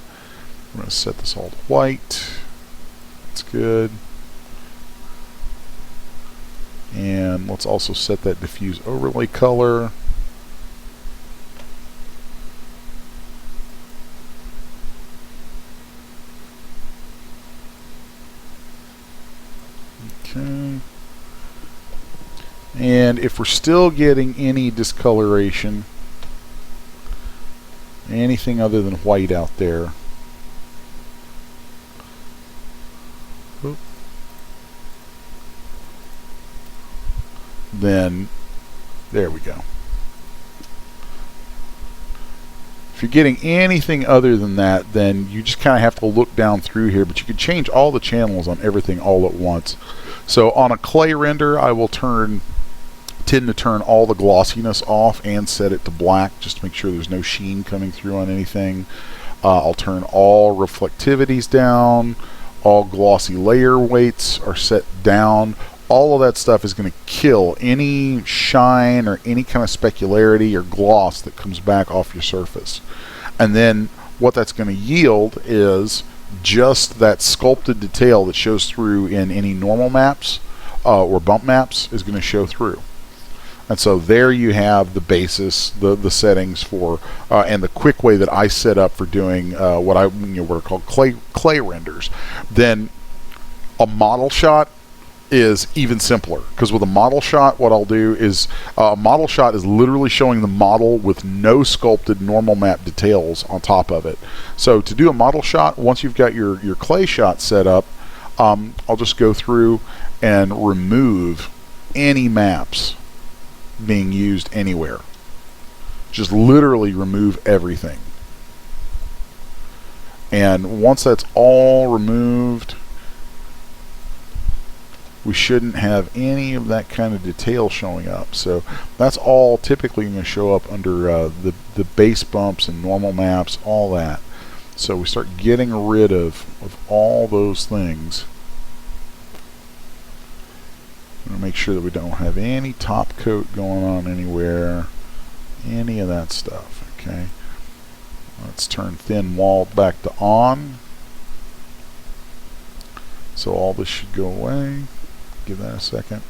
I'm going to set this all to white. That's good. And let's also set that diffuse overlay color. Okay. And if we're still getting any discoloration, anything other than white out there, then there we go. If you're getting anything other than that, then you just kind of have to look down through here, but you can change all the channels on everything all at once. So on a clay render, I will tend to turn all the glossiness off and set it to black just to make sure there's no sheen coming through on anything. I'll turn all reflectivities down, all glossy layer weights are set down. All of that stuff is going to kill any shine or any kind of specularity or gloss that comes back off your surface. And then what that's going to yield is just that sculpted detail that shows through in any normal maps or bump maps is going to show through. And so there you have the basis, the settings for, and the quick way that I set up for doing what are called clay renders. Then a model shot is even simpler, because with a model shot, what I'll do is a model shot is literally showing the model with no sculpted normal map details on top of it. So to do a model shot, once you've got your clay shot set up, I'll just go through and remove any maps being used anywhere. Just literally remove everything. And once that's all removed, we shouldn't have any of that kind of detail showing up. So that's all typically going to show up under the base bumps and normal maps, all that. So we start getting rid of all those things. I'm going to make sure that we don't have any top coat going on anywhere, any of that stuff. Okay, let's turn thin walled back to on. So all this should go away. Give that a second.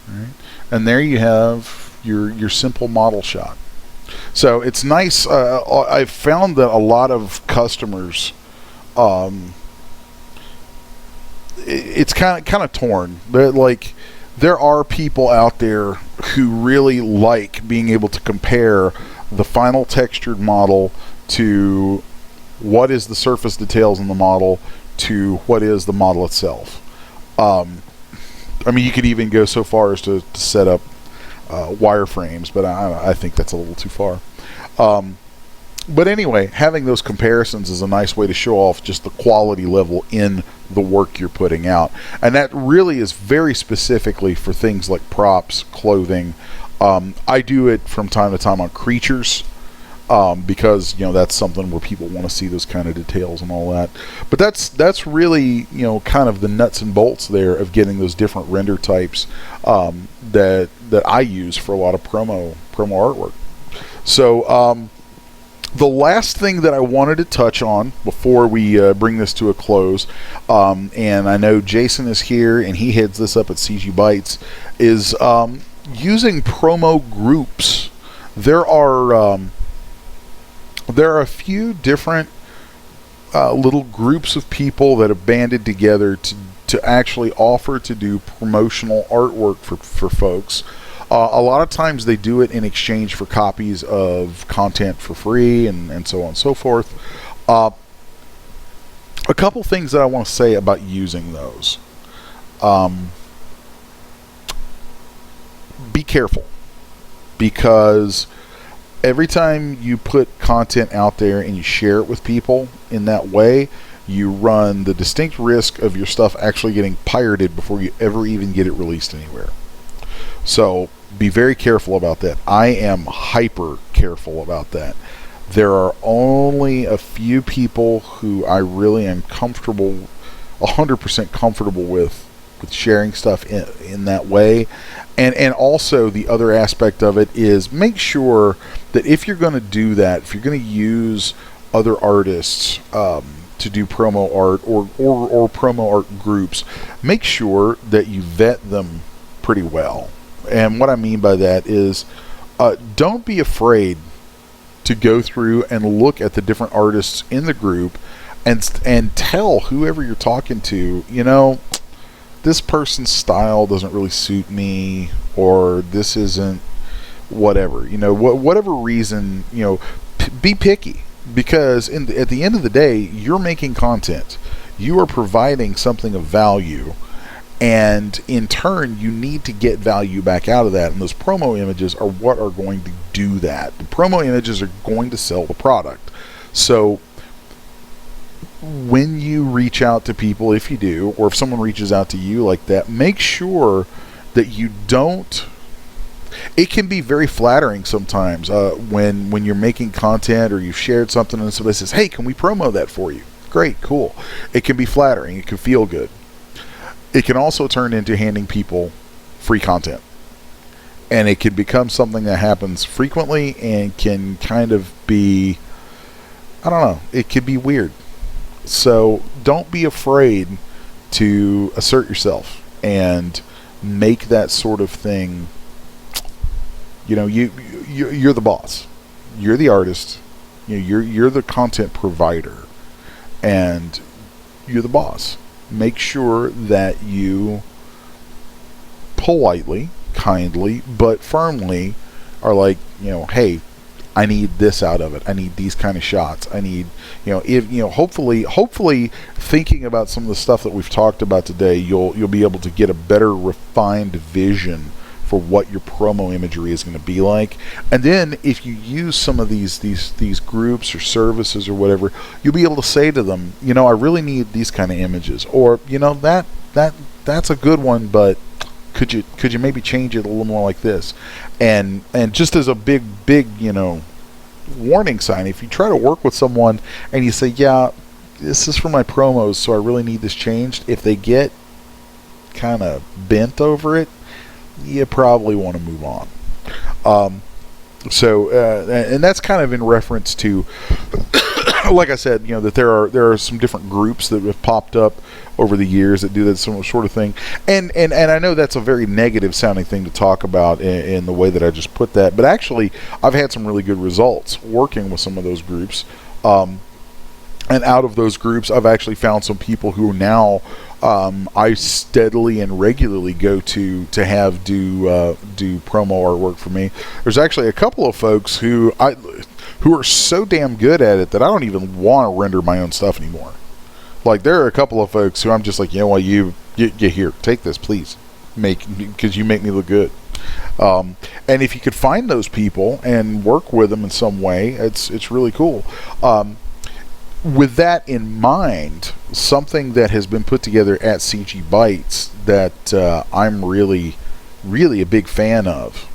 All right, and there you have your simple model shot. So it's nice. I've found that a lot of customers, it's kind of torn. There are people out there who really like being able to compare the final textured model to what is the surface details in the model to what is the model itself. I mean, you could even go so far as to set up wireframes, but I think that's a little too far. But anyway, having those comparisons is a nice way to show off just the quality level in the work you're putting out. And that really is very specifically for things like props, clothing. I do it from time to time on creatures, because that's something where people want to see those kind of details and all that. But that's really kind of the nuts and bolts there of getting those different render types that I use for a lot of promo artwork. So the last thing that I wanted to touch on before we bring this to a close, and I know Jason is here and he heads this up at CGBytes, is using promo groups. There are a few different little groups of people that have banded together to actually offer to do promotional artwork for folks. A lot of times they do it in exchange for copies of content for free and so on and so forth. A couple things that I want to say about using those. Be careful, because every time you put content out there and you share it with people in that way, you run the distinct risk of your stuff actually getting pirated before you ever even get it released anywhere. So be very careful about that. I am hyper careful about that. There are only a few people who I really am comfortable, 100% comfortable with with sharing stuff in that way. And also the other aspect of it is make sure that if you're going to do that, if you're going to use other artists to do promo art or promo art groups, make sure that you vet them pretty well. And what I mean by that is don't be afraid to go through and look at the different artists in the group and tell whoever you're talking to, you know, this person's style doesn't really suit me, or this isn't whatever, you know, whatever reason, you know, be picky, because at the end of the day, you're making content, you are providing something of value, and in turn, you need to get value back out of that, and those promo images are what are going to do that. The promo images are going to sell the product. So when you reach out to people, if you do, or if someone reaches out to you like that, make sure that you don't. It can be very flattering sometimes when you're making content or you've shared something and somebody says, hey, can we promo that for you? Great, cool. It can be flattering. It can feel good. It can also turn into handing people free content. And it can become something that happens frequently and can kind of be, I don't know, it can be weird. So don't be afraid to assert yourself and make that sort of thing. You know, you're the boss. You're the artist. You know, you're the content provider, and you're the boss. Make sure that you politely, kindly, but firmly are like, you know, hey, I need this out of it. I need these kind of shots. I need, you know, if you know, hopefully thinking about some of the stuff that we've talked about today, you'll be able to get a better refined vision for what your promo imagery is going to be like. And then if you use some of these groups or services or whatever, you'll be able to say to them, you know, I really need these kind of images, or you know, that's a good one, but could you maybe change it a little more like this? And just as a big, you know, warning sign, if you try to work with someone and you say, yeah, this is for my promos, so I really need this changed, if they get kind of bent over it, you probably want to move on. And that's kind of in reference to, like I said, you know, that there are some different groups that have popped up over the years that do that sort of thing, and I know that's a very negative sounding thing to talk about in the way that I just put that, but actually I've had some really good results working with some of those groups, and out of those groups I've actually found some people who now I steadily and regularly go to have do promo artwork for me. There's actually a couple of folks who are so damn good at it that I don't even want to render my own stuff anymore. Like, there are a couple of folks who I'm just like, you know what, you here, take this, please, because you make me look good. And if you could find those people and work with them in some way, it's really cool. With that in mind, something that has been put together at CGBytes that I'm really, really a big fan of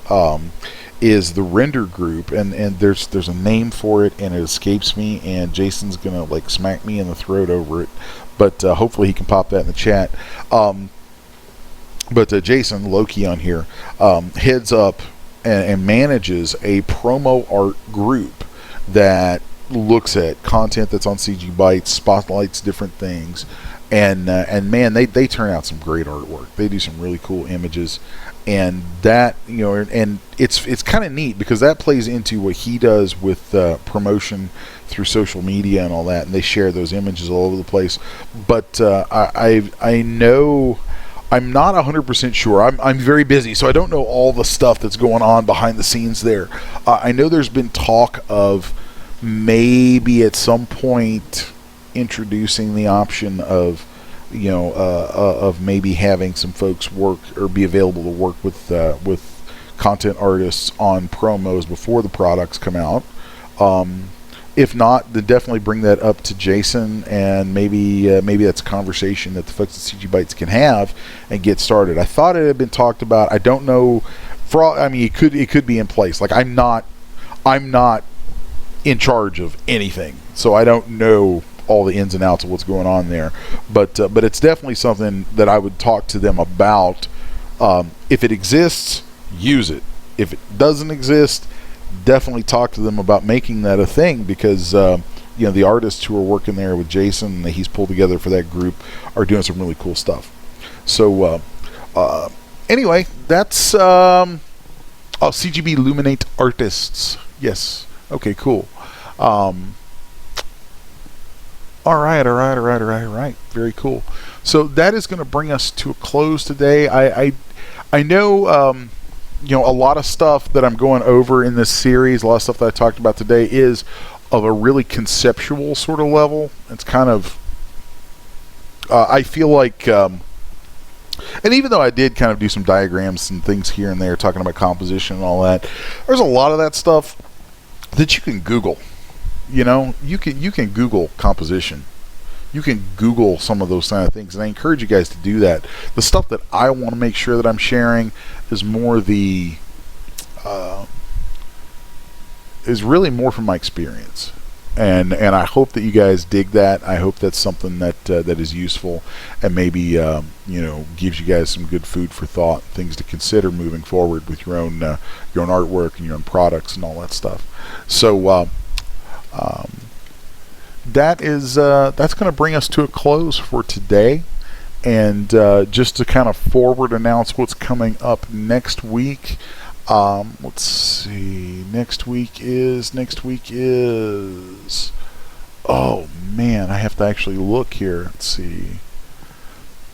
is the render group, and there's a name for it, and it escapes me, and Jason's gonna like smack me in the throat over it, but hopefully he can pop that in the chat. But Jason Loki on here heads up and manages a promo art group that looks at content that's on CGBytes, spotlights different things, and man, they turn out some great artwork. They do some really cool images, and that, you know, and it's kind of neat because that plays into what he does with promotion through social media and all that, and they share those images all over the place. But I know, I'm not 100% sure. I'm very busy, so I don't know all the stuff that's going on behind the scenes there. I know there's been talk of maybe at some point introducing the option of, you know, of maybe having some folks work or be available to work with content artists on promos before the products come out. If not, then definitely bring that up to Jason, and maybe that's a conversation that the folks at CGBytes can have and get started. I thought it had been talked about. I don't know. For all, I mean, it could be in place. Like, I'm not in charge of anything, so I don't know all the ins and outs of what's going on there. But it's definitely something that I would talk to them about. If it exists, use it. If it doesn't exist, definitely talk to them about making that a thing, because the artists who are working there with Jason that he's pulled together for that group are doing some really cool stuff. So anyway, that's CGB Luminate Artists. Yes. Okay, cool. All right. Very cool. So that is going to bring us to a close today. I know, a lot of stuff that I'm going over in this series, a lot of stuff that I talked about today is of a really conceptual sort of level. It's kind of, I feel like, and even though I did kind of do some diagrams and things here and there talking about composition and all that, there's a lot of that stuff that you can Google. You can Google composition. You can Google some of those kind of things, and I encourage you guys to do that. The stuff that I want to make sure that I'm sharing is more is really more from my experience, and I hope that you guys dig that. I hope that's something that that is useful, and maybe gives you guys some good food for thought, things to consider moving forward with your own artwork and your own products and all that stuff. So that's going to bring us to a close for today. And just to kind of forward announce what's coming up next week. Let's see. Next week is. Oh man, I have to actually look here. Let's see.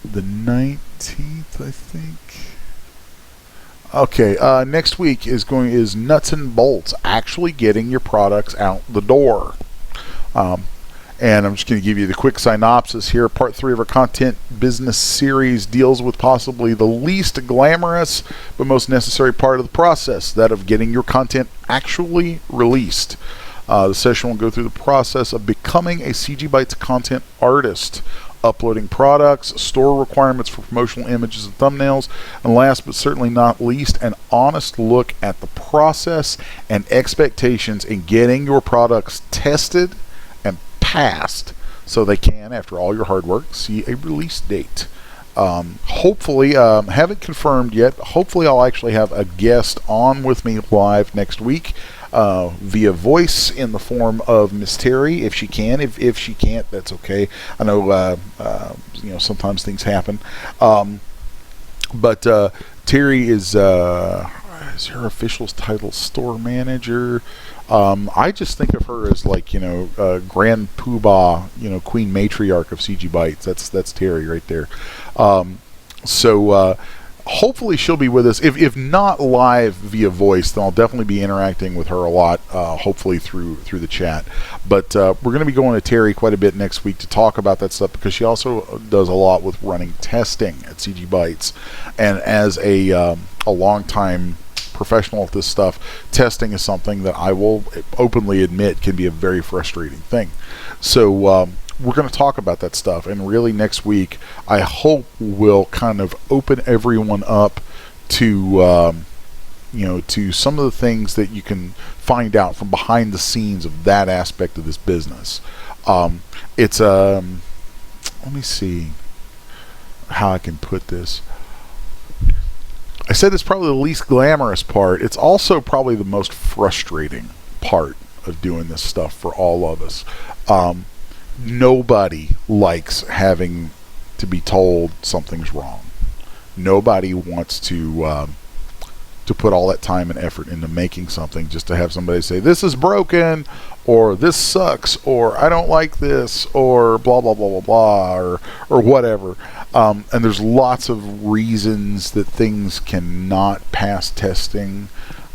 The 19th, I think. Okay. Next week is nuts and bolts. Actually getting your products out the door. And I'm just going to give you the quick synopsis here. Part 3 of our content business series deals with possibly the least glamorous but most necessary part of the process, that of getting your content actually released. The session will go through the process of becoming a CGBytes content artist, uploading products, store requirements for promotional images and thumbnails, and last but certainly not least, an honest look at the process and expectations in getting your products tested and passed, so they can, after all your hard work, see a release date. Hopefully, haven't confirmed yet, but hopefully I'll actually have a guest on with me live next week via voice in the form of Miss Terry, if she can. If she can't, that's okay. I know sometimes things happen, but Terry is her official title store manager. I just think of her as like grand poobah, queen matriarch of CGBytes. That's Terry right there. So hopefully she'll be with us. If not live via voice, then I'll definitely be interacting with her a lot. Hopefully through the chat. But we're going to be going to Terry quite a bit next week to talk about that stuff, because she also does a lot with running testing at CGBytes, and as a long time professional at this stuff, testing is something that I will openly admit can be a very frustrating thing. So we're going to talk about that stuff, and really next week I hope will kind of open everyone up to to some of the things that you can find out from behind the scenes of that aspect of this business. It's let me see how I can put this. I said it's probably the least glamorous part. It's also probably the most frustrating part of doing this stuff for all of us. Nobody likes having to be told something's wrong. Nobody wants to put all that time and effort into making something just to have somebody say, this is broken, or this sucks, or I don't like this, or blah blah blah blah blah, or whatever. And there's lots of reasons that things cannot pass testing.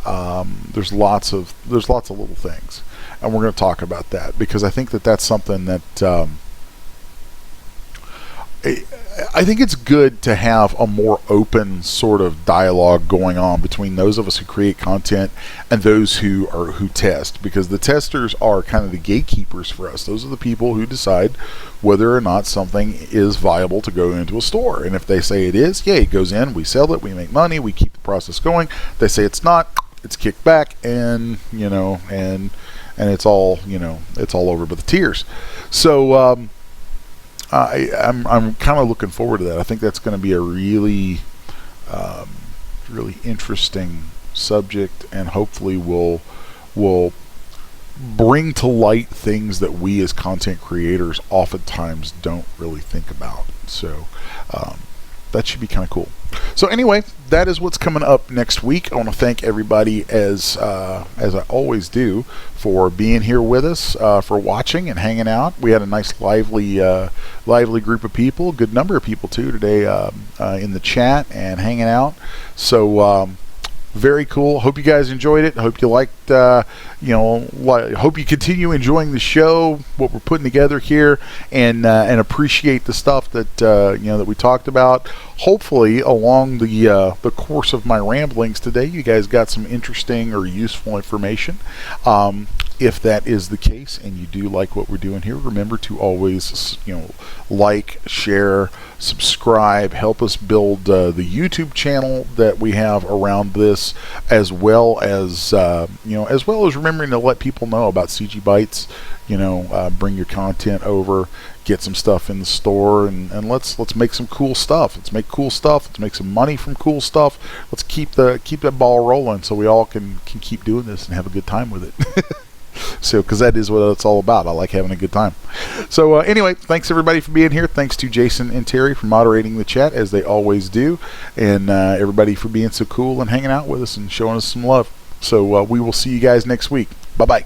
There's lots of little things, and we're going to talk about that, because I think that that's something that I think it's good to have a more open sort of dialogue going on between those of us who create content and those who test, because the testers are kind of the gatekeepers for us. Those are the people who decide whether or not something is viable to go into a store. And if they say it is, yeah, it goes in, we sell it, we make money, we keep the process going. If they say it's not, it's kicked back, and and it's all, you know, it's all over but the tears. So I'm kind of looking forward to that. I think that's going to be a really really interesting subject, and hopefully will bring to light things that we as content creators oftentimes don't really think about. So that should be kind of cool. So anyway, that is what's coming up next week. I want to thank everybody, as I always do, for being here with us, for watching and hanging out. We had a nice lively group of people, good number of people too today in the chat and hanging out. So very cool. Hope you guys enjoyed it. Hope you liked, hope you continue enjoying the show, what we're putting together here, and appreciate the stuff that that we talked about. Hopefully, along the course of my ramblings today, you guys got some interesting or useful information. If that is the case, and you do like what we're doing here, remember to always, like, share, subscribe, help us build the YouTube channel that we have around this, as well as remembering to let people know about CGBytes. Bring your content over, get some stuff in the store, and let's make some cool stuff. Let's make cool stuff. Let's make some money from cool stuff. Let's keep that ball rolling, so we all can keep doing this and have a good time with it. So, because that is what it's all about. I like having a good time. So anyway, thanks everybody for being here. Thanks to Jason and Terry for moderating the chat, as they always do, and everybody for being so cool and hanging out with us and showing us some love. So we will see you guys next week. Bye bye.